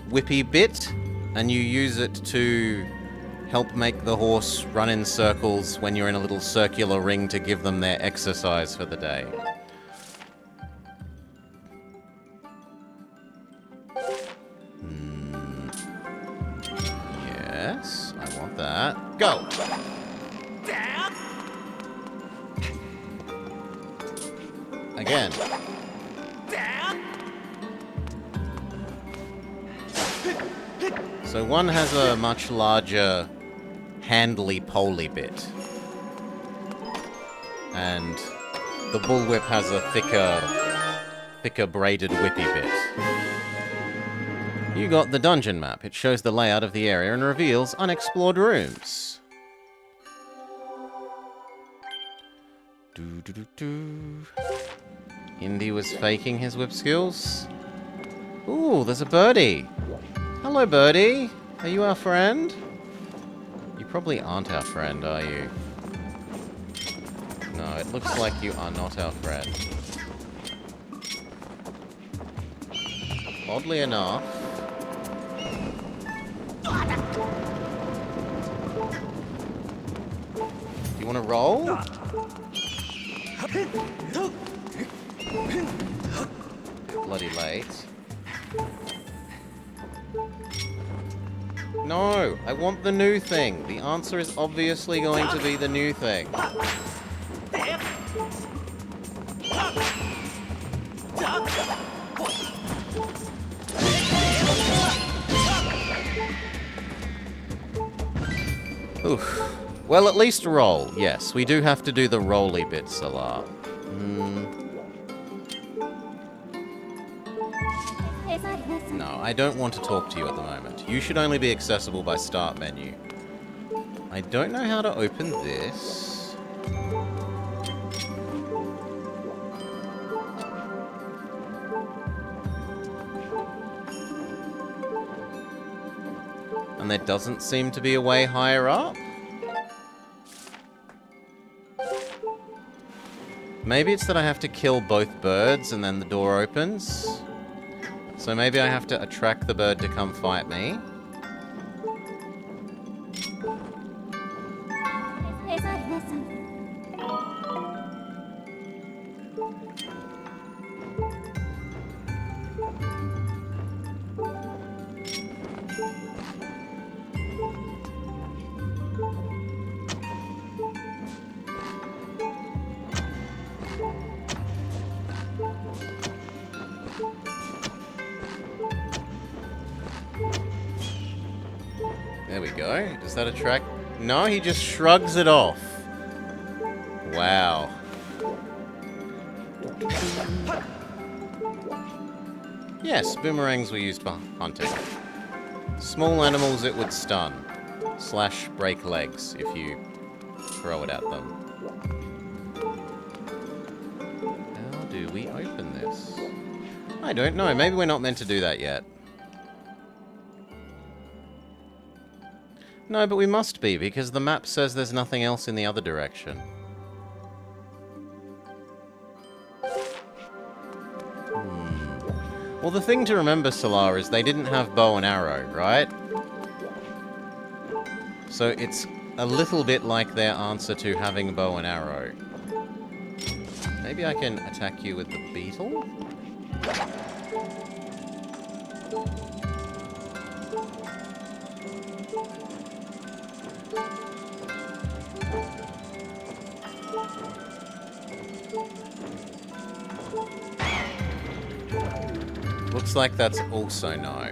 whippy bit, and you use it to help make the horse run in circles when you're in a little circular ring to give them their exercise for the day. Again. So one has a much larger handly-poly bit. And the bullwhip has a thicker braided whippy bit. You got the dungeon map. It shows the layout of the area and reveals unexplored rooms. Indy was faking his whip skills. Ooh, there's a birdie. Hello, birdie. Are you our friend? You probably aren't our friend, are you? No, it looks like you are not our friend. Oddly enough... Do you want to roll? Bloody late. No! I want the new thing! The answer is obviously going to be the new thing. Oof. Well, at least roll. Yes, we do have to do the rolly bit, Salar. No, I don't want to talk to you at the moment. You should only be accessible by start menu. I don't know how to open this. And there doesn't seem to be a way higher up. Maybe it's that I have to kill both birds and then the door opens. So maybe I have to attract the bird to come fight me. There we go. Does that attract? No, he just shrugs it off. Wow. Yes, boomerangs were used for hunting. Small animals it would stun. / break legs if you throw it at them. How do we open this? I don't know. Maybe we're not meant to do that yet. No, but we must be, because the map says there's nothing else in the other direction. Well, the thing to remember, Solar, is they didn't have bow and arrow, right? So it's a little bit like their answer to having bow and arrow. Maybe I can attack you with the beetle? Looks like that's also no.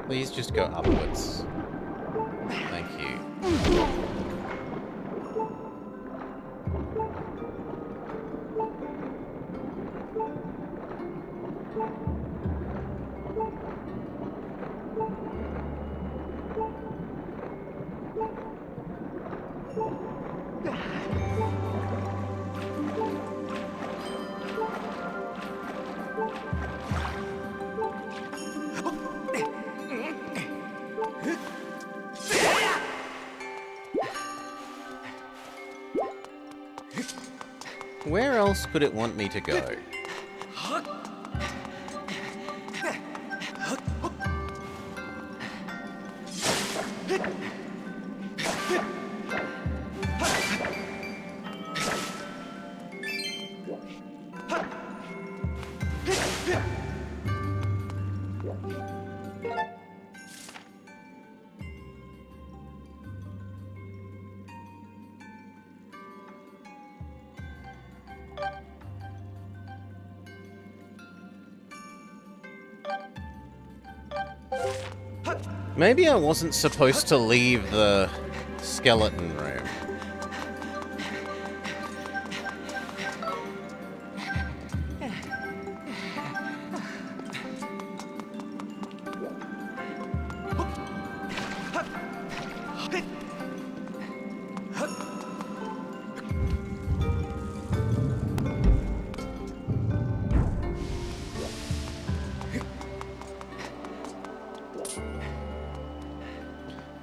Please just go upwards. Thank you. Where else could it want me to go? Maybe I wasn't supposed to leave the skeleton room.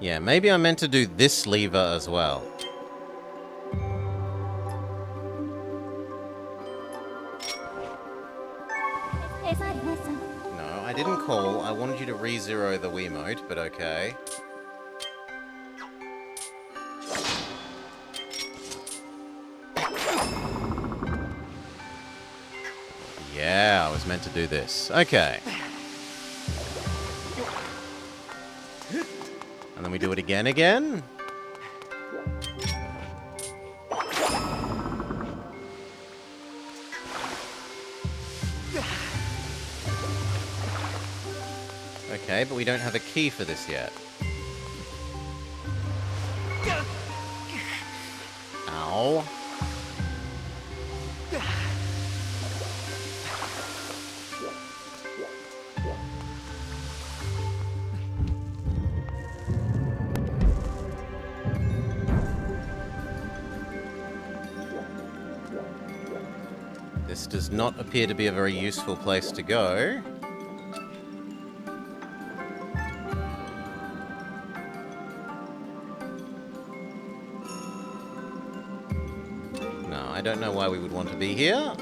Yeah, maybe I meant to do this lever as well. No, I didn't call. I wanted you to re-zero the Wiimote, but okay. Yeah, I was meant to do this. Okay. And then we do it again. Okay, but we don't have a key for this yet. Ow. This does not appear to be a very useful place to go. No, I don't know why we would want to be here.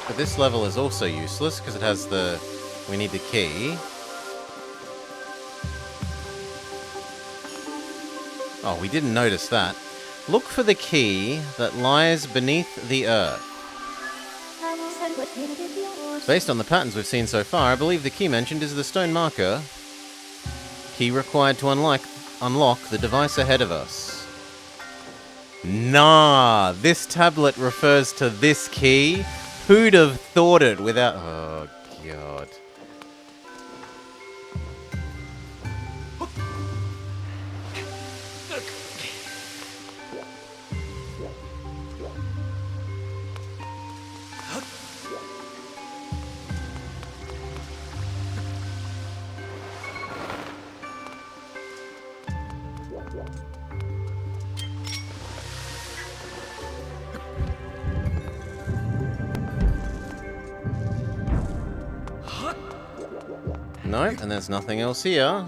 But this level is also useless because it has the... We need the key. Oh, we didn't notice that. Look for the key that lies beneath the earth. Based on the patterns we've seen so far, I believe the key mentioned is the stone marker. Key required to unlock the device ahead of us. Nah, this tablet refers to this key. Who'd have thought it without... Oh, God. No, and there's nothing else here.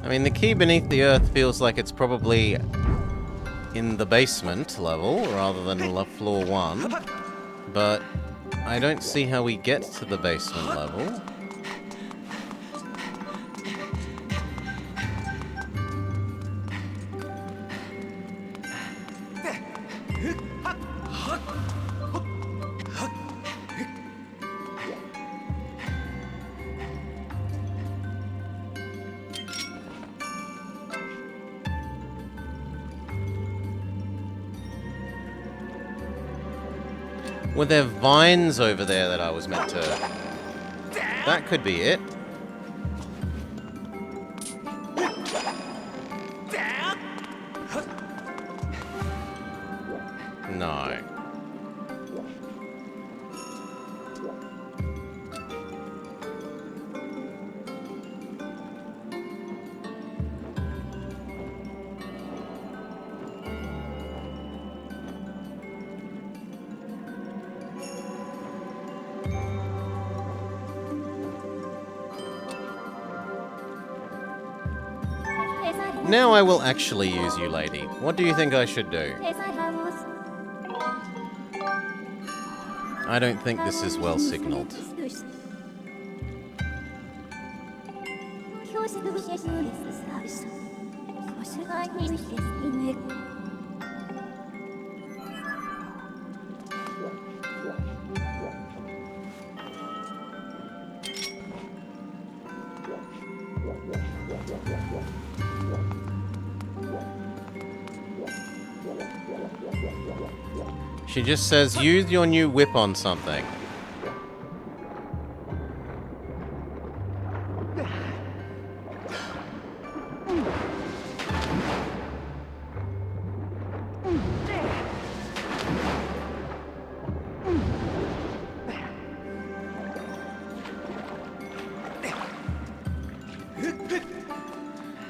I mean, the key beneath the earth feels like it's probably in the basement level rather than floor 1, but I don't see how we get to the basement level. Were there vines over there that I was meant to... That could be it. Now I will actually use you, lady. What do you think I should do? I don't think this is well signaled. She just says, use your new whip on something.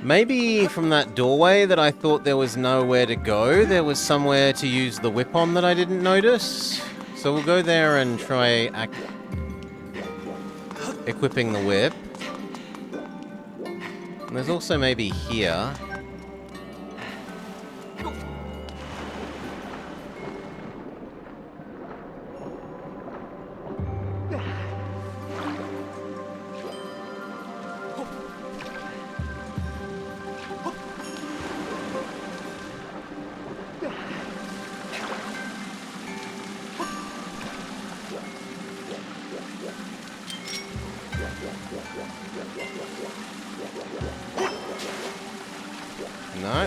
Maybe from that doorway that I thought there was nowhere to go, there was somewhere to use the whip on that I didn't notice. So we'll go there and try equipping the whip. And there's also maybe here. No.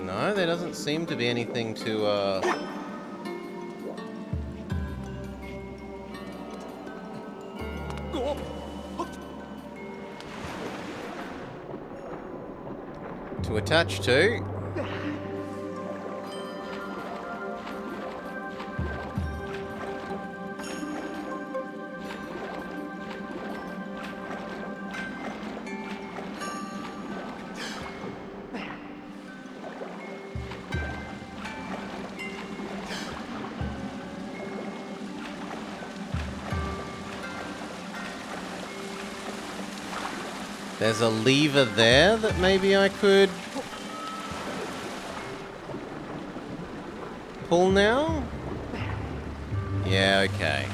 No, there doesn't seem to be anything to attach to. There's a lever there that maybe I could pull now? Yeah, okay.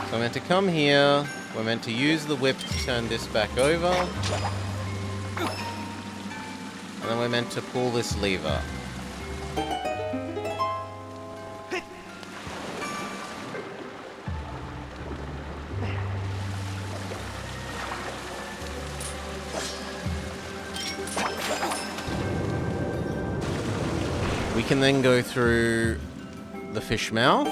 So I'm meant to come here. We're meant to use the whip to turn this back over. And then we're meant to pull this lever. We can then go through the fish mouth.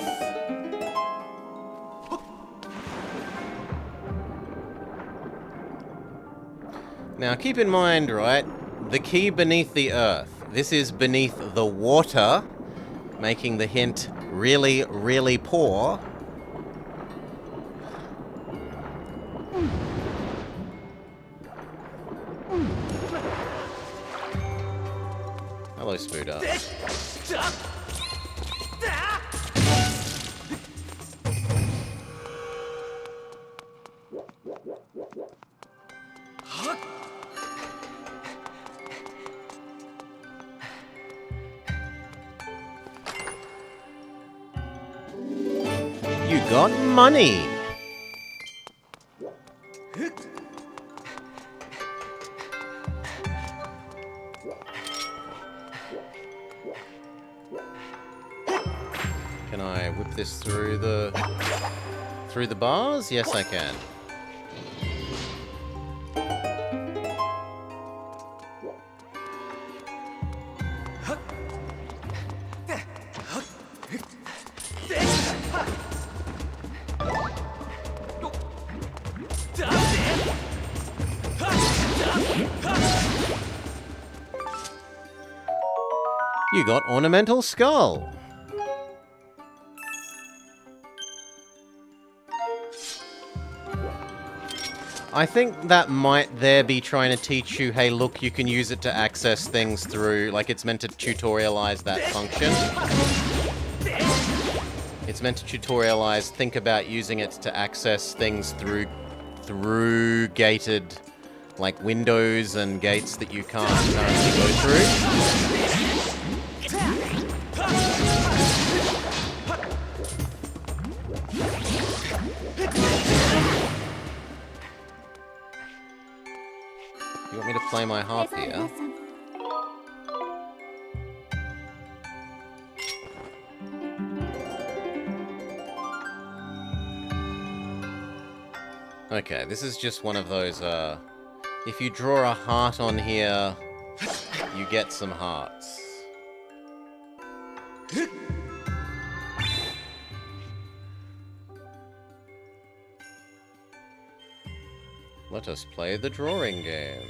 Now keep in mind, right, the key beneath the earth. This is beneath the water, making the hint really, really poor. Hello, Spooder. You got money! Can I whip this through the Through the bars? Yes, I can. You got Ornamental Skull. I think that might there be trying to teach you, hey, look, you can use it to access things through, like it's meant to tutorialize that function. It's meant to tutorialize, think about using it to access things through gated, like windows and gates that you can't currently go through. You want me to play my harp here? Okay, this is just one of those, if you draw a heart on here, you get some hearts. Let us play the drawing game.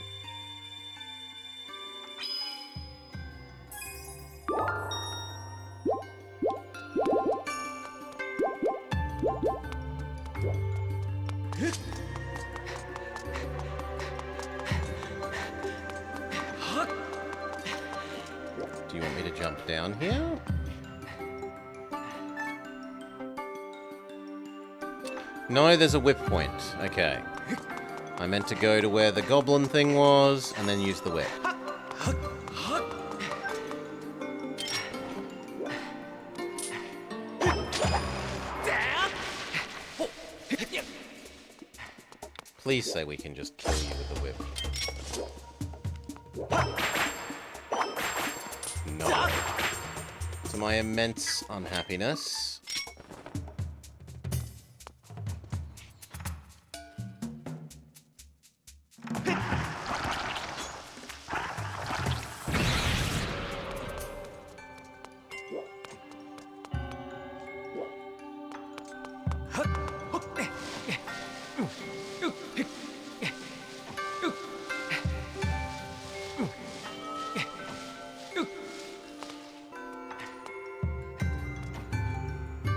Do you want me to jump down here? No, there's a whip point. Okay. I meant to go to where the goblin thing was, and then use the whip. Please say we can just kill you with the whip. No. To my immense unhappiness.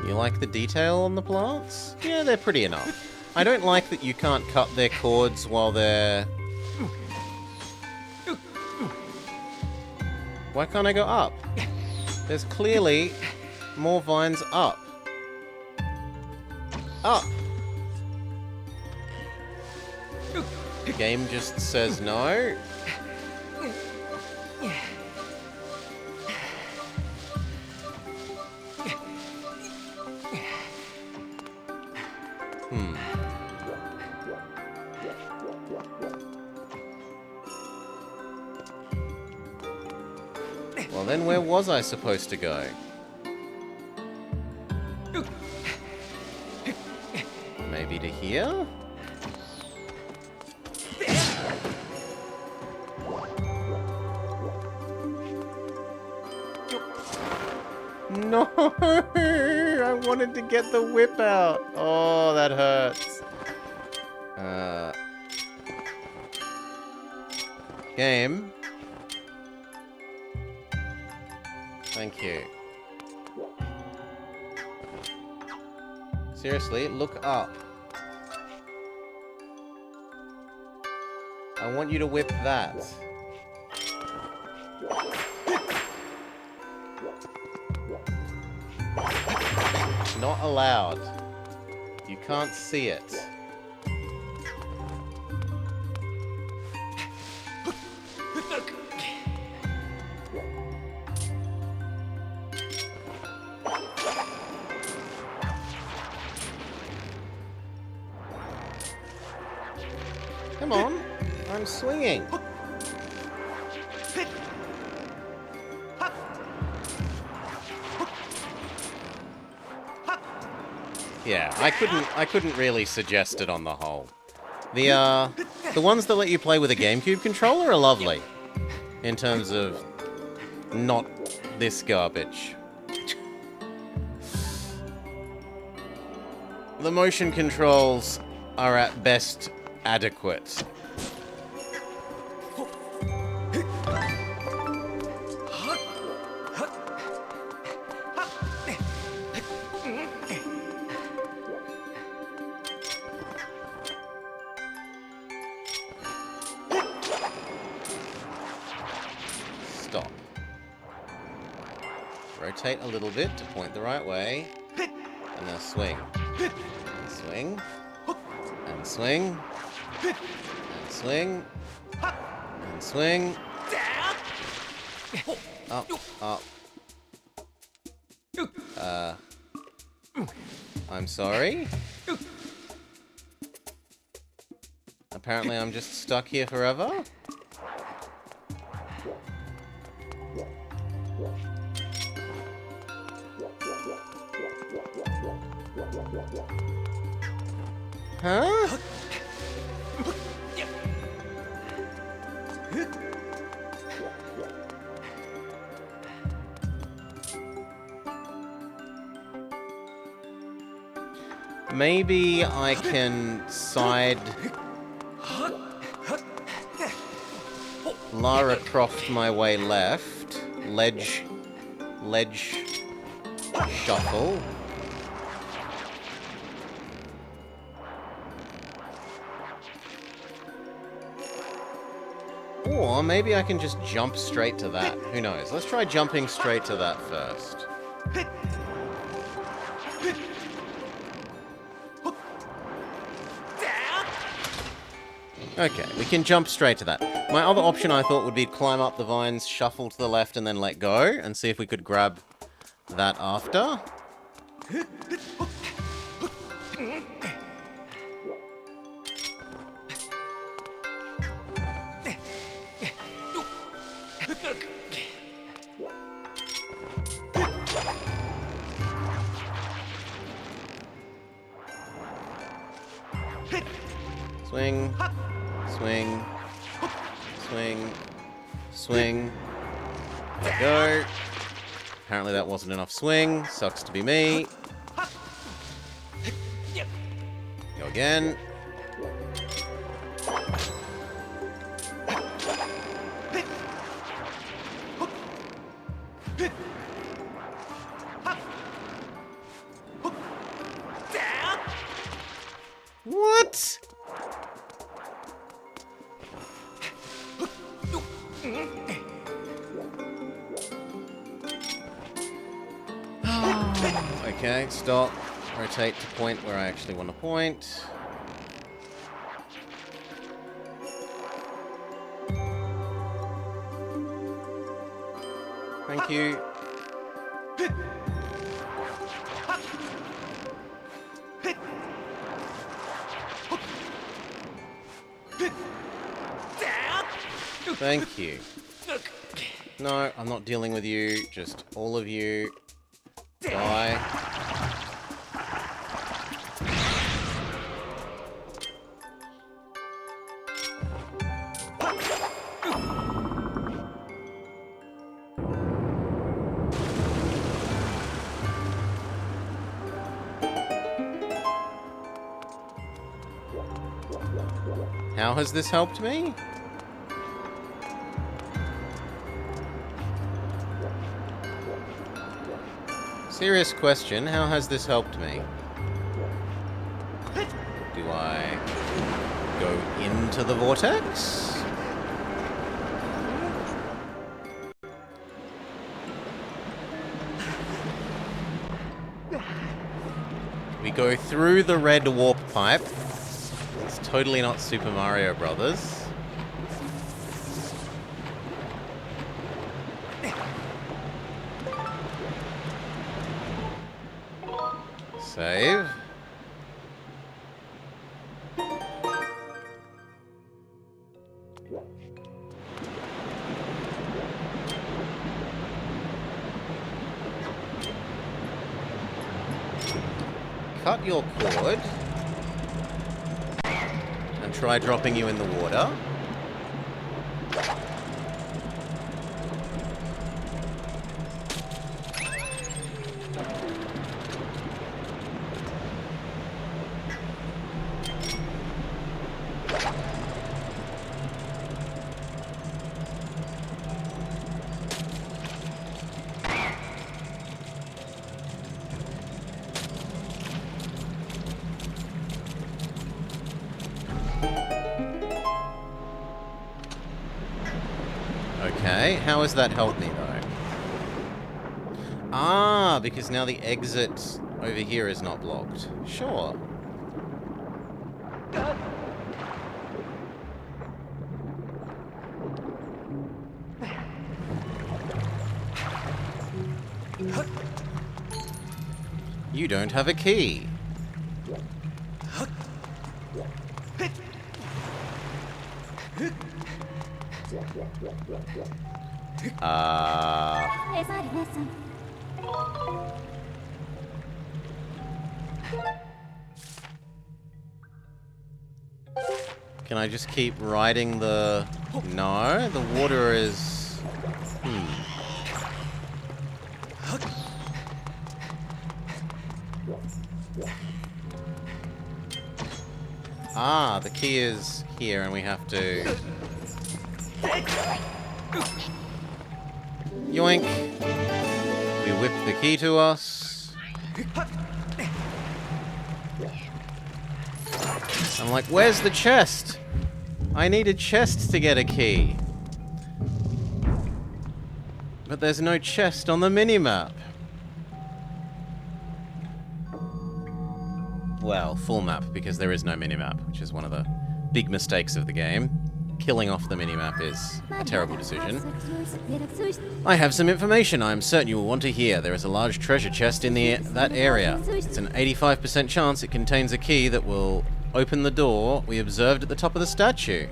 You like the detail on the plants? Yeah, they're pretty enough. I don't like that you can't cut their cords while they're... Why can't I go up? There's clearly more vines up. Up! The game just says no. Well, then where was I supposed to go? Maybe to here? No! I wanted to get the whip out. Oh, that hurts. Game. Thank you. Seriously, look up. I want you to whip that. Not allowed. You can't see it. Come on, I'm swinging. Yeah, I couldn't really suggest it on the whole. The ones that let you play with a GameCube controller are lovely. In terms of not this garbage. The motion controls are at best adequate. Stop. Rotate a little bit to point the right way. And now swing. And swing. And swing. And swing. And swing. Up, up. I'm sorry? Apparently I'm just stuck here forever? Huh? Maybe I can side Lara Croft my way left. Ledge shuffle. Or maybe I can just jump straight to that. Who knows? Let's try jumping straight to that first. Okay, we can jump straight to that. My other option I thought would be climb up the vines, shuffle to the left, and then let go, and see if we could grab that after. Swing, swing, swing, swing. There we go. Apparently that wasn't enough swing. Sucks to be me. Go again. What? Okay, stop. Rotate to point where I actually want to point. Thank you. Thank you. No, I'm not dealing with you. Just all of you. Die. How has this helped me? Serious question, how has this helped me? Do I go into the vortex? We go through the red warp pipe. It's totally not Super Mario Brothers. Save. cut your cord and try dropping you in the water. Okay, how has that helped me, though? Ah, because now the exit over here is not blocked. Sure. You don't have a key. Can I just keep riding the... No, the water is... Ah, the key is here and we have to... Yoink! We whip the key to us. I'm like, where's the chest? I need a chest to get a key. But there's no chest on the minimap. Well, full map, because there is no minimap, which is one of the big mistakes of the game. Killing off the minimap is a terrible decision. I have some information I am certain you will want to hear. There is a large treasure chest in that area. It's an 85% chance it contains a key that will open the door we observed at the top of the statue.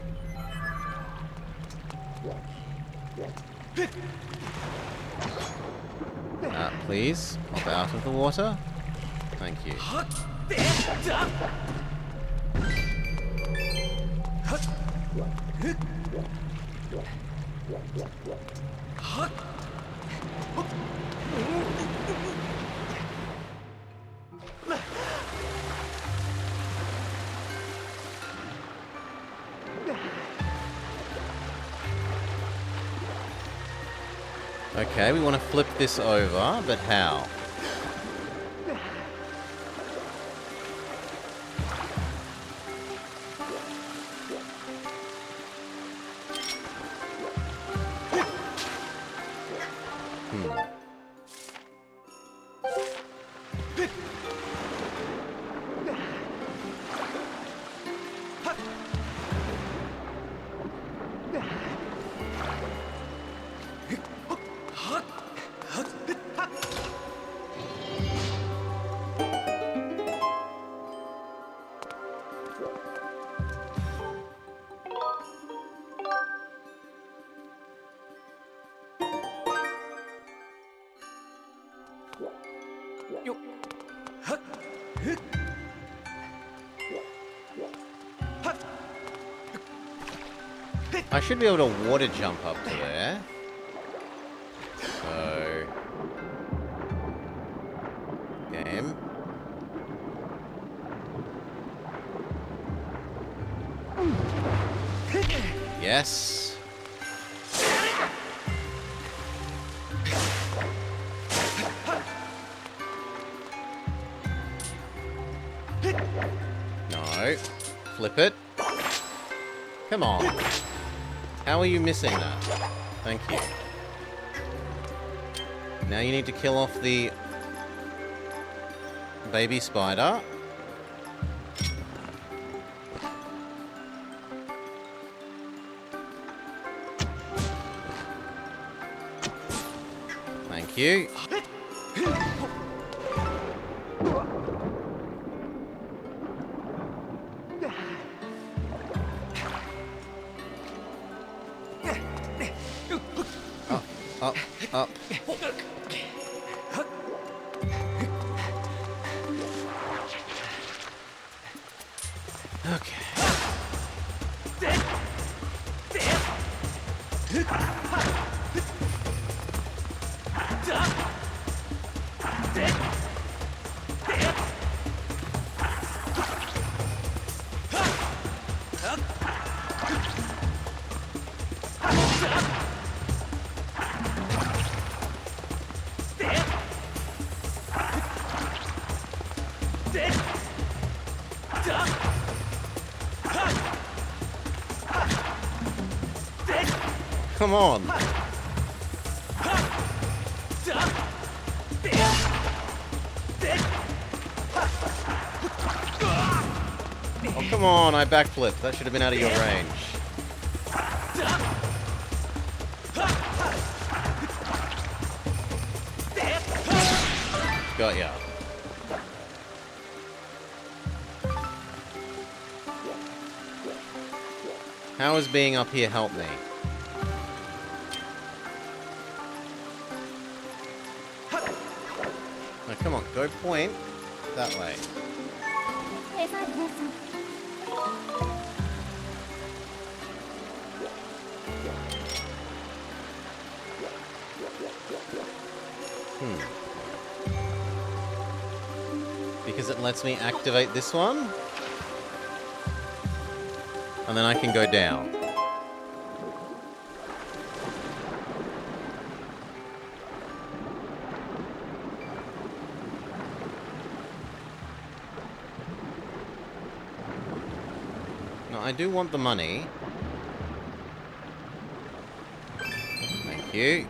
Please, hop out of the water. Thank you. Okay, we want to flip this over, but how? I should be able to water jump up to there. So... Game. Yes. No. Flip it. Come on. How are you missing that? Thank you. Now you need to kill off the baby spider. Thank you. Up, up, up. Okay. Come on. Oh, come on, I backflipped. That should have been out of your range. Got ya. How has being up here helped me? Now, come on, go point that way. Because it lets me activate this one. And then I can go down. Now, I do want the money. Thank you.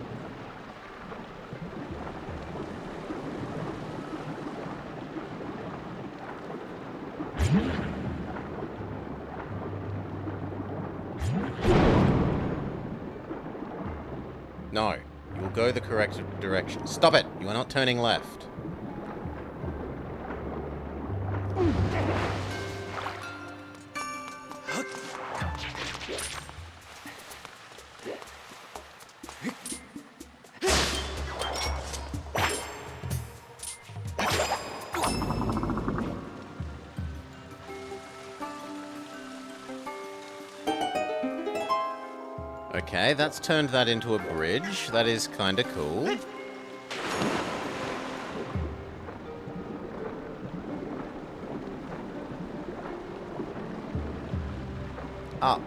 No, you will go the correct direction. Stop it! You are not turning left. Okay, that's turned that into a bridge. That is kinda cool. Up.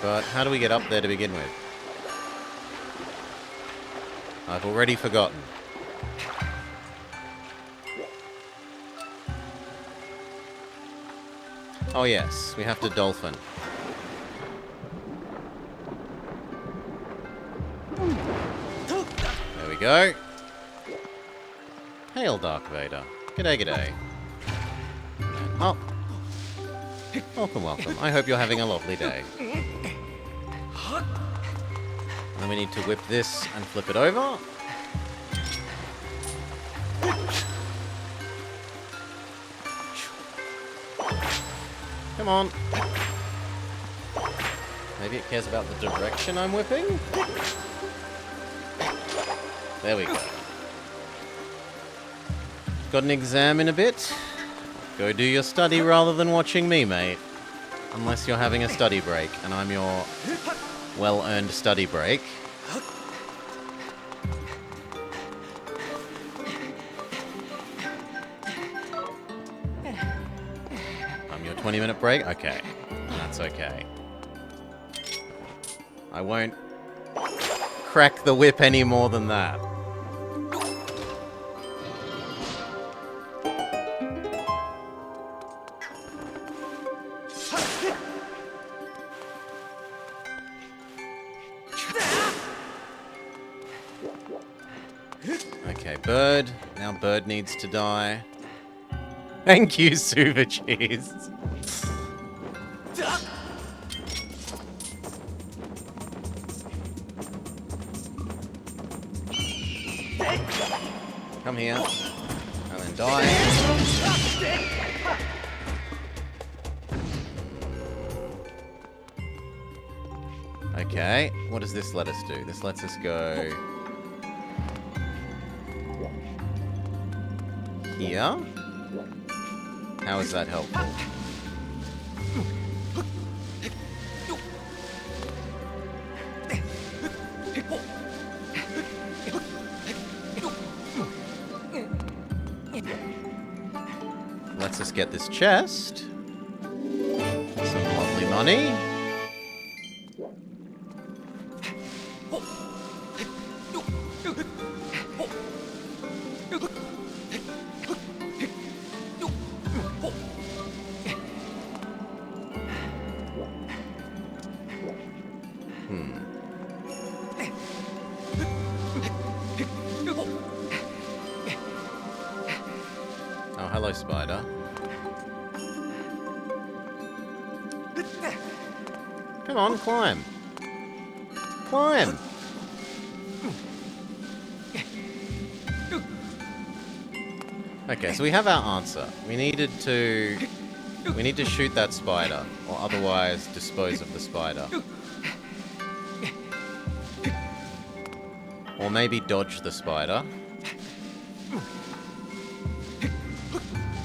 But how do we get up there to begin with? I've already forgotten. Oh yes, we have to dolphin. There we go. Hail, Dark Vader. G'day, g'day. And up. Welcome, welcome. I hope you're having a lovely day. And then we need to whip this and flip it over. Come on. Maybe it cares about the direction I'm whipping? There we go. Got an exam in a bit? Go do your study rather than watching me, mate. Unless you're having a study break, and I'm your well-earned study break. I'm your 20-minute break? Okay. That's okay. I won't crack the whip any more than that. Okay, Bird. Now Bird needs to die. Thank you, Super Cheese. Come here. And then die. Okay, what does this let us do? This lets us go here. How is that helpful? Lets us get this chest. Some lovely money. Oh, hello, spider. Come on, climb. Climb! Okay, so we have our answer. We need to shoot that spider, or otherwise dispose of the spider. Or maybe dodge the spider.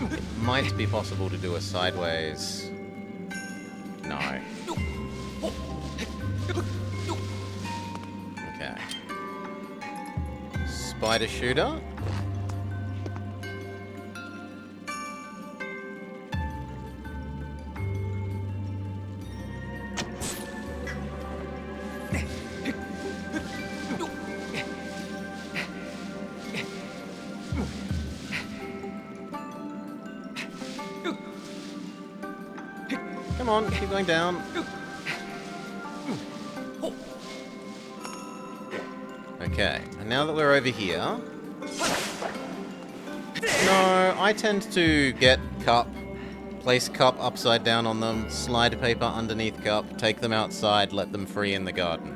It might be possible to do a sideways... No. Okay. Spider shooter. Come on, keep going down. Okay, and now that we're over here... No, I tend to get cup, place cup upside down on them, slide paper underneath cup, take them outside, let them free in the garden.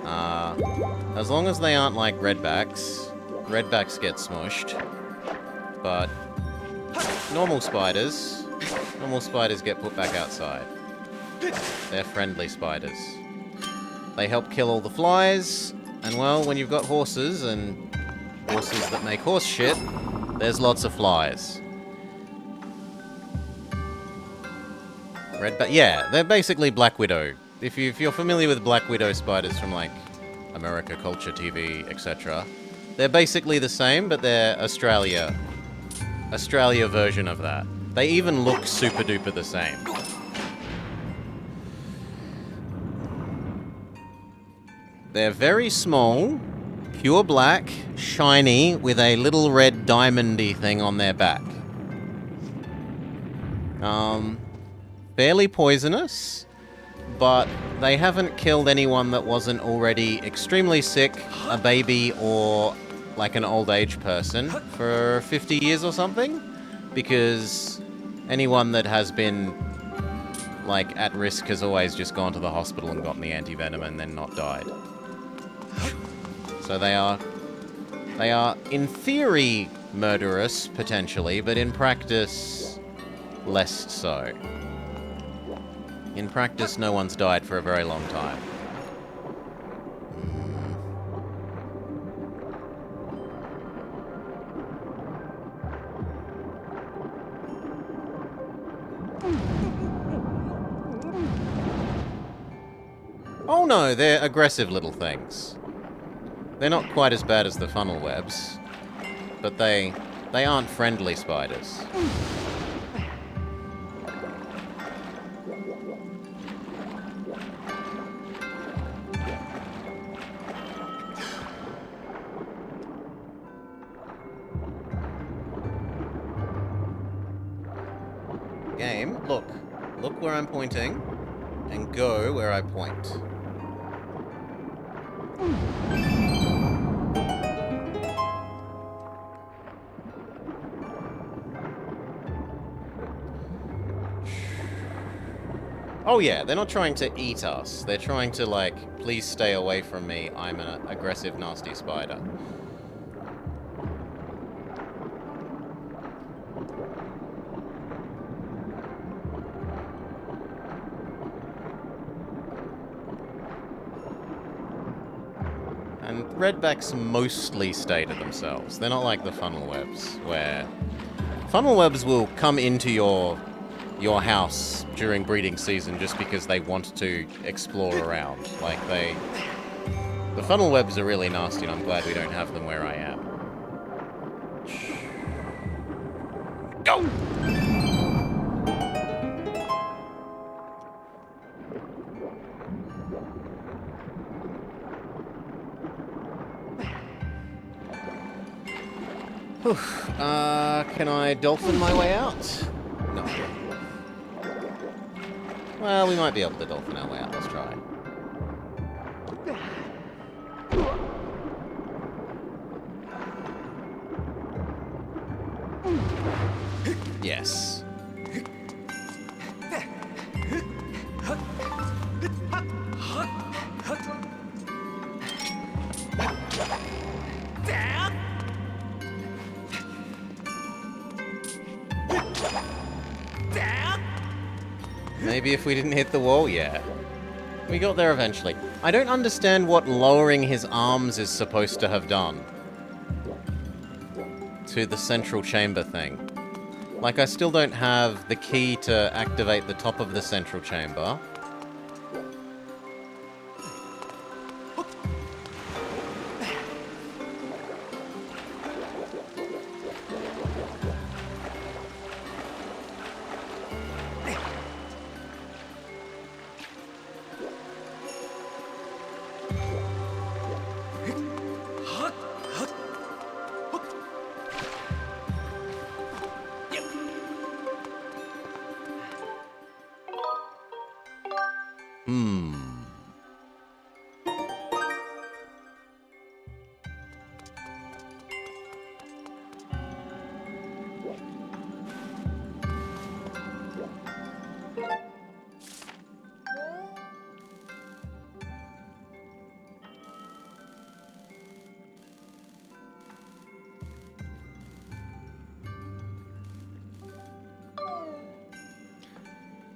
As long as they aren't like redbacks. Redbacks get smushed. But normal spiders get put back outside. They're friendly spiders. They help kill all the flies, and well, when you've got horses, and horses that make horse shit, there's lots of flies. Redback, yeah, they're basically Black Widow. If you're familiar with Black Widow spiders from like America Culture TV, etc., they're basically the same, but they're Australia version of that. They even look super duper the same. They're very small, pure black, shiny, with a little red diamondy thing on their back. Fairly poisonous, but they haven't killed anyone that wasn't already extremely sick, a baby, or like an old age person for 50 years or something, because anyone that has been like at risk has always just gone to the hospital and gotten the anti-venom and then not died. So they are in theory murderous potentially, but in practice less so. In practice, no one's died for a very long time. Oh no, they're aggressive little things. They're not quite as bad as the funnel webs, but they aren't friendly spiders. Game, look where I'm pointing, and go where I point. Oh yeah, they're not trying to eat us. They're trying to, like, please stay away from me. I'm an aggressive, nasty spider. redbacks mostly stay to themselves. They're not like the funnel webs, where funnel webs will come into your house during breeding season just because they want to explore around. Like, the funnel webs are really nasty, and I'm glad we don't have them where I am. Go! Can I dolphin my way out? No. Well, we might be able to dolphin our way out. Let's try. Yes. Maybe if we didn't hit the wall yet. We got there eventually. I don't understand what lowering his arms is supposed to have done to the central chamber thing. Like, I still don't have the key to activate the top of the central chamber.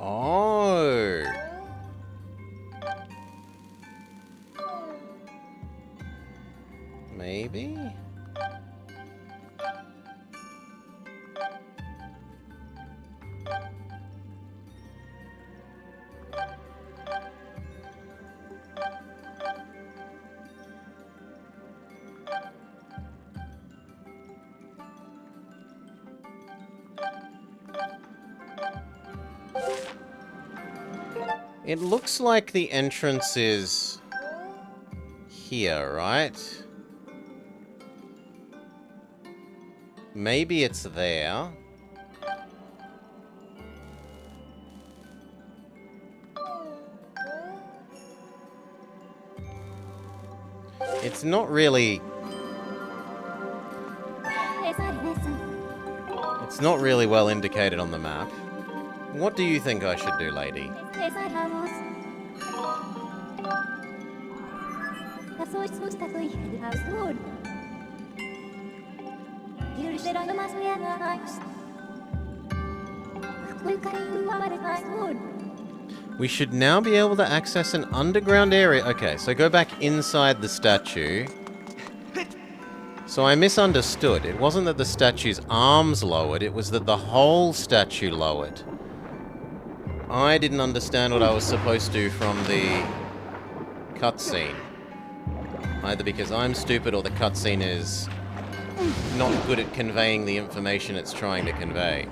Oh. Maybe? It looks like the entrance is here, right? Maybe it's there. It's not really... It's not really well indicated on the map. What do you think I should do, lady? We should now be able to access an underground area. Okay, so go back inside the statue. So I misunderstood. It wasn't that the statue's arms lowered, it was that the whole statue lowered. I didn't understand what I was supposed to from the cutscene. Either because I'm stupid or the cutscene is not good at conveying the information it's trying to convey.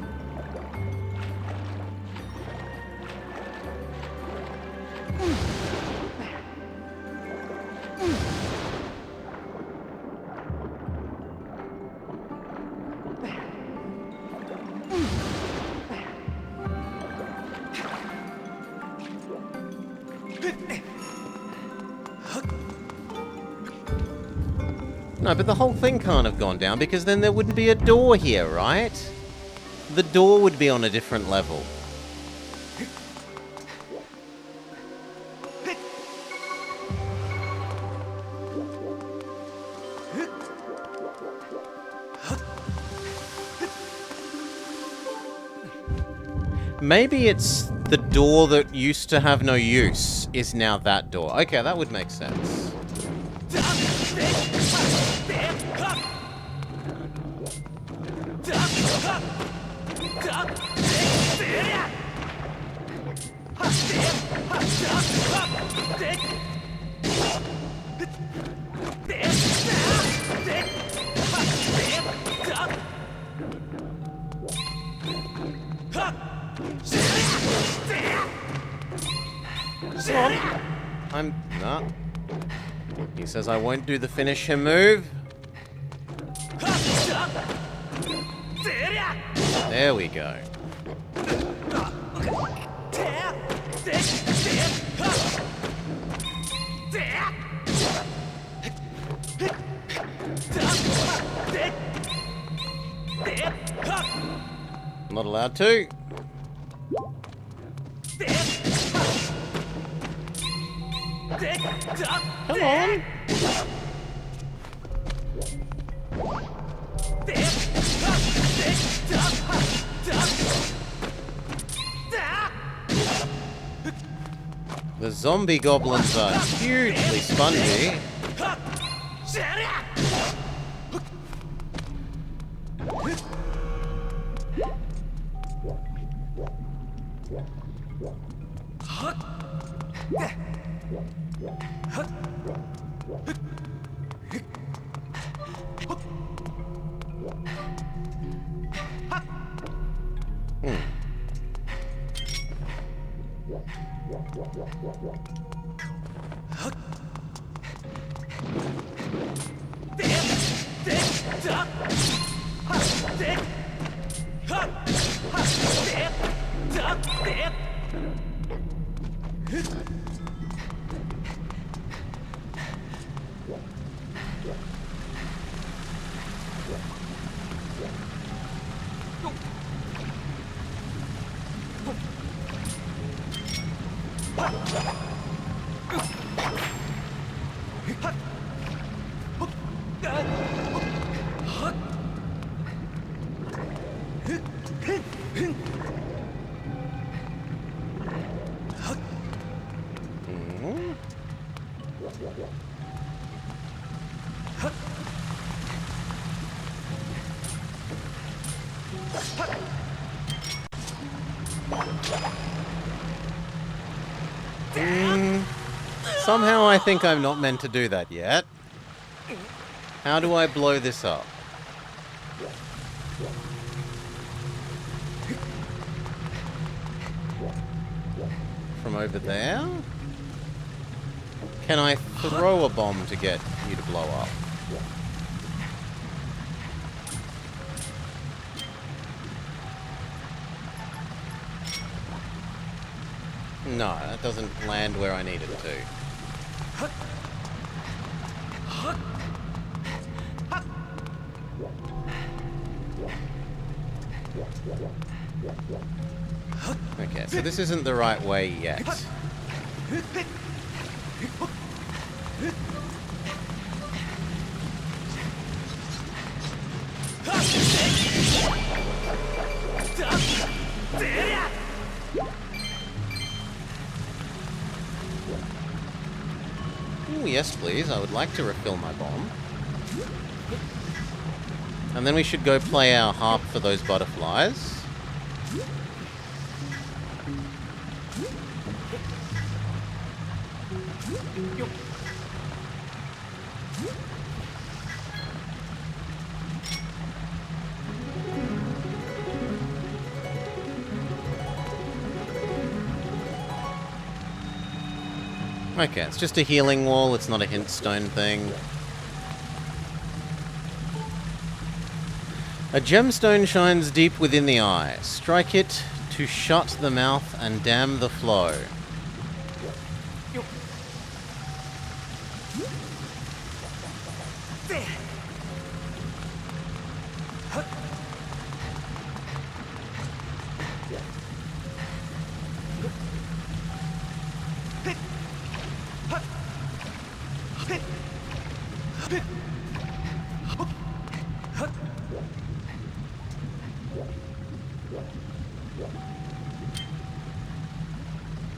No, but the whole thing can't have gone down because then there wouldn't be a door here, right? The door would be on a different level. Maybe it's the door that used to have no use is now that door. Okay, that would make sense. I'm not. He says I won't do the finish him move. There we go. I'm not allowed to. Come on. The zombie goblins are hugely spongy. Somehow I think I'm not meant to do that yet. How do I blow this up? From over there? Can I throw a bomb to get you to blow up? No, that doesn't land where I need it to. Okay, so this isn't the right way yet. Ooh, yes, please. I would like to refill my bomb. And then we should go play our harp for those butterflies. Okay, it's just a healing wall, it's not a hint stone thing. A gemstone shines deep within the eye. Strike it to shut the mouth and dam the flow.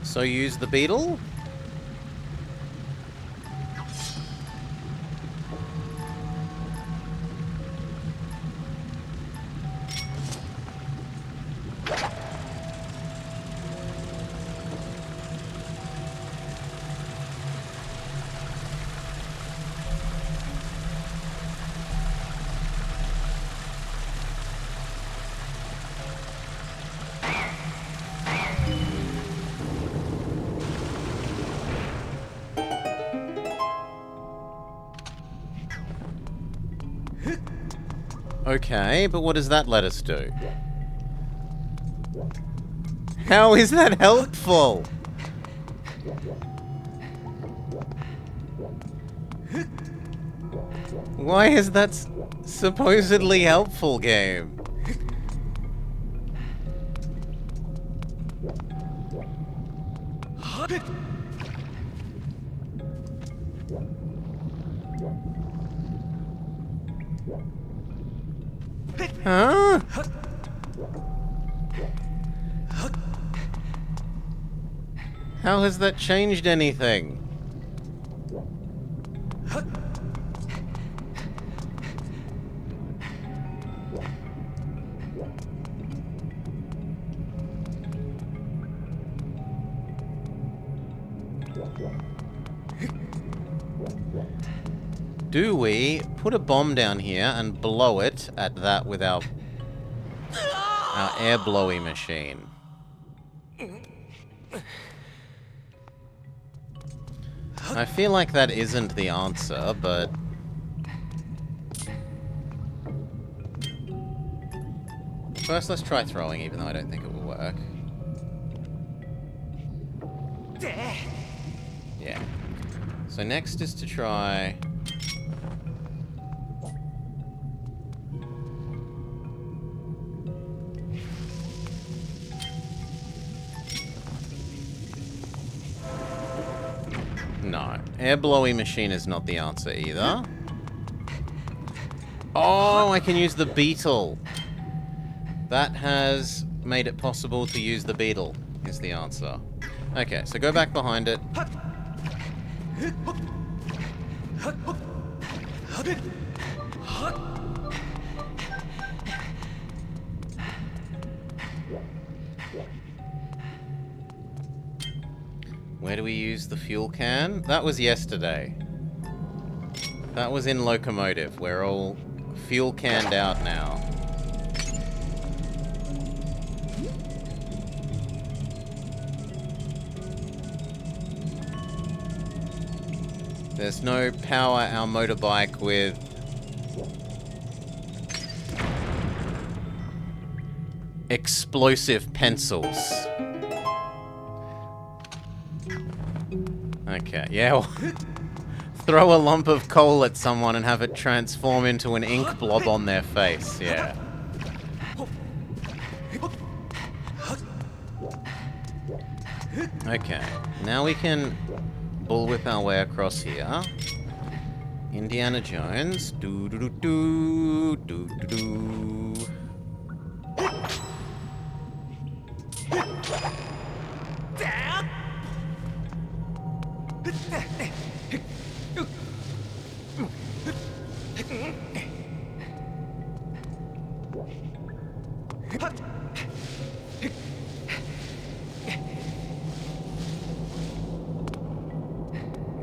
So use the beetle. Okay, but what does that let us do? How is that helpful? Why is that supposedly helpful, game? Huh? How has that changed anything? Do we put a bomb down here and blow it at that with our air blowy machine? I feel like that isn't the answer, but... First, let's try throwing, even though I don't think it will work. Yeah. So next is to try... No. Air blowy machine is not the answer either. Oh, I can use the beetle. That has made it possible to use the beetle, is the answer. Okay, so go back behind it. Where do we use the fuel can? That was yesterday. That was in locomotive. We're all fuel canned out now. There's no power our motorbike with explosive pencils. Okay, yeah. Well, throw a lump of coal at someone and have it transform into an ink blob on their face, yeah. Okay, now we can bullwhip our way across here. Indiana Jones. Do do do do do do do.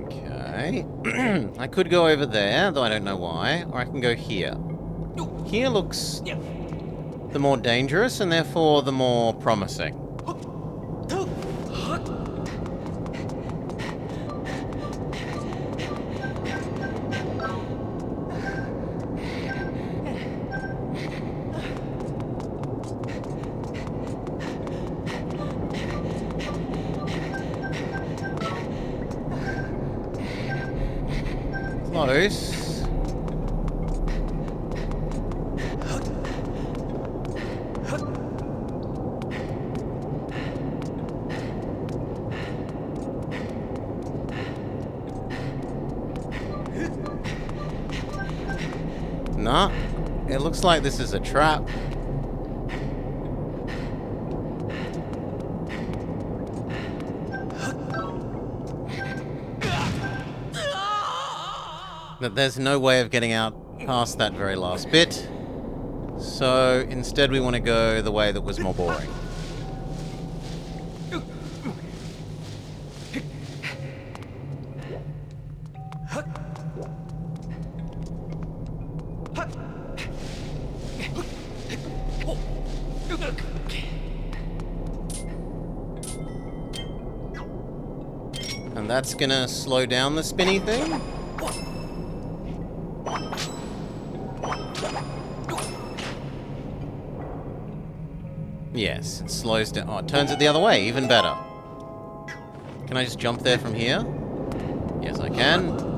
Okay. I could go over there, though I don't know why, or I can go here. Here looks the more dangerous and therefore the more promising. Close. Nah, it looks like this is a trap. But there's no way of getting out past that very last bit. So instead we want to go the way that was more boring. And that's gonna slow down the spinny thing? Yes, it slows down. Oh, it turns it the other way. Even better. Can I just jump there from here? Yes, I can.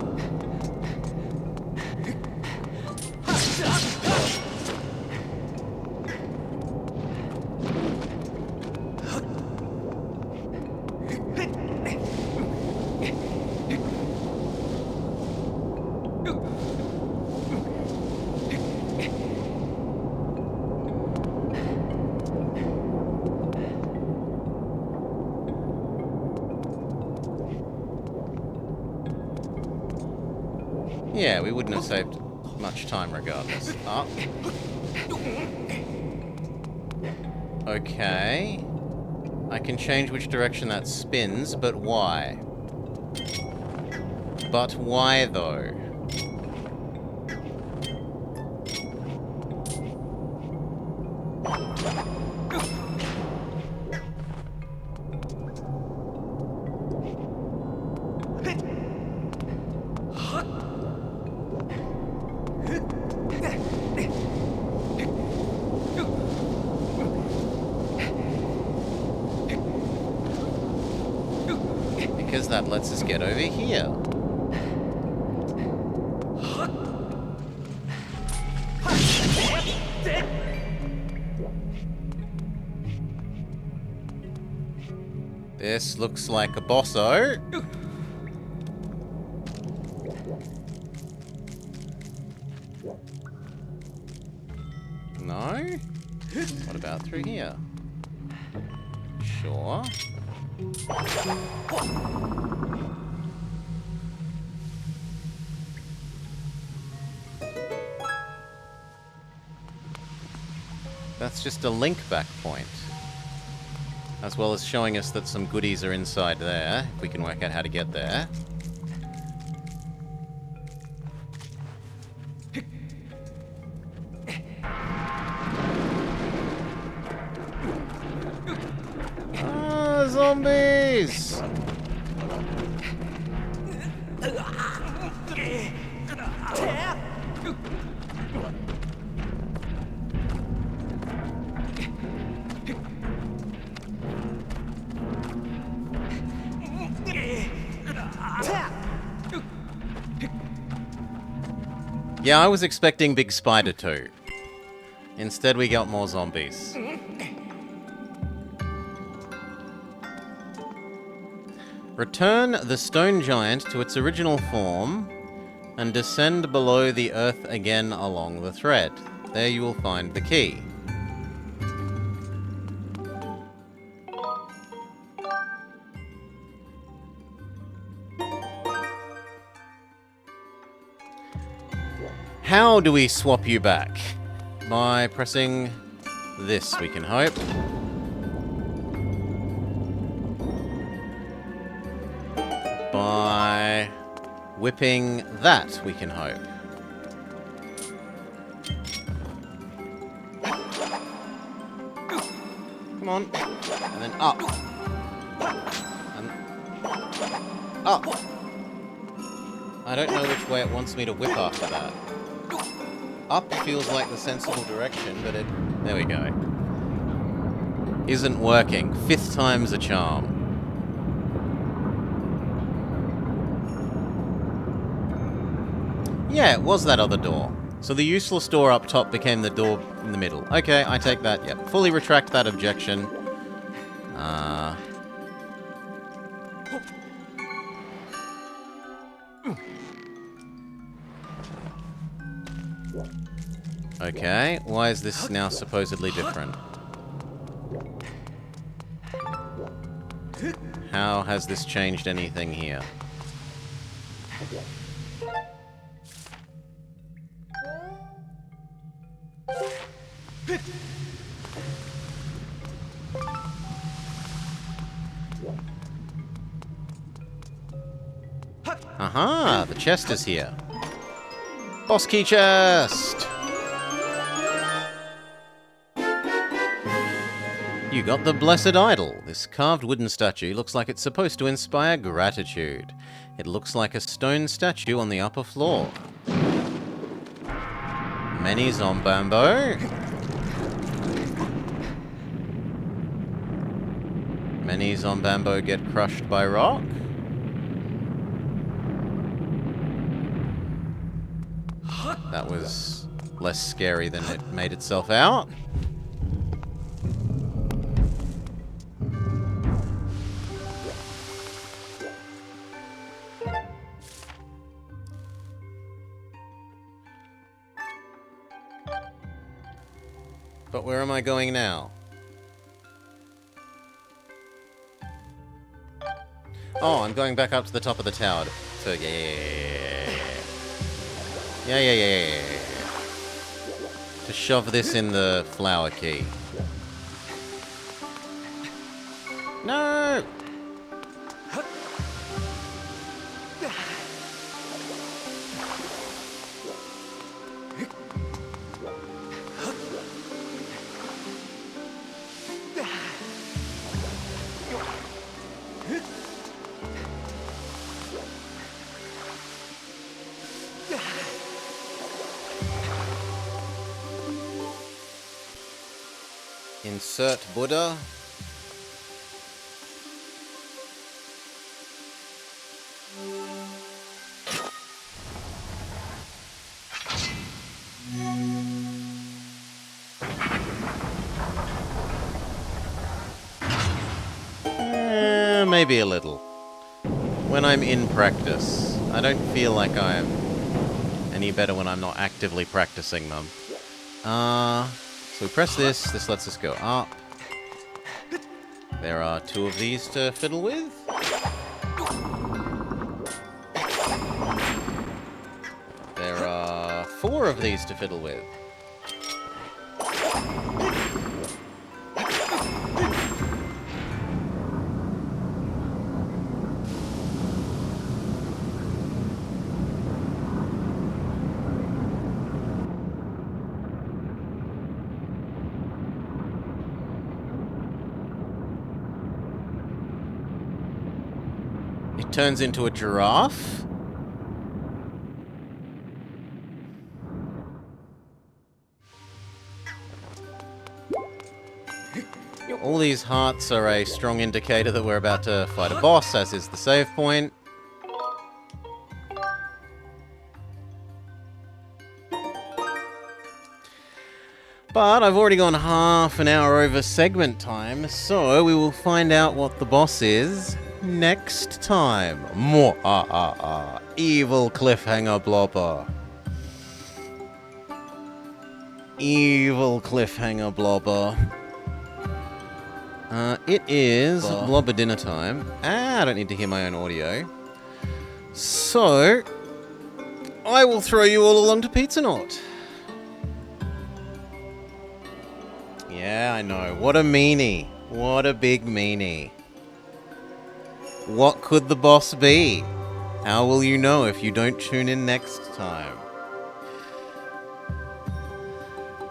Yeah, we wouldn't have saved much time regardless. Up. Okay. I can change which direction that spins, but why? But why, though? Because that lets us get over here. This looks like a bosso. No? What about through here? Sure. That's just a link back point. As well as showing us that some goodies are inside there, if we can work out how to get there. Ah, zombies! Yeah, I was expecting Big Spider too. Instead, we got more zombies. Return the stone giant to its original form and descend below the earth again along the thread. There you will find the key. How do we swap you back? By pressing this, we can hope. By whipping that, we can hope. Come on. And then up. And up. I don't know which way it wants me to whip after that. Up feels like the sensible direction, but it... There we go. Isn't working. 5th time's a charm. Yeah, it was that other door. So the useless door up top became the door in the middle. Okay, I take that, yep. Fully retract that objection. Okay, why is this now supposedly different? How has this changed anything here? Aha, the chest is here. Boss key chest! You got the Blessed Idol. This carved wooden statue looks like it's supposed to inspire gratitude. It looks like a stone statue on the upper floor. Many zombambo. Many Zombambo get crushed by rock? That was less scary than it made itself out. But where am I going now? Oh, I'm going back up to the top of the tower. So, yeah. To shove this in the flower key. No! Insert Buddha. Maybe a little. When I'm in practice. I don't feel like I'm any better when I'm not actively practicing them. So we press this. This lets us go up. There are 2 of these to fiddle with. There are 4 of these to fiddle with. It turns into a giraffe. All these hearts are a strong indicator that we're about to fight a boss, as is the save point. But I've already gone half an hour over segment time, so we will find out what the boss is next time. Evil cliffhanger blobber. Evil cliffhanger blobber. It is blobber dinner time. I don't need to hear my own audio. So, I will throw you all along to Pizza Knot. Yeah, I know. What a meanie. What a big meanie. What could the boss be? How will you know if you don't tune in next time?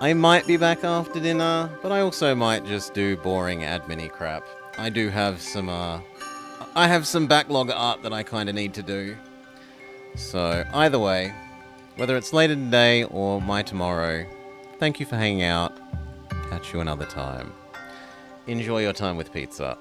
I might be back after dinner, but I also might just do boring admin-y crap. I do have some, I have some backlog art that I kind of need to do. So, either way, whether it's later today or my tomorrow, thank you for hanging out. Catch you another time. Enjoy your time with pizza.